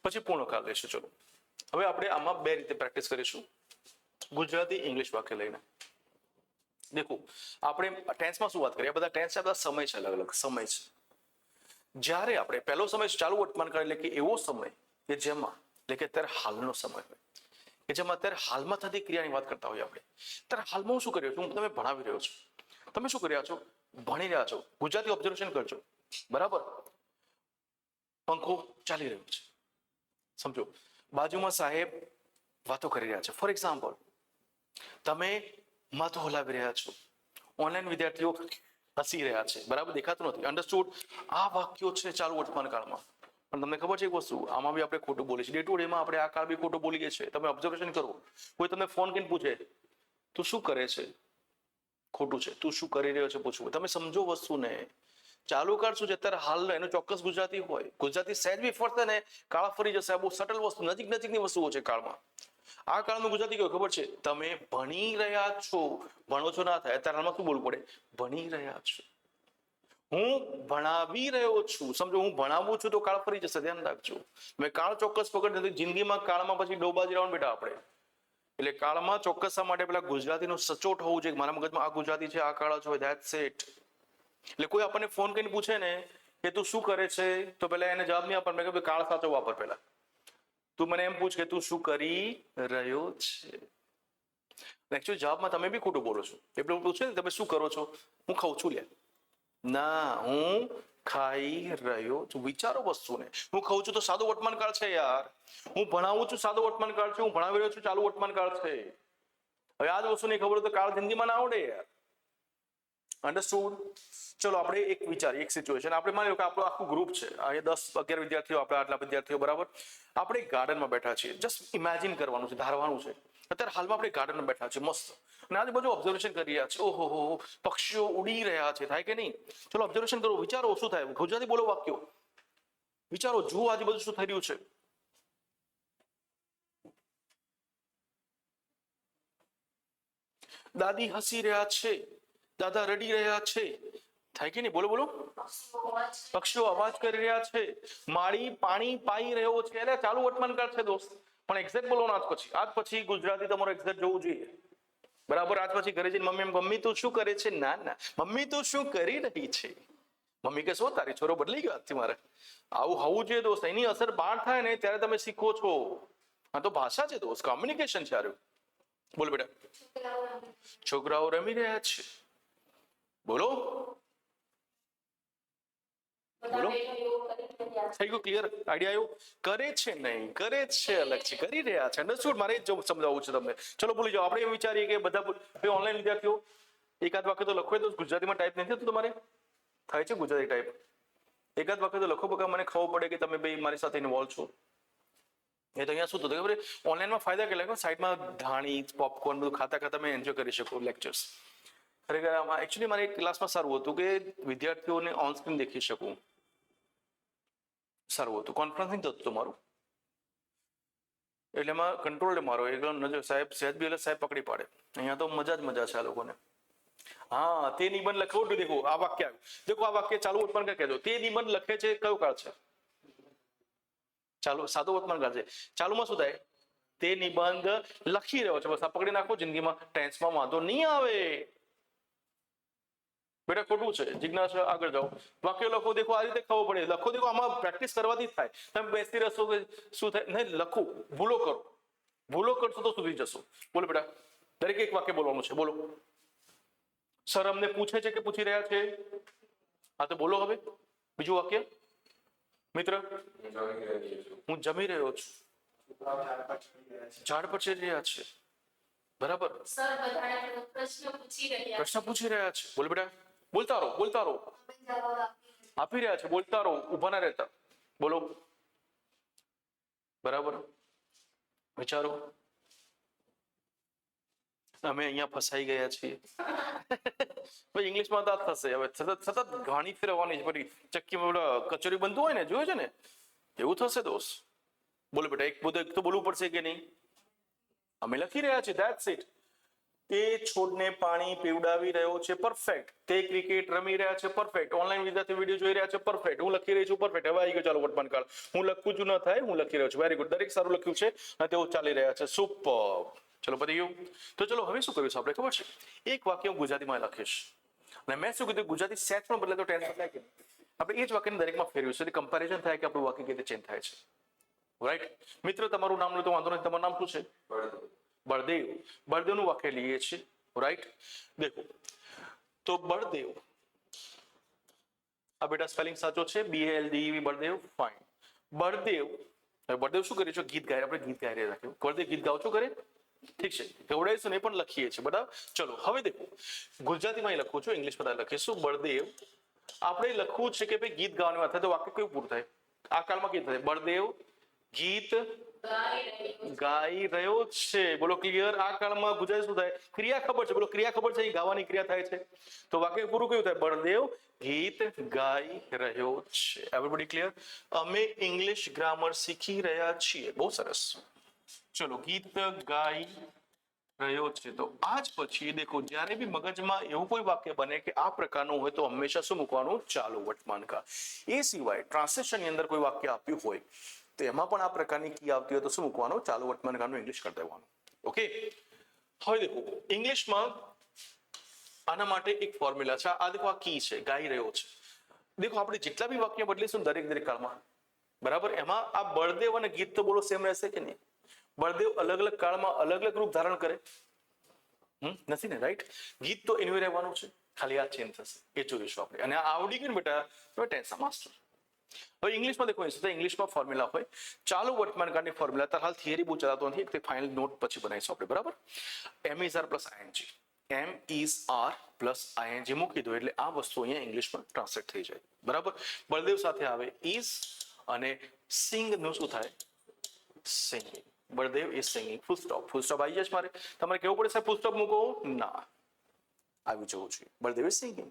પછી પૂર્ણ કાળ લઈશું. ચલો હવે આપણે આમાં 2 રીતે પ્રેક્ટિસ કરીશું, ગુજરાતી ઇંગ્લિશ વાક્ય લઈને. દેખો આપણે ટેન્સમાં શું વાત કરીએ, બધા ટેન્સ બધા સમય છે, અલગ અલગ સમય છે. જ્યારે આપણે પહેલો સમય ચાલુ વર્તમાન કાળ એટલે કે એવો સમય કે જેમાં, એટલે કે અત્યારે હાલનો સમય હોય કે જેમાં અત્યારે હાલમાં થતી ક્રિયાની વાત કરતા હોઈએ આપણે. ત્યારે હાલમાં હું શું કરી રહ્યો છું, હું તમે ભણાવી રહ્યો છું, તમે શું કરી રહ્યા છો, ભણી રહ્યા છો. ગુજરાતી ઓબ્ઝર્વેશન કરજો, બરાબર. પંખો ચાલી રહ્યો છે, સમજો. બાજુમાં સાહેબ વાતો કરી રહ્યા છે. ફોર એક્ઝામ્પલ તમે માથું હલાવી રહ્યા છો, ઓનલાઈન વિદ્યાર્થીઓ હસી રહ્યા છે, બરાબર, દેખાતું નથી. અન્ડરસ્ટુડ? આ વાક્યો છે ચાલુ વર્તમાન કાળમાં. પણ તમને ખબર છે એક વસ્તુ, આમાં બી આપણે ખોટું બોલીએ છીએ. ડે ટુ ડેમાં આપણે આ કાળ બી ખોટું બોલીએ છીએ. તમે ઓબ્ઝર્વેશન કરો, કોઈ તમને ફોન કરીને પૂછે તું શું કરે છે, ખોટું છે. તું શું કરી રહ્યો છે પૂછવું. તમે સમજો વસ્તુને. ચાલુ કાળ શું છે, અત્યારે હાલનો, એનું ચોક્કસ ગુજરાતી હોય. ગુજરાતી સહેજ બી ફરશે ને કાળ ફરી જશે. આ બહુ સટલ વસ્તુ, નજીકની વસ્તુઓ છે કાળમાં. આ કાળનું ગુજરાતી કયું ખબર છે, તમે ભણી રહ્યા છો. ભણો છો ના થાય, અત્યારે હાલમાં શું બોલવું પડે, ભણી રહ્યા છો. હું ભણાવી રહ્યો છું, સમજો. હું ભણાવું છું તો કાળ ફરી જશે, ધ્યાન રાખજો. મેં કાળ ચોક્કસ પકડ નથી. જિંદગીમાં કાળમાં પછી ડોબાજી રહેવાનું બેટા આપણે. એટલે કાળમાં ચોક્કસ માટે પેલા ગુજરાતીનું સચોટ હોવું જોઈએ. મારા મગજમાં આ ગુજરાતી છે, આ કાળ છે, ધેટ્સ ઇટ. એટલે કોઈ આપણને ફોન કરીને પૂછે ને કે તું શું કરે છે, તો પેલા એને જવાબ નહીં આપવાનો. મેં કહ્યું કાળ સાચો વાપર. પેલા તું મને એમ પૂછ કે તું શું કરી રહ્યો છે. એકચ્યુઅલી જવાબમાં તમે બી ખોટું બોલો છો. એટલે પૂછે ને તમે શું કરો છો, હું ખાઉં છું. લે ના, હું ખાઈ રહ્યો છું. વિચારો વસ્તુને. હું ખાઉં છું તો સાદો વર્તમાન કાળ છે યાર. હું ભણાવું છું સાદો વર્તમાન કાળ છે. હું ભણાવી રહ્યો છું ચાલુ વર્તમાન કાળ છે. હવે આ જ વસ્તુ નહીં ખબર હોય તો કાળ જિંદગીમાં ના આવડે યાર. અન્ડરસ્ટુડ? ચલો આપણે એક વિચારીએ, એક સિચ્યુએશન. આપણે માની લો કે આપણું આખું ગ્રુપ છે, અહીંયા 10-11 વિદ્યાર્થીઓ, આપણે આટલા વિદ્યાર્થીઓ, બરાબર. આપણે ગાર્ડનમાં બેઠા છીએ. જસ્ટ ઇમેજિન કરવાનું છે, ધારવાનું છે. અત્યારે હાલમાં આપણે ગાર્ડનમાં બેઠા છે મસ્ત, અને આજુબાજુ ઓબ્ઝર્વેશન કરી રહ્યા છે. ઓહો હો, પક્ષીઓ ઉડી રહ્યા છે, થાય કે નહીં? ચલો ઓબ્ઝર્વેશન કરો, વિચારો શું થાય. ગુજરાતી બોલો વાક્યો, વિચારો, જુઓ આજુબાજુ શું થઈ રહ્યું છે. દાદી હસી રહ્યા છે, દાદા રડી રહ્યા છે, થાય કે નહીં? બોલો બોલો. પક્ષીઓ અવાજ કરી રહ્યા છે, માળી પાણી પાઈ રહ્યો છે. એટલે ચાલુ વર્તમાનકાળ છે દોસ્ત, પણ એક્ઝેક્ટ બોલવાનો આજ પછી ગુજરાતી તમારો એક્ઝેક્ટ જોવું જોઈએ. બરાબર? આજ પછી ઘરે જઈને મમ્મી તું શું કરે છે? ના ના, મમ્મી તું શું કરી રહી છે? મમ્મી કે શું તારી છોરો બદલી ગયો આજથી મારે. આવું હોવું જોઈએ દોસ્ત. એની અસર બહાર થાય ને ત્યારે તમે શીખો છો. આ તો ભાષા છે દોસ્ત, કોમ્યુનિકેશન છે. આરું બોલો બેટા. છોકરાઓ રમી રહ્યા છે. બોલો બોલો. થઈ ગયું ક્લિયર? આઈડિયા આવ્યો? કરે છે નહીં, કરે છે અલગ છે, કરી રહ્યા છે. અંડરસ્ટુડ? મારે જ સમજાવવું છે તમને. ચલો ભૂલી જાઓ. આપણે એમ વિચારીએ કે બધા ઓનલાઈન વિદ્યાર્થીઓ એકાદ વાક્ય તો લખો. તો ગુજરાતીમાં ટાઈપ નથી થતું તમારે? થાય છે ગુજરાતી ટાઈપ? એકાદ વાક્ય તો લખો, બકા મને ખબર પડે કે તમે બે મારી સાથે ઇન્વોલ્વ છો. એ તો અહીંયા શું થતું ખબર? ઓનલાઈનમાં ફાયદા કેટલા, સાઈડમાં ધાણી પોપકોર્ન બધું ખાતા ખાતા તમે એન્જોય કરી શકો લેક્ચર્સ. ખરેખર આમાં એકચ્યુઅલી મારે ક્લાસમાં સારું હતું કે વિદ્યાર્થીઓને ઓન સ્ક્રીન દેખી શકું. સારું હતું, કોન્ફરન્સિંગ થતું હતું મારું, એટલે એમાં કંટ્રોલ મારો એકદમ નજર. સાહેબ સહેજ બી સાહેબ પકડી પાડે. અહીંયા તો મજા જ મજા છે આ લોકોને. હા, તે નિબંધ લખવું તો દેખો આ વાક્ય આવ્યું. દેખો આ વાક્ય ચાલુ વર્તમાન કહેજો. તે નિબંધ લખે છે કયો કાળ છે? ચાલુ સાદો વર્તમાન કાળ છે. ચાલુમાં શું થાય? તે નિબંધ લખી રહ્યો છે. બસ આ પકડી નાખો. જિંદગીમાં ટેન્સમાં વાંધો નહીં આવે. બેટા ખોટું છે. જિજ્ઞાસ આગળ જાઓ. વાક્ય લખો. દેખો આ રીતે ખબર પડે. લખો. દેખો આમાં પ્રેક્ટિસ કરવાથી થાય. તમે બેસતી રહેશો કે શું થાય? નહીં, લખો. ભૂલો કરો. ભૂલો કરશો તો સુધી જશો. બોલો બેટા. દરેક એક વાક્ય બોલવાનું છે. બોલો. સર અમને પૂછે છે કે પૂછી રહ્યા છે? હા તો બોલો હવે બીજું વાક્ય. મિત્ર, હું જમી રહ્યો છું. ઝાડ પર ચડી રહ્યા છે. બરાબર. સર બધાને પ્રશ્ન પૂછી રહ્યા છે. બોલ બેટા. બોલતા રહો, બોલતા રહો. આપી રહ્યા છે. બોલતા રહો, ઉભા ના રહેતા. બોલો. બરાબર. વિચારો. અમે અહીંયા ફસાઈ ગયા છીએ. ભાઈ ઇંગ્લિશમાં તો થશે. હવે સતત ઘાણી ફેરવવાની છે. પછી ચક્કીમાં કચોરી બનતું હોય ને, જોયું છે ને, એવું થશે દોસ્ત. બોલો બેટા. એક તો બોલવું પડશે કે નહીં? અમે લખી રહ્યા છીએ. That's it. તે છોડને પાણી પીવડાવી રહ્યો છે. પરફેક્ટ. તે ક્રિકેટ રમી રહ્યા છે. પરફેક્ટ. ઓનલાઈન વિદ્યાર્થી વિડીયો જોઈ રહ્યા છે. પરફેક્ટ. હું લખી રહી છું. પરફેક્ટ. હવે આવી ગયો ચાલો વર્તમાન કાળ. હું લખું છું ન થાય, હું લખી રહ્યો છું. Very good. દરેક સારું લખ્યું છે અને તેઓ ચાલી રહ્યા છે. સુપર. ચલો પતી ગયું. તો ચલો હવે શું કરીશું આપણે ખબર છે? એક વાક્ય હું ગુજરાતીમાં લખીશ અને મેં શું કીધું, ગુજરાતી સેટ પણ બદલે તો ટેન્સ બદલાય કે આપણે એ જ વાક્યને દરેકમાં ફેરવીશું. એટલે કમ્પેરિઝન થાય કે આપણું વાક્ય કેવી રીતે ચેન્જ થાય છે. રાઈટ. મિત્ર તમારું નામ લો તો વાંધો નહીં. તમારું નામ શું છે? બળદેવ. બળદેવનું વાક્ય લઈએ છીએ. રાઈટ. દેખો તો બળદેવ. આ બેટા સ્પેલિંગ સાચો છે. BALDEV બળદેવ. ફાઇન. બળદેવ. બળદેવ શું કરે છે? ગીત ગાય. આપણે ગીત ગાઈ રહ્યા રાખ્યું. બળદેવ ગીત ગાવ છો કરે? ઠીક છે. ગવડાઈશું ને પણ લખીએ છીએ. બરાબર. ચલો હવે દેખો ગુજરાતીમાં લખું છું, ઇંગ્લિશમાં લખીશું. બળદેવ. આપણે લખવું છે કે ભાઈ ગીત ગાવાની વાત થાય તો વાક્ય કયું પૂરું થાય? આ કાળમાં કેવું થાય? બળદેવ ગીત ગાઈ રહ્યો છે. બોલો ક્લિયર. આ કાળમાં ગુજરાતી શું થાય? ક્રિયા ખબર છે. બોલો ક્રિયા ખબર છે. ગાવાની ક્રિયા થાય છે તો વાક્ય પૂરું કયું થાય? બળદેવ ગીત ગાઈ રહ્યો છે. Everybody clear? અમે ઇંગ્લિશ ગ્રામર શીખી રહ્યા છીએ. બહુ સરસ. ચલો ગીત ગાઈ રહ્યો છે. તો આજ પછી દેખો જ્યારે બી મગજમાં એવું કોઈ વાક્ય બને કે આ પ્રકારનું હોય તો હંમેશા શું મૂકવાનું? ચાલુ વર્તમાન કાળ. એ સિવાય ટ્રાન્સલેશનની અંદર કોઈ વાક્ય આપ્યું હોય તો એમાં પણ આ પ્રકારની કી આવતી હોય તો શું મૂકવાનું? ચાલુ વર્તમાન કાળનું ઇંગ્લિશ કરી દેવાનું. ઓકે. હવે દેખો ઇંગ્લિશમાં આના માટે એક ફોર્મ્યુલા છે. આ દેખો આ કી છે. ગાઈ રહ્યો છે. દેખો આપણે જેટલા બી વાક્ય બદલીશું દરેક કાળમાં, બરાબર, એમાં આ બળદેવ અને ગીત તો બોલો સેમ રહેશે કે નહીં? બળદેવ અલગ અલગ કાળમાં અલગ અલગ રૂપ ધારણ કરે નથી ને? રાઈટ. ગીત તો એનું રહેવાનું છે, ખાલી આ ચેન્જ થશે. એ જોઈશું આપણે. અને આવડી ગયું ને બેટા તો ટેન્શન માસ્ટર. હવે ઇંગ્લિશમાં દેખો ઇંગ્લિશમાં ફોર્મ્યુલા હોય. ચાલુ વર્તમાન કાળની ફોર્મ્યુલા તાર હાલ થિયરી બહુ ચલાતો નથી. એક ફાઇનલ નોટ પછી બનાવીશું આપણે. બરાબર. M is R plus ING. M is R plus ING મૂકી દો એટલે આ વસ્તુ અહીંયા ઇંગ્લિશમાં ટ્રાન્સલેટ થઈ જાય. બરાબર. બળદેવ સાથે આવે is અને સિંગ નું શું થાય? Singing. Baldev is singing. Full stop. Full stop આવી જશે મારે. તમારે કેવું પડે સાહેબ ફૂલ સ્ટોપ મૂકો? ના, આવી જવું જોઈએ. Baldev is singing.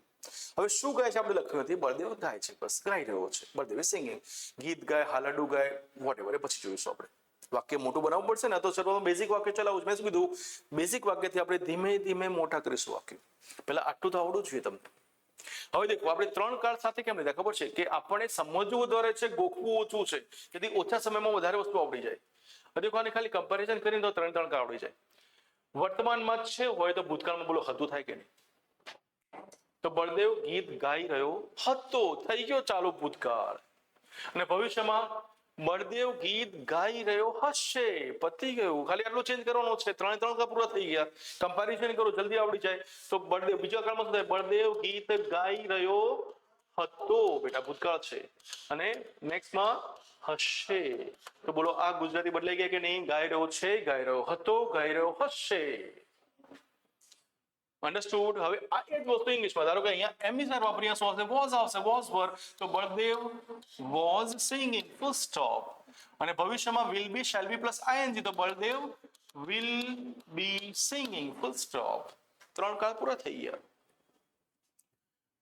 હવે શું ગાય છે આપણે લખ્યું નથી, બળદેવ ગાય છે, બસ ગાઈ રહ્યો છે. Baldev is singing. ગીત ગાય, હાલાડુ ગાય, વોટેવર, એ પછી જોઈશું આપણે. વાક્ય મોટું બનાવવું પડશે ને, તો શરૂઆતમાં બેઝિક વાક્ય ચલાવું. મેં શું કીધું, બેઝિક વાક્યથી આપણે ધીમે ધીમે મોટા કરીશું વાક્ય. પહેલા આટલું તો આવડવું જોઈએ તમને. હવે દેખો, આપણે 3 કાળ સાથે કેમ લીધા ખબર છે કે આપણને સમજવું વધારે છે, ગોખવું ઓછું છે, જેથી ઓછા સમયમાં વધારે વસ્તુ આવડી જાય. હવે દેખો, આને ખાલી કમ્પેરિઝન કરીને તો 3 કાળ આવડી જાય. વર્તમાનમાં છે હોય તો ભૂતકાળમાં બોલો હતું થાય કે નહીં? તો બળદેવ ગીત ગાઈ રહ્યો હતો, થઈ ગયો ચાલુ ભૂતકાળ. અને ભવિષ્યમાં બળદેવ ગીત ગાઈ રહ્યો હશે, પતી ગયું. ખાલી આટલું ચેન્જ કરવાનો છે. 3 કાળ પૂરા થઈ ગયા. કમ્પેરિઝન કરો, જલ્દી આવડી જાય. તો બળદેવ બીજા કાળમાં શું થાય? બળદેવ ગીત ગાઈ રહ્યો હતો, બેટા ભૂતકાળ છે. અને નેક્સ્ટમાં હશે. તો બોલો આ ગુજરાતી બદલાઈ ગયા કે નહીં? ગાઈ રહ્યો છે, ગાઈ રહ્યો હતો, ગાઈ રહ્યો હશે. અન્ડરસ્ટુડ? હવે આ એક વસ્તુ ઇંગ્લિશમાં, ધારો કે અહીંયા એમ ઇઝ વાપરીએ, શું આવશે? વોઝ આવશે. વોઝ પર તો Baldev was singing, full stop. અને ભવિષ્યમાં will be, shall be plus ING, તો Baldev will be singing, full stop. 3 કાળ પૂરા થઈ ગયા.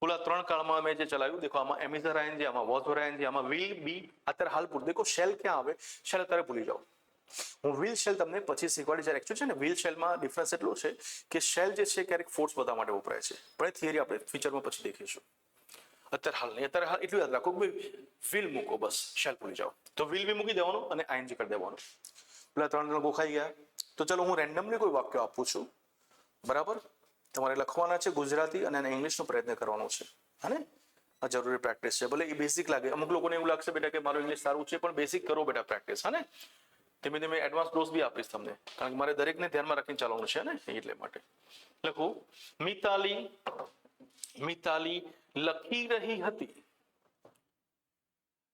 બોલા 3 કાળમાં મેં જે ચલાવ્યું, દેખો આમાં એમ ઇઝ આઈએનજી, આમાં વોઝ આઈએનજી, આમાં વિલ બી. અત્યારે હાલ પૂરતું દેખો, શેલ ક્યાં આવે? શેલ અત્યારે ભૂલી જાઓ. હું વ્હીલ શેલ તમને પછી શીખવાડી. જ્યારે એકચ્યુઅલી છે ને, વ્હીલ શેલમાં ડિફરન્સ એટલો છે કે શેલ જે છે ક્યારેક ફોર્સ બતાવવા માટે વપરાય છે, પણ એ થિયરી આપણે ફ્યુચરમાં પછી દેખીશું. અત્યારે હાલ નહીં. અત્યારે હાલ એટલું યાદ રાખો કે વ્હીલ મૂકો, બસ શેલ ભૂલી જાઓ. તો વ્હીલ બી મૂકી દેવાનું અને આઈએનજી કરી દેવાનું. પેલા 3 ગોખાઈ ગયા. તો ચલો હું રેન્ડમલી કોઈ વાક્ય આપું છું, બરાબર? તમારે લખવાના છે ગુજરાતી અને ઇંગ્લિશનો પ્રયત્ન કરવાનો છે. હા, આ જરૂરી પ્રેક્ટિસ છે. ભલે એ બેસિક લાગે, અમુક લોકોને એવું લાગશે બેટા કે મારું ઇંગ્લિશ સારું છે, પણ બેસિક કરો બેટા પ્રેક્ટિસ. હા ને, ધીમે ધીમે એડવાન્સ ડોઝ બી આપીશ તમને, કારણ કે મારે દરેકને ધ્યાનમાં રાખીને ચાલવાનું છે ને, એટલે માટે લખું. મિતાલી લખી રહી હતી.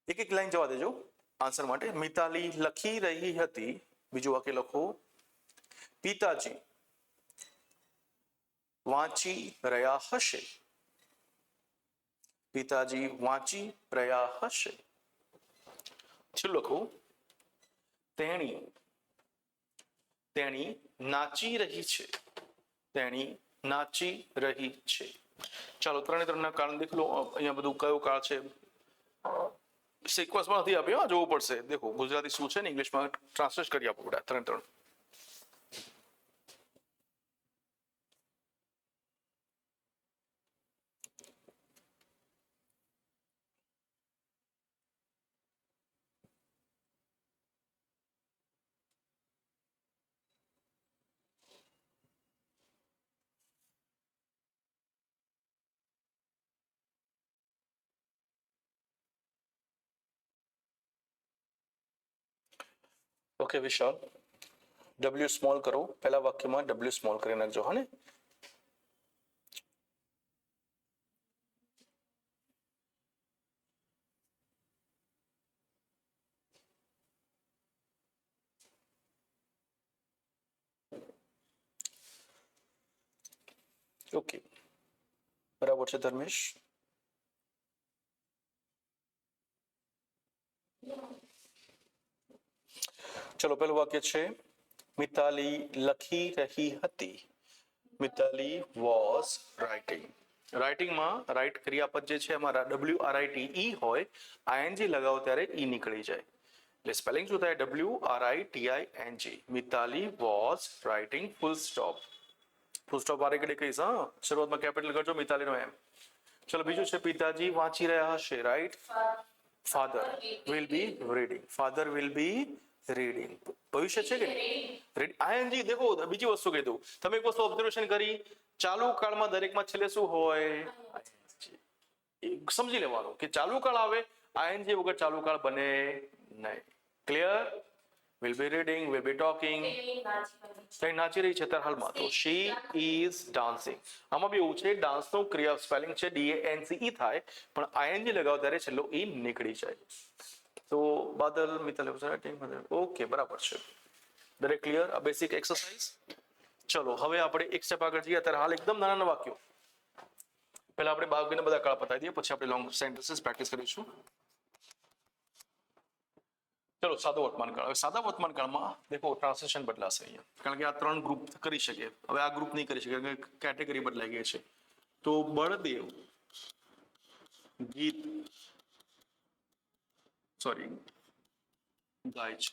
એક લાઈન જવા દેજો આન્સર માટે. મિતાલી લખી રહી હતી. બીજું વાક્ય લખો. પિતાજી વાંચી રહ્યા હશે. પિતાજી વાંચી રહ્યા હશે. છેલ્લું લખું. તેણી નાચી રહી છે. તેણી નાચી રહી છે. ચાલો 3 કાળ દેખ લો. અહીંયા બધું કયો કાળ છે સિક્વન્સમાં નથી આપ્યો, જોવું પડશે. દેખો ગુજરાતી શું છે ને ઇંગ્લિશમાં ટ્રાન્સલેટ કરી આપો બેટા. 3 ઓકે વિશાલ, ડબલ્યુ સ્મોલ કરો. પહેલા વાક્યમાં ડબલ્યુ સ્મોલ કરી નાખજો. હા ને, ઓકે બરાબર છે ધર્મેશ. ચલો પહેલું વાક્ય છે મિતાલી લખી રહી હતી. Mitali was writing. રાઇટિંગમાં રાઇટ ક્રિયાપદ જે છે એમાં WRITE હોય, આઈએનજી લગાવો ત્યારે ઈ નીકળી જાય. એટલે સ્પેલિંગ શું થાય? WRITING. Mitali was writing, full stop. Full stop વારે ઘડી કહીશ. હા, શરૂઆતમાં કેપિટલ કરજો મિતાલીનો એમ. ચલો બીજું છે પિતાજી વાંચી રહ્યા હશે. Right. Father will be reading. Father will be reading. ભવિષ્ય છે કે રીડ. આઈએનજી દેખો. બીજી વસ્તુ કહી દઉં, તમે એક વસ્તુ ઓબ્ઝર્વેશન કરી, ચાલુ કાળમાં દરેકમાં છેલ્લે શું હોય? સમજી લેવાનું કે ચાલુ કાળ આવે, આઈએનજી વગર ચાલુ કાળ બને નહીં. Clear? will be reading, will be talking. નાચી રહી છે ત્યારે હાલમાં, તો she is dancing. આમાં બી એવું છે, ડાન્સનું ક્રિયા સ્પેલિંગ છે DANCE થાય, પણ આઈએનજી લગાવો ત્યારે છેલ્લો ઈ નીકળી જાય. તો બાદલ મિત્તલ ઓકે બરાબર છે. દરેક ક્લિયર? આ બેસિક એક્સરસાઇઝ. ચલો હવે આપણે એક સ્ટેપ આગળ જઈએ. અત્યારે હાલ એકદમ નાના વાક્યો. પહેલા આપણે બાકીના બધા કાળ પતાવી દઈએ, પછી આપણે લોંગ સેન્ટેન્સીસ પ્રેક્ટિસ કરીશું. ચલો સાદો વર્તમાન કાળ. હવે સાદા વર્તમાન કાળમાં દેખો ટ્રાન્સલેશન બદલાશે અહીંયા, કારણ કે આ 3 ગ્રુપ કરી શકે. હવે આ ગ્રુપ નહીં કરી શકે કારણ કે કેટેગરી બદલાઈ ગઈ છે. તો બળદેવ ગીત ગાય છે.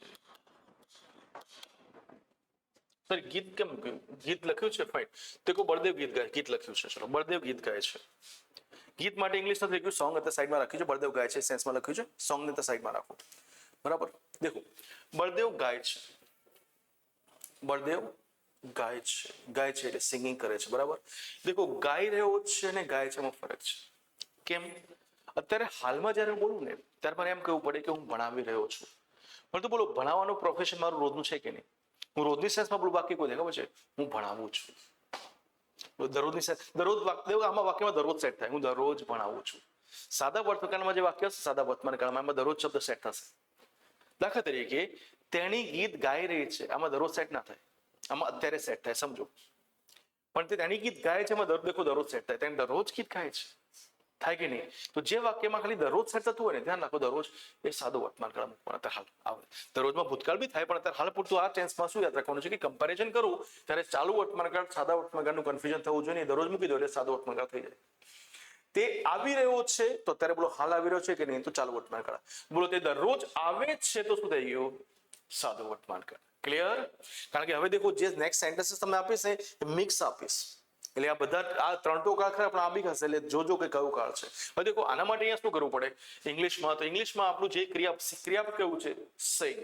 સર ગીત કેમ ગીત લખ્યું છે? ફાઇન. દેખો બળદેવ ગીત લખ્યું છે. ચલો બળદેવ ગીત ગાય છે. ગીત માટે ઇંગ્લિશ નથી લખ્યું, સોંગ અત્યારે સાઈડમાં રાખ્યું છે. બળદેવ ગાય છે સેન્સમાં લખ્યું છે, સોંગ ને તો સાઈડમાં રાખો. બરાબર. દેખો બળદેવ ગાય છે, બળદેવ ગાય છે એટલે સિંગિંગ કરે છે. બરાબર. દેખો ગાઈ રહ્યો છે અને ગાય છે એમાં ફરક છે. કેમ? અત્યારે હાલમાં જ્યારે બોલું ને ત્યારે મને એમ કહેવું પડે કે હું ભણાવી રહ્યો છું, પરંતુ બોલો ભણાવવાનું પ્રોફેશન મારું રોજનું છે કે નહીં? હું રોજની સેન્સમાં બોલું, બાકી કોઈ ખબર છે હું ભણાવું છું. દરરોજની સેન્સ દરરોજ આમાં વાક્યમાં દરરોજ સેટ થાય, હું દરરોજ ભણાવું છું. સાદા વર્તમાનમાં જે વાક્ય હશે સાદા વર્તમાન કાળમાં એમાં દરરોજ શબ્દ સેટ થશે. દાખલા તરીકે તેણી ગીત ગાઈ રહી છે, આમાં દરરોજ સેટ ના થાય, આમાં અત્યારે સેટ થાય, સમજો. પણ તેણી ગીત ગાય છે એમાં દેખો દરરોજ સેટ થાય, તેણી દરરોજ ગીત ગાય છે, થાય કે નહીં? તો જે વાક્યમાં ખાલી દરરોજ સેટ થતું હોય ને ધ્યાન રાખો, દરરોજ એ સાદો વર્તમાન કાળ મૂકવાનો. અત્યારે હાલ આવે, દરરોજમાં ભૂતકાળ બી થાય, પણ અત્યારે હાલ પૂરતું આ ટેન્સમાં શું યાદ રાખવાનું છે કે કમ્પેરિઝન કરું ત્યારે ચાલુ વર્તમાન કાળ સાદા વર્તમાન કાળનું કન્ફ્યુઝન થવું જોઈએ. દરરોજ મૂકી દો એટલે સાદો વર્તમાન કાળ થઈ જાય. તે આવી રહ્યો છે તો અત્યારે બોલો હાલ આવી રહ્યો છે કે નહીં? તો ચાલુ વર્તમાન કાળ. બોલો તે દરરોજ આવે છે તો શું થઈ ગયું? સાદો વર્તમાન કાળ. ક્લિયર? કારણ કે હવે દેખો જે નેક્સ્ટ સેન્ટેન્સીસ તમને આપીશ એ મિક્સ આપીશ, એટલે આ બધા આ 3 તો કાળ ખરા પણ આ બી હશે, એટલે જોજો કે કયું કાળ છે. હવે દેખો આના માટે અહીંયા શું કરવું પડે ઇંગ્લિશમાં? તો ઇંગ્લિશમાં આપણું જે ક્રિયાપદ કેવું છે? સિંગ.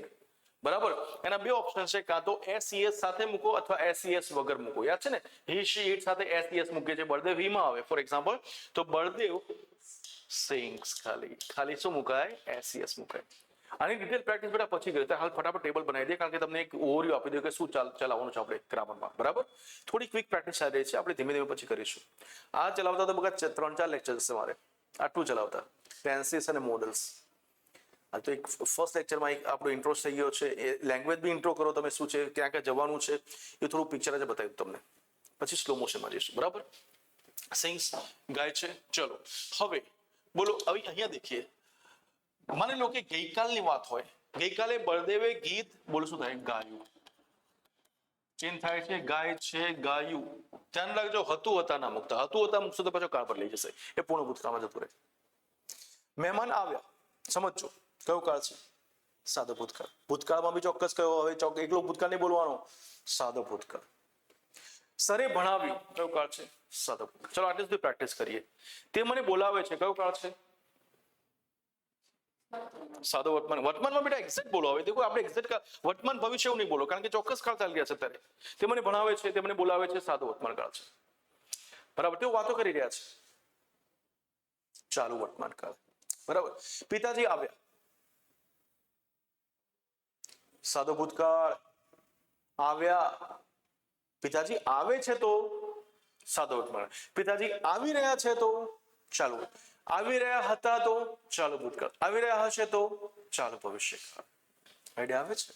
બરાબર. એના બે ઓપ્શન છે, કાં તો એસ સાથે મૂકો અથવા એસ વગર મૂકો. યાદ છે ને, હી શી ઇટ સાથે એસ મૂકે છે. બળદેવ હી માં આવે ફોર એક્ઝામ્પલ, તો બળદેવ સિંગ્સ ખાલી શું મુકાય? એસ મુકાય. આની ડિટેલ પ્રેક્ટિસ બેટા પછી કરીએ. હાલ ફટાફટ ટેબલ બનાવી દે, કારણ કે તમને એક ઓવરવ્યુ આપી દઉં કે શું ચલાવવાનું છે આપણે ગ્રામરમાં. બરાબર. થોડી ક્વિક પ્રેક્ટિસ ચાલી રહી છે, આપણે ધીમે ધીમે પછી કરીશું. આ ચલાવતા તો બગા 3-4 લેક્ચર છે મારે આટલું ચલાવતા, ટેન્સીસ અને મોડલ્સ. આ તો એક ફર્સ્ટ લેક્ચરમાં એક આપણો ઇન્ટ્રો થઈ ગયો છે. એ લેંગ્વેજ બી ઇન્ટ્રો કરો તમે, શું છે ક્યાં ક્યાં જવાનું છે એ થોડું પિક્ચર જ બતાવ્યું તમને. પછી સ્લો મોશનમાં જઈશું. બરાબર. સિંગ્સ ગાય છે. ચલો હવે બોલો, હવે અહીંયા દેખીએ. માની લો કે ગઈકાલની વાત હોય, ગઈકાલે બળદેવે ગીત બોલો શું થાય? ગાયું. ચેન્જ થાય છે, ગાય છે ગાયું. ધ્યાન રાખજો હતું હતા ના મૂકતા, હતું હતા મૂકશો તો પાછો કાળ પર લઈ જશે, એ પૂર્ણ ભૂતકાળમાં જતું રહે. મહેમાન આવ્યા, સમજો કયો કાળ છે? સાદો ભૂતકાળ. ભૂતકાળમાં બી ચોક્કસ કયો? હવે એકલો ભૂતકાળ નહીં બોલવાનો, સાદો ભૂતકાળ. સરે ભણાવ્યું, કયો કાળ છે? સાદો ભૂતકાળ. ચલો આટલી સુધી પ્રેક્ટિસ કરીએ. તે મને બોલાવે છે, કયો કાળ છે? સાદો વર્તમાન. વર્તમાનમાં બેટા એક્ઝેક્ટ બોલો. હવે દેખો આપણે એક્ઝેક્ટ વર્તમાન ભવિષ્ય એવું નહીં બોલો, કારણ કે ચોક્કસ કાળ ચાલી રહ્યા છે અત્યારે. તે મને ભણાવે છે, તે મને બોલાવે છે, સાદો વર્તમાન કાળ છે. બરાબર. તેઓ વાતો કરી રહ્યા છે, ચાલુ વર્તમાન કાળ. બરાબર. પિતાજી આવ્યા, સાદો ભૂતકાળ. આવ્યા, પિતાજી આવે છે તો સાદો વર્તમાન. પિતાજી આવી રહ્યા છે તો ચાલુ. આવી રહ્યા હતા તો ચાલુ ભૂતકાળ. આવી રહ્યા હશે તો ચાલુ ભવિષ્યકાળ. આઈડિયા આવે છે?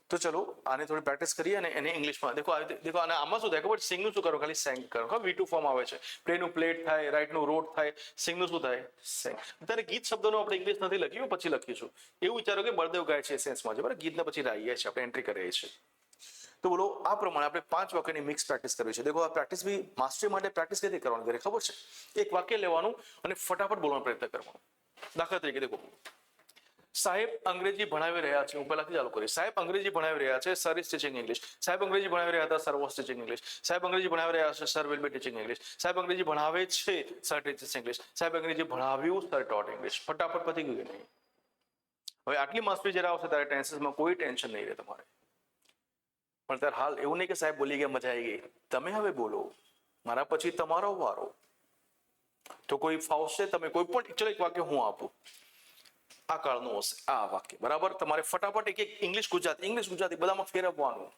તો ચલો આને થોડી પ્રેક્ટિસ કરીએ અને એને ઇંગ્લિશમાં દેખો. અને આમાં શું થાય ખબર? સિંગનું શું કરો? ખાલી સેંગ કરો. V2 ફોર્મ આવે છે. પ્લેનું પ્લેટ થાય, રાઈટનું રોટ થાય, સિંગનું શું થાય? સેંગ. અત્યારે ગીત શબ્દનો આપણે ઇંગ્લિશ નથી લખ્યું, પછી લખીશું. એવું વિચારો કે બળદેવ ગાય છે સેન્સમાં છે, બરાબર. ગીતને પછી રાઈએ છે આપણે, એન્ટ્રી કરીએ છીએ. તો બોલો આ પ્રમાણે આપણે 5 વાક્યની મિક્સ પ્રેક્ટિસ કરવી છે. દેખો આ પ્રેક્ટિસ બી માસ્ટરી માટે પ્રેક્ટિસ કઈ રીતે કરવાની ઘરે ખબર છે? એક વાક્ય લેવાનું અને ફટાફટ બોલવાનો પ્રયત્ન કરવાનો. દાખલા તરીકે દેખો, સાહેબ અંગ્રેજી ભણાવી રહ્યા છે. હું પહેલાથી ચાલુ કરીશ. સાહેબ અંગ્રેજી ભણાવી રહ્યા છે, સર ઇઝ ટીચિંગ ઇંગ્લિશ. સાહેબ અંગ્રેજી ભણાવી રહ્યા હતા, સર વોઝ ટીચિંગ ઇંગ્લિશ. સાહેબ અંગ્રેજી ભણાવી રહ્યા છે, sir will be teaching English. સાહેબ અંગ્રેજી ભણાવે છે, સર ટીચિંગ ઇંગ્લિશ. સાહેબ અંગ્રેજી ભણાવ્યું, સર ટોટ ઇંગ્લિશ. ફટાફટ પતી ગયું નહીં? હવે આટલી માસ્ટરી જ્યારે આવશે ત્યારે ટેન્સીસમાં કોઈ ટેન્શન નહીં રહે તમારે. પણ ત્યારે હાલ એવું નહીં કે સાહેબ બોલી ગયા મજા આવી ગઈ. તમે હવે બોલો, મારા પછી તમારો વારો. તો કોઈ ફાવશે તમે કોઈ પણ ચલો એક વાક્ય હું આપું, આ કાળનું હશે આ વાક્ય. બરાબર. તમારે ફટાફટ એક ઇંગ્લિશ ગુજરાતી બધામાં ફેરવવાનું.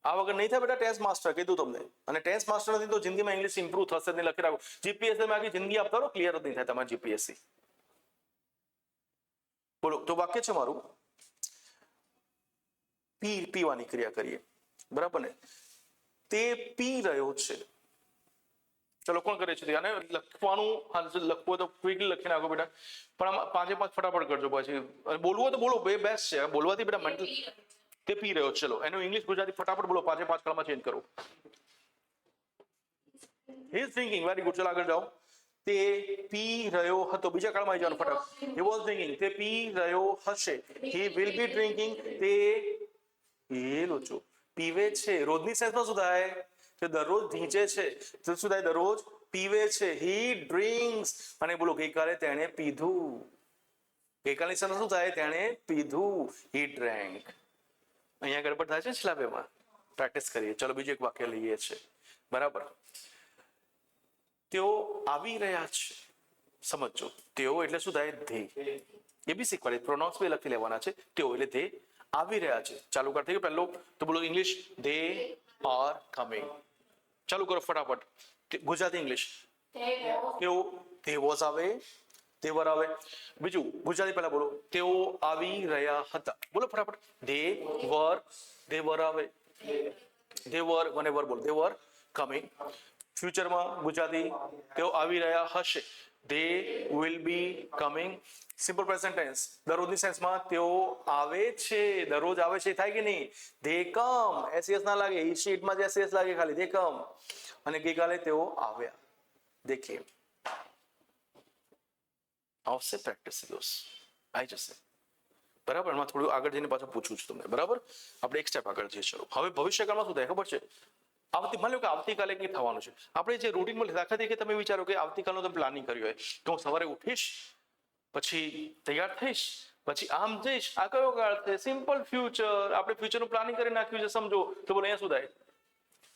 આ વગર નહીં થાય બેટા ટેન્સ માસ્ટર, કીધું તમને. અને ટેન્સ માસ્ટર નથી તો જિંદગીમાં ઇંગ્લિશ ઇમ્પ્રુવ થશે નહીં. લખી રાખો. જીપીએસસી માં આખી જિંદગી આપતા રહો, ક્લિયર જ નહીં થાય તમારી જીપીએસસી. બોલો તો વાક્ય છે મારું, પીવાની ક્રિયા કરીએ. બરાબર ને? તે પી રહ્યો છે. ચલો કોણ કરે છે આને લખવાનું લખવું તો ક્વિકલી લખી નાખો બેટા, પણ આમાં 5 એ 5 ફટાફટ કરજો પછી, અને બોલવું હોય તો બોલો, બે બેસ્ટ છે બોલવાથી બેટા મેન્ટલ. તે પી રહ્યો, ચલો એનું ઇંગ્લિશ ગુજરાતી ફટાફટ બોલો, 5 એ 5 કળમાં ચેન્જ કરો. He is drinking, very good, ચલો આગળ જાઓ. તે પી રહ્યો હતો, બીજા કાળમાં આવી જવાનું ફટાફટ. હી વોઝ ડ્રિંકિંગ, તે પી રહ્યો હશે. હી વિલ બી ડ્રિંકિંગ, તે એ લોચો પીવે છે. રોજની સેન્સમાં શું થાય? તે દરરોજ ભીંચે છે, તો શું થાય? દરરોજ પીવે છે. હી ડ્રિંક્સ, અને બોલો ગઈકાલે તેણે પીધું. ગઈકાલની સેન્સમાં શું થાય? તેણે પીધું, હી ડ્રેન્ક. અહીંયા ગડબડ થાય છે છેલ્લા બેમાં, પ્રેક્ટિસ કરીએ. ચલો બીજું એક વાક્ય લઈએ છે, બરાબર. તેઓ આવી રહ્યા છે, સમજો. તેઓ એટલે શું થાય? ધે. એ બી શીખવાડે, પ્રોનાઉન્સ બી લખી લેવાના છે. તેઓ એટલે ધે આવી રહ્યા છે. ચાલુ કર થઈ ગયું પહેલો, તો બોલો ઇંગ્લિશ, ધે આર કમિંગ. ચાલુ કરો ફટાફટ, ગુજરાતી ઇંગ્લિશ. તેઓ, ધે વોઝ આવે, તે વર આવે. બીજું ગુજરાતી પહેલા બોલો, તેઓ આવી રહ્યા હતા. બોલો ફટાફટ, ધે વર આવે, ધે વર, મને વર બોલો, ધે વર કમિંગ. ફ્યુચરમાં ગુજરાતી, તેઓ આવી રહ્યા હશે, they will be coming. Simple present tense, દરરોજની સેન્સમાં તેઓ આવે છે, દરરોજ આવે છે થાય કે નહીં? ધે કમ, એસએસ ના લાગે, ઈ શીટમાં જે એસએસ લાગે ખાલી, ધે કમ. અને ગઈકાલે તેઓ આવ્યા, દેખીએ. આવશે પ્રેક્ટિસ દોસ્ત, આવી જશે, બરાબર. એમાં થોડું આગળ જઈને પાછું પૂછું છું તમને, બરાબર. આપણે એક સ્ટેપ આગળ જઈએ. ચલો હવે ભવિષ્યકાળમાં શું થાય ખબર છે? માની લો કે આવતીકાલે કંઈ થવાનું છે. આપણે જે રૂટીનમાં દાખલા તરીકે તમે વિચારો કે આવતીકાલનું તમે પ્લાનિંગ કર્યું હોય કે હું સવારે ઉઠીશ, પછી તૈયાર થઈશ, પછી આમ જઈશ. આ કયો કાળ છે? Simple future. આપણે ફ્યુચરનું પ્લાનિંગ કરી નાખ્યું છે, સમજો. તો બોલો અહીંયા શું થાય?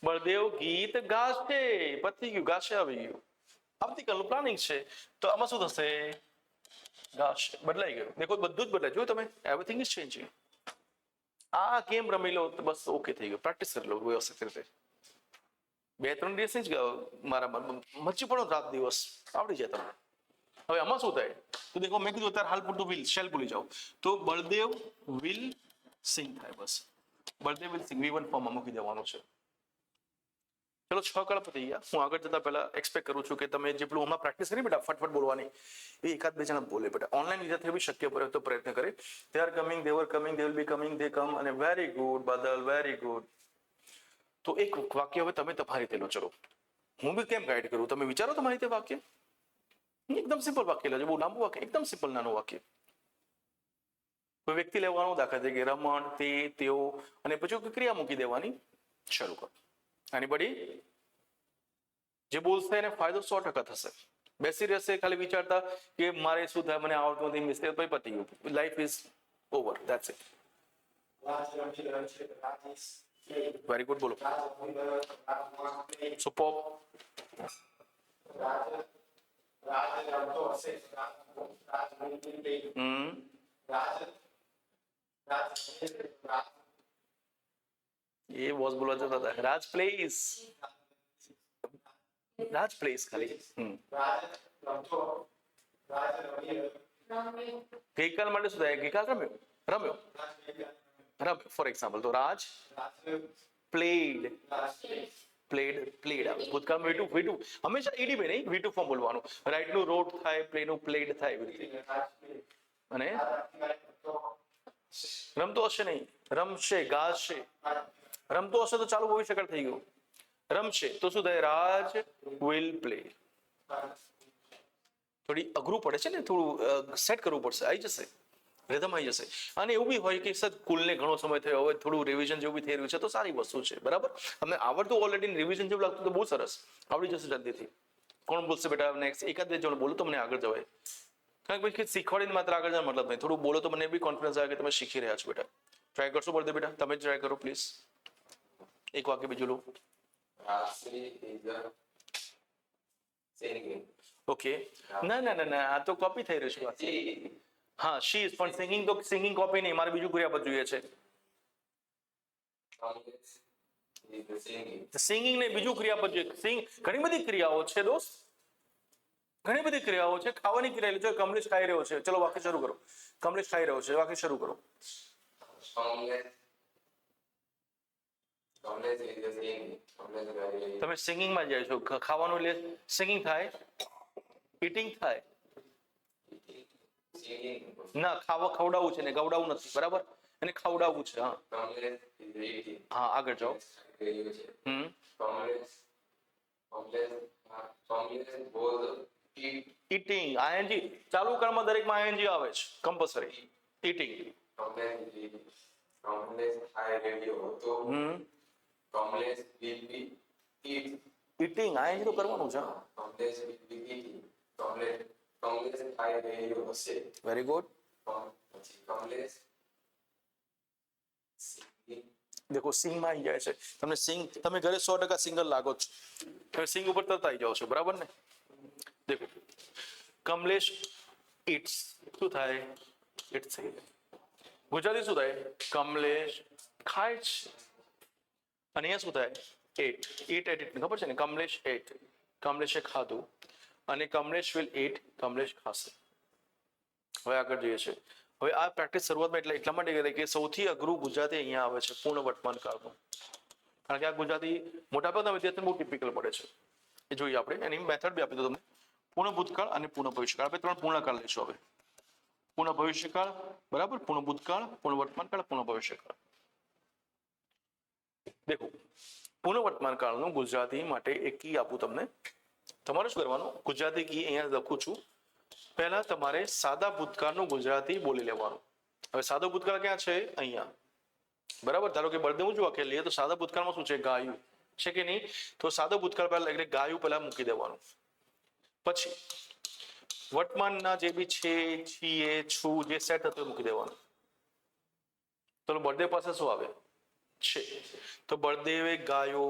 બળદેવ ગીત ગાશે, પતી ગયું, ગાશે આવી ગયું. આવતીકાલનું પ્લાનિંગ છે, તો આમાં શું થશે? ગાશે. બદલાઈ ગયું. દેખો બધું જ બદલાય. જોયું તમે? Everything is changing. આ ગેમ રમી લો તો બસ ઓકે થઈ ગયું. પ્રેક્ટિસ કરી લો વ્યવસ્થિત રીતે. 2-3 દિવસ જ મારા મચી પડો, રાત દિવસ આવડી જાય તમને. હવે આમાં શું થાય? તો દેખો મેં કીધું અત્યારે હાલ પૂરતું વિલ, શેલ ભૂલી જાઓ. તો બળદેવ વિલ સિંગ થાય, બસ. બળદેવ વિલ સિંગ V1 ફોર્મમાં મૂકી દેવાનું છે. ચલો 6 કળ પતી ગયા. હું આગળ જતા પહેલા એક્સપેક્ટ કરું છું કે તમે જેટલું હમણાં પ્રેક્ટિસ કરી બેટા ફટફટ બોલવાની, એ એકાદ બે જણા બોલે બેટા. ઓનલાઈન વિદ્યાર્થીઓ બી શક્ય પડે તો પ્રયત્ન કરે. They are coming, they were coming, they will be coming, they come. અને very good Badal, very good. તો એક વાક્ય હવે તમે તમારી રીતે લો. ચલો હું બી કેમ ગાઈડ કરું, તમે વિચારો તમારી રીતે વાક્ય. એકદમ સિમ્પલ વાક્ય લેજો, બહુ લાંબુ વાક્ય, એકદમ સિમ્પલ નાનું વાક્ય. કોઈ વ્યક્તિ લેવાનું, દાખલા તરીકે રમણ, તે, તેઓ, અને પછી કોઈ ક્રિયા મૂકી દેવાની. શરૂ કરો. એનીબડી જે બોલશે એને ફાયદો 100% થશે. બેસી રહેશે ખાલી વિચારતા કે મારે શું થાય, મને આવડતું નથી, મિસ્ટેક, પછી પતી ગયું. Life is over, that's it. Very good, બોલો. સુપર. ये वॉज बोला जाता था. राज प्लेस, राज प्लेस खाली. ગઈકાલ માટે શું થાય? ગઈકાલ રમ્યો, રમ્યો, રમ્યો. ફોર એક્ઝામ્પલ, તો રાજ પ્લેડ, પ્લેડ, પ્લેડ આવે. ભૂતકાળ V2 હંમેશા ED બે નહીં, V2 ફોર્મ બોલવાનું. રાઈટ નું રોડ થાય, પ્લે નું પ્લેડ થાય, એવી રીતે. અને રમતો હશે નહીં, રમશે, ગાશે. રમતો હશે તો ચાલુ ભવિષ્યકાળ થઈ ગયું. રમશે તો શું થાય? રાજ વિલ પ્લે. થોડી અઘરું પડે છે ને, થોડું સેટ કરવું પડશે. આવી જશે, રિધમ આવી જશે. અને એવું બી હોય કે સર સ્કૂલને ઘણો સમય થયો, હવે થોડું રિવિઝન જેવું બી થઈ રહ્યું છે, તો સારી વસ્તુ છે, બરાબર. અમને આવડતું ઓલરેડી, રિવિઝન જેવું લાગતું તો બહુ સરસ, આવડી જશે જલ્દીથી. કોણ બોલશે બેટા નેક્સ્ટ? એકાદ બે જણ બોલો તો મને આગળ જવાય. કારણ કે પછી શીખવાડીને માત્ર આગળ જવાનો મતલબ નહીં. થોડું બોલો તો મને બી કોન્ફિડન્સ આવે કે તમે શીખી રહ્યા છો બેટા. ટ્રાય કરશો બોલતે બેટા? તમે જ ટ્રાય કરો પ્લીઝ. એક વાક્ય બીજું લો. ઓકે, ના ના ના ના, આ તો કોપી થઈ રહ્યું છે. હા, શી ઇઝ, પણ સિંગિંગ તો સિંગિંગ કોપી નહીં, મારે બીજું ક્રિયાપદ જોઈએ છે. સિંગિંગ ને બીજું ક્રિયાપદ જોઈએ. સિંગ ઘણી બધી ક્રિયાઓ છે દોસ્ત, ઘણી બધી ક્રિયાઓ છે. ખાવાની ક્રિયા જો કમલેશ ખાઈ રહ્યો છે, ચલો વાક્ય શરૂ કરો. કમલેશ ખાઈ રહ્યો છે, વાક્ય શરૂ કરો. Commerce is the same. Commerce very. તમે સિંગિંગમાં જાય છો, ખાવાનું એટલે સિંગિંગ થાય, ઈટિંગ થાય Singing. ના, ખવડાવવું છે ને ગવડાવવું નથી, બરાબર, એને ખવડાવવું છે. હા Commerce is eating. હા, આગળ જાઓ. ગયું છે. હમ Commerce. Commerce was eat. Eating, ING ચાલુ કાળમાં દરેકમાં આઈએનજી આવે છે compulsory. Eating. Commerce is eating. Commerce high radio હતો. Commerce will be eat. Eating ING તો કરવાનું છે. Commerce will be eating. Commerce high radio હશે. Very good. પછી commerce singing. દેખો સિંગમાં આવી જાય છે. તમને સિંગ, તમે ઘરે 100% સિંગલ લાગો છો, તમે સિંગ ઉપર તરત આવી જાઓ છો, બરાબર ને. દેખો કમલેશ ઇટ્સ, શું થાય? ઇટ્સ થઈ જાય. ગુજરાતી શું થાય? કમલેશ ખાય છે. અને અહીંયા શું થાય? એટ. ઈટ એટ ઇટ ખબર છે ને, કમલેશ એટ, કમલેશે ખાધું, અને કમલેશ વિલ એટ, કમલેશ ખાશે. હવે આગળ જોઈએ છે. હવે આ પ્રેક્ટિસ શરૂઆતમાં એટલા માટે કરી કે સૌથી અઘરું ગુજરાતી અહીંયા આવે છે, પૂર્ણ વર્તમાન કાળનું. કારણ કે આ ગુજરાતી મોટાભાગના વિદ્યાર્થીઓને બહુ ટિપિકલ પડે છે. એ જોઈએ આપણે, એની મેથડ બી આપી દો તમને. પૂર્ણ ભૂતકાળ અને પૂર્ણ ભવિષ્યકાળ, આપણે 3 પૂર્ણકાળ લઈશું હવે. પૂર્ણ ભવિષ્યકાળ, બરાબર, પૂર્ણ ભૂતકાળ, પૂર્ણ વર્તમાન કાળ, પૂર્ણ ભવિષ્યકાળ. દેખો પૂર્ણ વર્તમાન કાળનું ગુજરાતી માટે એક કી આપું તમને. તમારે શું કરવાનું? ગુજરાતી કી અહીંયા લખું છું. પહેલા તમારે સાદા ભૂતકાળનું ગુજરાતી બોલી લેવાનું. હવે સાદો ભૂતકાળ ક્યાં છે? અહીંયા, બરાબર. ધારો કે બળદેવ જો વાક્ય લઈએ તો સાદા ભૂતકાળમાં શું છે? ગાયું છે કે નહીં? તો સાદો ભૂતકાળ પહેલા એટલે ગાયું પહેલા મૂકી દેવાનું. પછી વર્તમાનના જે બી છે, છીએ, છું, જે સેટ હતું એ મૂકી દેવાનું. તો બળદેવ પાસે શું આવે? છે. તો બળદેવે ગાયો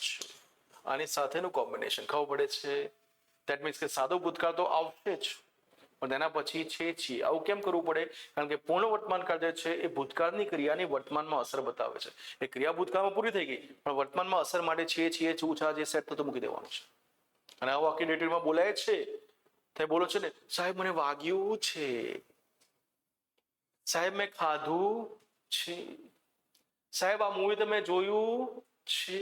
છે. આની સાથેનું કોમ્બિનેશન ખબર પડે છે. દેટ મીન્સ કે સાદો ભૂતકાળ તો આવશે જ, પણ તેના પછી છે, છીએ. આવું કેમ કરવું પડે? કારણ કે પૂર્ણ વર્તમાન કાળ જે છે એ ભૂતકાળની ક્રિયાની વર્તમાનમાં અસર બતાવે છે. એ ક્રિયા ભૂતકાળમાં પૂરી થઈ ગઈ, પણ વર્તમાનમાં અસર માટે છે, છીએ, છું, છા જે સેટ થતું મૂકી દેવાનું છે. અને આવું આખી ડિટેલમાં બોલાય છે. તમે બોલો છો ને, સાહેબ મને વાગ્યું છે, સાહેબ મેં ખાધું છે, સાહેબ આ મૂવી તમે જોયું છે.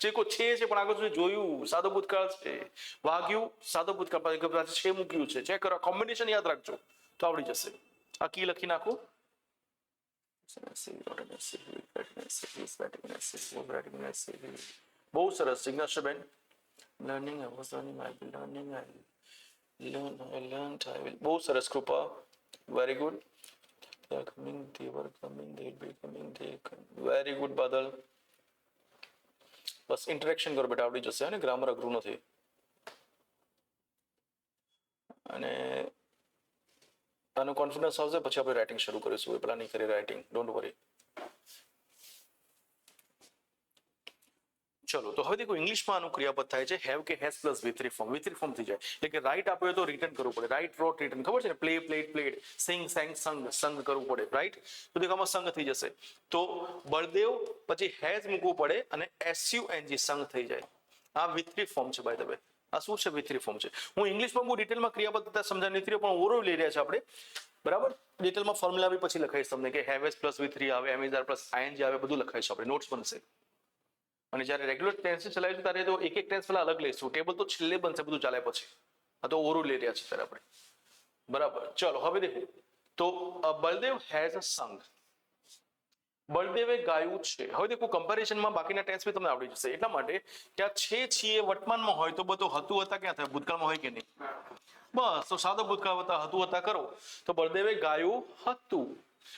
જે કોઈ છે પણ આગળ સુધી જોયું, સાદો ભૂતકાળ છે. વાગ્યું, સાદો ભૂતકાળ પાસે છે મૂક્યું છે. ચેક કરો, કોમ્બિનેશન યાદ રાખજો તો આવડી જશે. આ કી લખી નાખો. બહુ સરસ જિજ્ઞાસા બેન. Learning, I was learning, I will learning, I learned, I will. બહુ સરસ Kripa, very good. They are coming, they were coming, they will be coming, they come. Very good Badal. Bus interaction કરો બેટા, આવડી જશે. અને ગ્રામર અઘરું નથી. અને આનું કોન્ફિડન્સ આવશે પછી આપણે રાઇટિંગ શરૂ કરીશું. એ પેલા નહીં કરીએ રાઇટિંગ, ડોન્ટ વરી. ચલો તો હવે દેખો ઇંગ્લિશમાં આનું ક્રિયાપદ થાય છે હેવ કે has plus V3 form. V3 form થઈ જાય એટલે કે રાઇટ આપ્યો તો રિટર્ન કરવું પડે. રાઇટ, રોટ, રિટર્ન. ખબર છે ને? પ્લે, પ્લેડ, પ્લેડ, સિંગ, સેંગ, સંગ કરવું પડે. રાઈટ? તો દેખો આમાં સંગ થઈ જશે. તો બળદેવ પછી હેઝ મૂકવું પડે અને SUNG સંગ થઈ જાય. આ V3 ફોર્મ છે બાય ધ વે. આ શું છે? V3 ફોર્મ છે. હું ઇંગ્લિશમાં બહુ ડિટેલમાં ક્રિયાપદ સમજાવી નથી રહ્યો, પણ ઓવરઓલ લઈ રહ્યા છે આપણે, બરાબર. ડિટેલમાં ફોર્મ્યુલા બી પછી લખાઈશ તમને કે હેવ એઝ પ્લસ V3 આવે, MSR પ્લસ ING આવે, બધું લખાઈશું આપણે, નોટ્સ બનશે. અને જ્યારે રેગ્યુલર ટેન્સ ચલાવીશું ત્યારે તો એક ટેન્સ પહેલા અલગ લઈશું. ટેબલ તો છેલ્લે બનશે, બધું ચાલે પછી. આ તો ઓવરઓલ લઈ રહ્યા છે ત્યારે આપણે, બરાબર. ચલો હવે દેખો તો બળદેવ હેઝ અ સંગ, બળદેવે ગાયું છે. હવે દેખો કમ્પેરિઝનમાં બાકીના ટેન્સ બી તમને આવડી જશે. એટલા માટે કે આ છે, છીએ વર્તમાનમાં હોય તો બધું હતું, હતા ક્યાં થાય? ભૂતકાળમાં હોય કે નહીં? બસ તો સાદો ભૂતકાળ હતા, હતું, હતા કરો તો બળદેવે ગાયું હતું,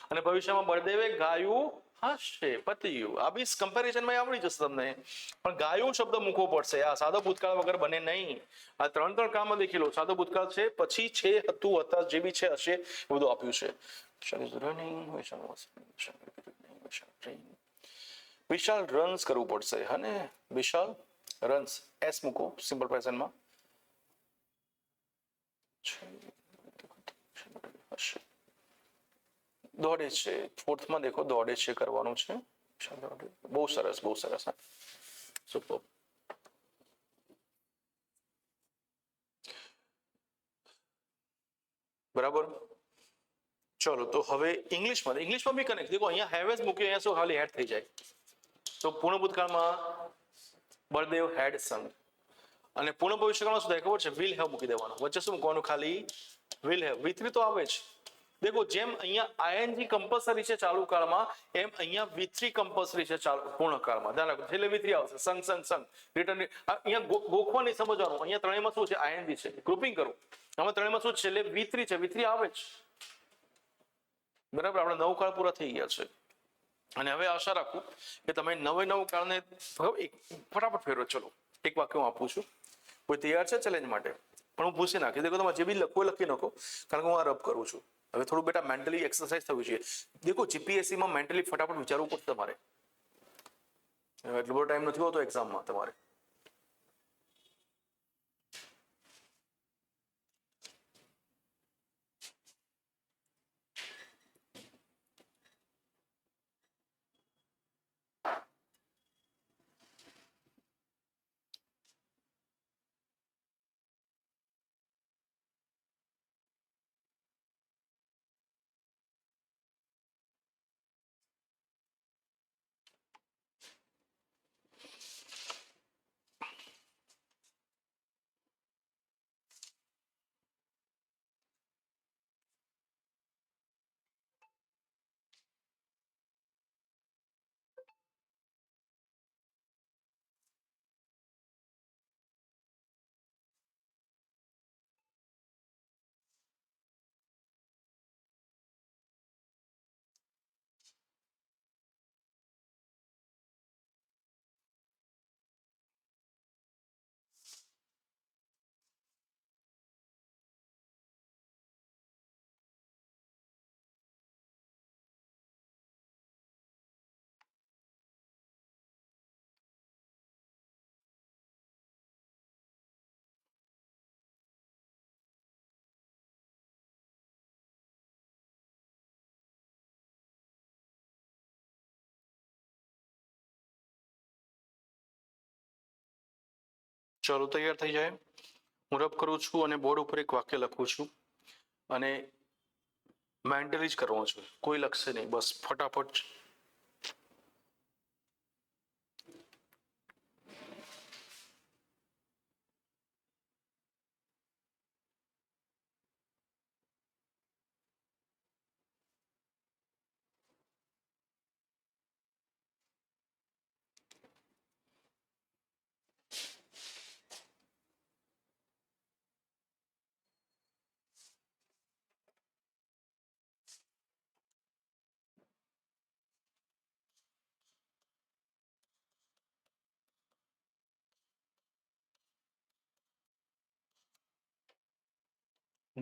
અને ભવિષ્યમાં બળદેવે ગાયું હશે. પત્યું. આ બી કમ્પેરિઝનમાં આવડી જશે તમને. પણ ગાયું શબ્દ મૂકવો પડશે. આ સાદો ભૂતકાળ વગર બને નહીં. આ 3 કામમાં દેખી લો. સાદો ભૂતકાળ છે, પછી છે, હતું, હતા, જે બી છે, હશે, એ બધું આપ્યું છે. વિશાલ રન્સ કરવું પડશે. હા ને? વિશાલ રન્સ, એસ મૂકો સિમ્પલ પ્રેઝન્ટમાં. દોડે છે. ફોર્થમાં દેખો દોડે છે કરવાનું છે. બહુ સરસ, બહુ સરસ. હા, સુપર. બરાબર. ચલો તો હવે ઇંગ્લિશમાં બી કનેક્ટ. દેખો અહીંયા હેવ એઝ મૂક્યો, અહીંયા શું ખાલી હેડ થઈ જાય. તો પૂર્ણ ભૂતકાળમાં બળદેવ હેડ સંગ, અને પૂર્ણ ભવિષ્યકાળમાં શું થાય ખબર છે? વિલ હેવ મૂકી દેવાનું, વચ્ચે શું મૂકવાનું? ખાલી વિલ હેવ. V3 તો આવે જ. દેખો જેમ અહીંયા આઈએનજી કમ્પલસરી છે ચાલુ કાળમાં, એમ અહીંયા V3 કમ્પલસરી છે ચાલુ પૂર્ણ કાળમાં. ધ્યાન રાખો, એટલે V3 આવશે. સંગ સંગ સંગ રિટર્ન. અહીંયા ગોખવા નહીં, સમજવાનું. અહીંયા ત્રણેયમાં શું છે? આઈએનજી છે. ગ્રુપિંગ કરો. આમાં ત્રણેયમાં શું છે? એટલે V3 છે. V3 આવે જ. બરાબર, આપણે 9 કાળ પૂરા થઈ ગયા છે. અને હવે આશા રાખું કે તમે 9 કાળને ફટાફટ ફેરવો. ચલો એક વાક્ય હું આપું છું. કોઈ તૈયાર છે ચેલેન્જ માટે? પણ હું પૂછી નાખી. દેખો તમારે જે બી લખવું લખી નાખો, કારણ કે હું આ રબ કરું છું. હવે થોડું બેટા મેન્ટલી એક્સરસાઇઝ થવી જોઈએ. દેખો જીપીએસસી માં મેન્ટલી ફટાફટ વિચારવું પડશે તમારે. એટલો બધો ટાઈમ નથી હોતો એક્ઝામમાં તમારે. ચલો તૈયાર થઈ જાય. હું રબ કરું છું અને બોર્ડ ઉપર એક વાક્ય લખું છું, અને મેન્ટલી જ કરવાનું છે, કોઈ લખશે નહીં. બસ ફટાફટ.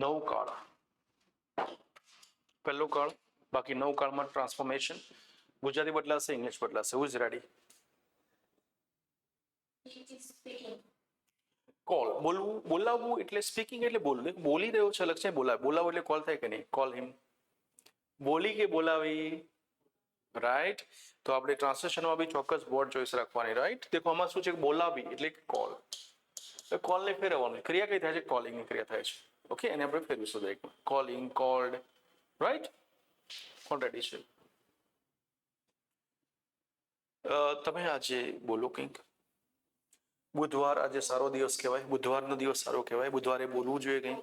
નવ કાળ, પહેલો કાળ. બાકી 9 કાળમાં ટ્રાન્સફોર્મેશન. ગુજરાતી બદલાશે, ઇંગ્લિશ બદલાશે. Who is ready? કોલ, બોલવું, બોલાવવું એટલે સ્પીકિંગ એટલે બોલવું. બોલી રહ્યો છે લક્ષ બોલાવે. બોલાવો એટલે કોલ થાય કે નહીં? કોલ હિમ. બોલી કે બોલાવી? રાઈટ. તો આપણે ટ્રાન્સલેશનમાં બી ચોક્કસ બોર્ડ ચોઈસ રાખવાની. રાઈટ. દેખો આમાં શું છે? બોલાવી એટલે કોલ. કોલ ને ફેરવવાનું. ક્રિયા કઈ થાય છે? કોલિંગ ની ક્રિયા થાય છે. ઓકે, એને આપણે ફેરવીશું દરેકમાં. Calling, cold. રાઈટ. કોણ રેડી છે? તમે આજે બોલો કંઈક. બુધવાર આજે સારો દિવસ કહેવાય. બુધવારનો દિવસ સારો કહેવાય. બુધવારે બોલવું જોઈએ કંઈ.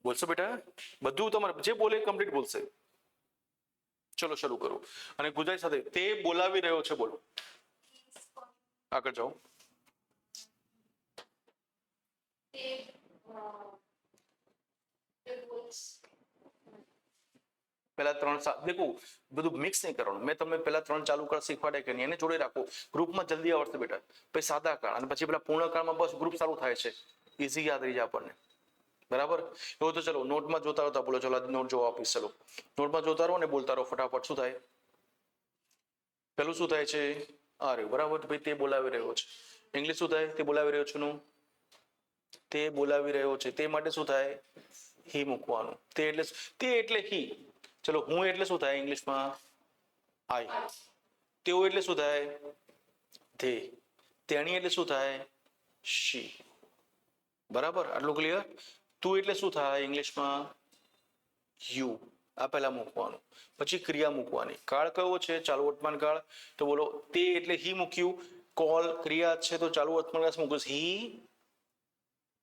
બોલશો બેટા? બધું તમારે જે બોલે કમ્પ્લીટ બોલશે. ચલો શરૂ કરો. અને ગુજરાતી સાથે તે બોલાવી રહ્યો છે. બોલો, આગળ જાઓ. પેલા 3 દેખો, બધું મિક્સ નહીં કરવાનું. મેં તમને પેલા 3 ચાલુ કાળ શીખવાડે કે નહીં, એને જોડે રાખો. ગ્રુપમાં જલ્દી આવડશે બેટા. પછી સાદા કાળ, અને પછી પેલા પૂર્ણ કાળમાં બસ ગ્રુપ ચાલુ થાય છે. ઇઝી યાદ રહી જાય આપણને. બરાબર. એવું તો ચલો નોટમાં જોતા રહો. બોલો ચલો નોટ જોવા આપીશ. ચલો નોટમાં જોતા રહો અને બોલતા રહો ફટાફટ. શું થાય? પેલું શું થાય છે? આ રહ્યું. બરાબર. ભાઈ તે બોલાવી રહ્યો છે. ઇંગ્લિશ શું થાય? તે બોલાવી રહ્યો છું નું. તે બોલાવી રહ્યો છે. તે માટે શું થાય? હી મૂકવાનું. તે એટલે હી. ચલો હું એટલે શું થાય ઇંગ્લિશમાં? આઈ. તેઓ એટલે શું થાય? ધે. તેણી એટલે શું થાય? શી. બરાબર. આટલું ક્લિયર? તું એટલે શું થાય ઇંગ્લિશમાં? યુ. આ પહેલા મૂકવાનું, પછી ક્રિયા મૂકવાની. કાળ કયો છે? ચાલુ વર્તમાન કાળ. તો બોલો તે એટલે હી મૂક્યું, કોલ ક્રિયા છે તો ચાલુ વર્તમાન કાળ મૂકું, હી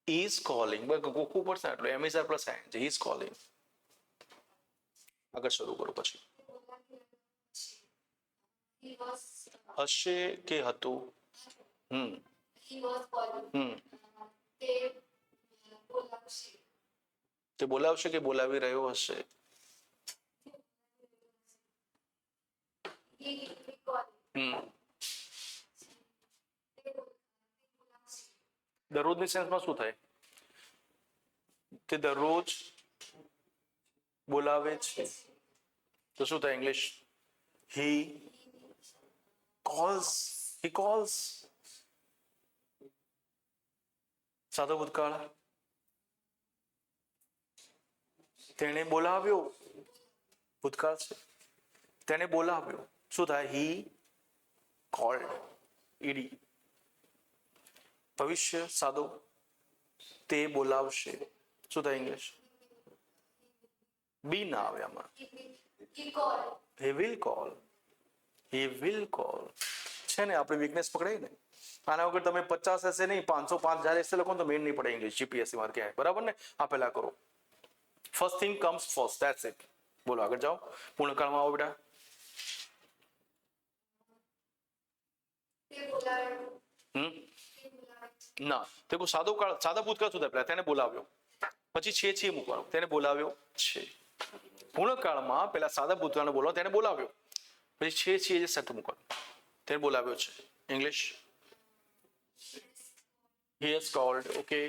ઇઝ કોલિંગ. બસ ગોખવું પડશે આટલું. Am is are plus I he is calling. આગળ શરૂ કરો પછી. He was હશે કે હતું? he was calling. તે બોલાવશે. તે બોલાવશે કે બોલાવી રહ્યો હશે? He will be calling. દરરોજની સેન્સમાં શું થાય? તે દરરોજ બોલાવે છે તો શું થાય English? He calls. He calls. સાદો ભૂતકાળ. તેણે બોલાવ્યો. ભૂતકાળ છે. તેણે બોલાવ્યો. શું થાય? He called. ઈડી. ભવિષ્ય સાદો. તે બોલાવશે. શું થાય ઇંગ્લિશ? બી ના આવે આમાં. He called. He will call. He will call. છે ને આપણી વીકનેસ પકડાય ને. આના વગર તમે 50 હશે નહીં 505,000 હશે લખો તો મેન નહીં પડે ઇંગ્લિશ જીપીએસસી માં ક્યાંય. બરાબર ને? આ પહેલા કરો. First thing comes first. That's it. બોલો આગળ જાઓ. પૂર્ણકાળમાં આવો બેટા. તે બોલાવ્યો. ના તે કોઈ સાદો કાળ સાદા ભૂતકાળ શું થાય? પહેલા તેને બોલાવ્યો, પછી છે મૂકવાનું. તેને બોલાવ્યો છે. પૂર્ણકાળમાં પહેલા સાદા ભૂતકાળને બોલાવો, તેને બોલાવ્યો, પછી છે જે સટ મૂકવાનું. તેને બોલાવ્યો છે. English he has called. Okay.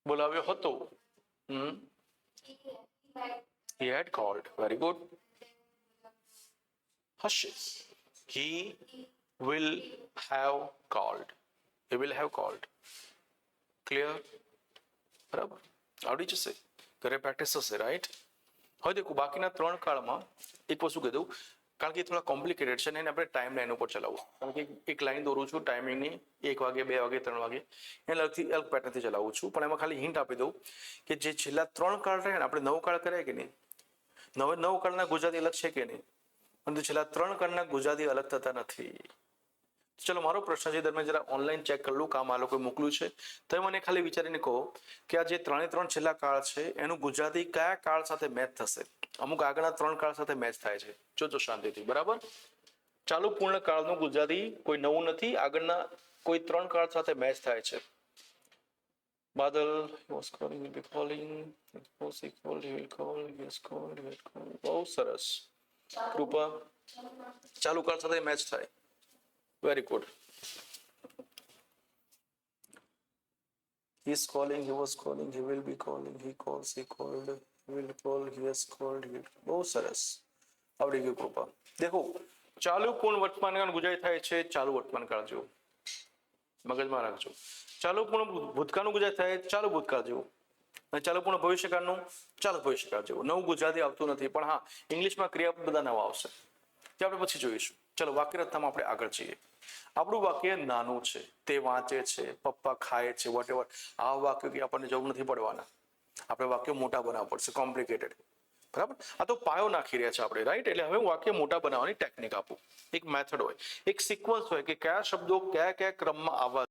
બોલાવ્યો હતો. He had called. Very good. હશે. He will have called. He will have called. Clear? બરાબર આવડી જશે. ઘરે પ્રેક્ટિસ થશે. રાઈટ. હવે દેખો બાકીના 3 કાળમાં એક વસ્તુ કહી દઉં, કારણ કે થોડા કોમ્પ્લિકેટેડ છે ને એને આપણે ટાઈમ લાઈન ઉપર ચલાવવું. કારણ કે એક લાઈન દોરું છું ટાઈમિંગની 1 વાગે 2 વાગે 3 વાગે એને અલગ પેટર્નથી ચલાવું છું. પણ એમાં ખાલી હિન્ટ આપી દઉં કે જે છેલ્લા 3 કાળ રહે ને આપણે 9 કાળ કર્યા કે નહીં, 9 કાળના ગુજરાતી અલગ છે કે નહીં, પરંતુ છેલ્લા 3 કાળના ગુજરાતી અલગ થતા નથી. ચલો મારો પ્રશ્ન છે દરમિયાન જરા ઓનલાઈન ચેક કરી લો કામ આ લોકોએ મોકલ્યું છે. તમે મને ખાલી વિચારીને કહો કે આ જે 3 છેલ્લા કાળ છે એનું ગુજરાતી કયા કાળ સાથે મેચ થશે? અમુક આગળના 3 કાળ સાથે મેચ થાય છે. જોજો શાંતિથી. બરાબર. ચાલુ પૂર્ણ કાળનું ગુજરાતી કોઈ નવું નથી, આગળના કોઈ 3 કાળ સાથે મેચ થાય છે. બાદલ was calling, will be calling, it was equal, he will call, he has called, he had called. બહુ સરસ. કૃપા ચાલુ કાળ સાથે મેચ થાય. Very good. He is calling, he was calling, he will be calling, he calls, he called, he will call, he has called, he will. બહુ સરસ. આવડી ગયું કૃપા. દેખો ચાલુ પૂર્ણ વર્તમાન કાળ ગુજરાતી થાય છે ચાલુ વર્તમાન કાળ જેવું. મગજમાં રાખજો. ચાલુ પૂર્ણ ભૂતકાળનું ગુજરાતી થાય ચાલુ ભૂતકાળ જેવું, અને ચાલુ પૂર્ણ ભવિષ્યકાળનું ચાલુ ભવિષ્યકાળ જેવું. નવું ગુજરાતી આવતું નથી, પણ હા ઇંગ્લિશમાં ક્રિયાપદ બધા નવા આવશે, જે આપણે પછી જોઈશું. ચલો વાક્ય રચનામાં આપણે આગળ જઈએ. આપણું વાક્ય નાનું છે, તે વાંચે છે, પપ્પા ખાય છે, વોટ એવર. આ વાક્ય કે આપણને જરૂર નથી પડવાના. આપણે વાક્ય મોટા બનાવવા પડશે, કોમ્પ્લિકેટેડ. બરાબર. આ તો પાયો નાખી રહ્યા છે આપણે. રાઈટ. એટલે હવે હું વાક્ય મોટા બનાવવાની ટેકનિક આપું. એક મેથડ હોય, એક સિક્વન્સ હોય કે કયા શબ્દો કયા કયા ક્રમમાં આવવા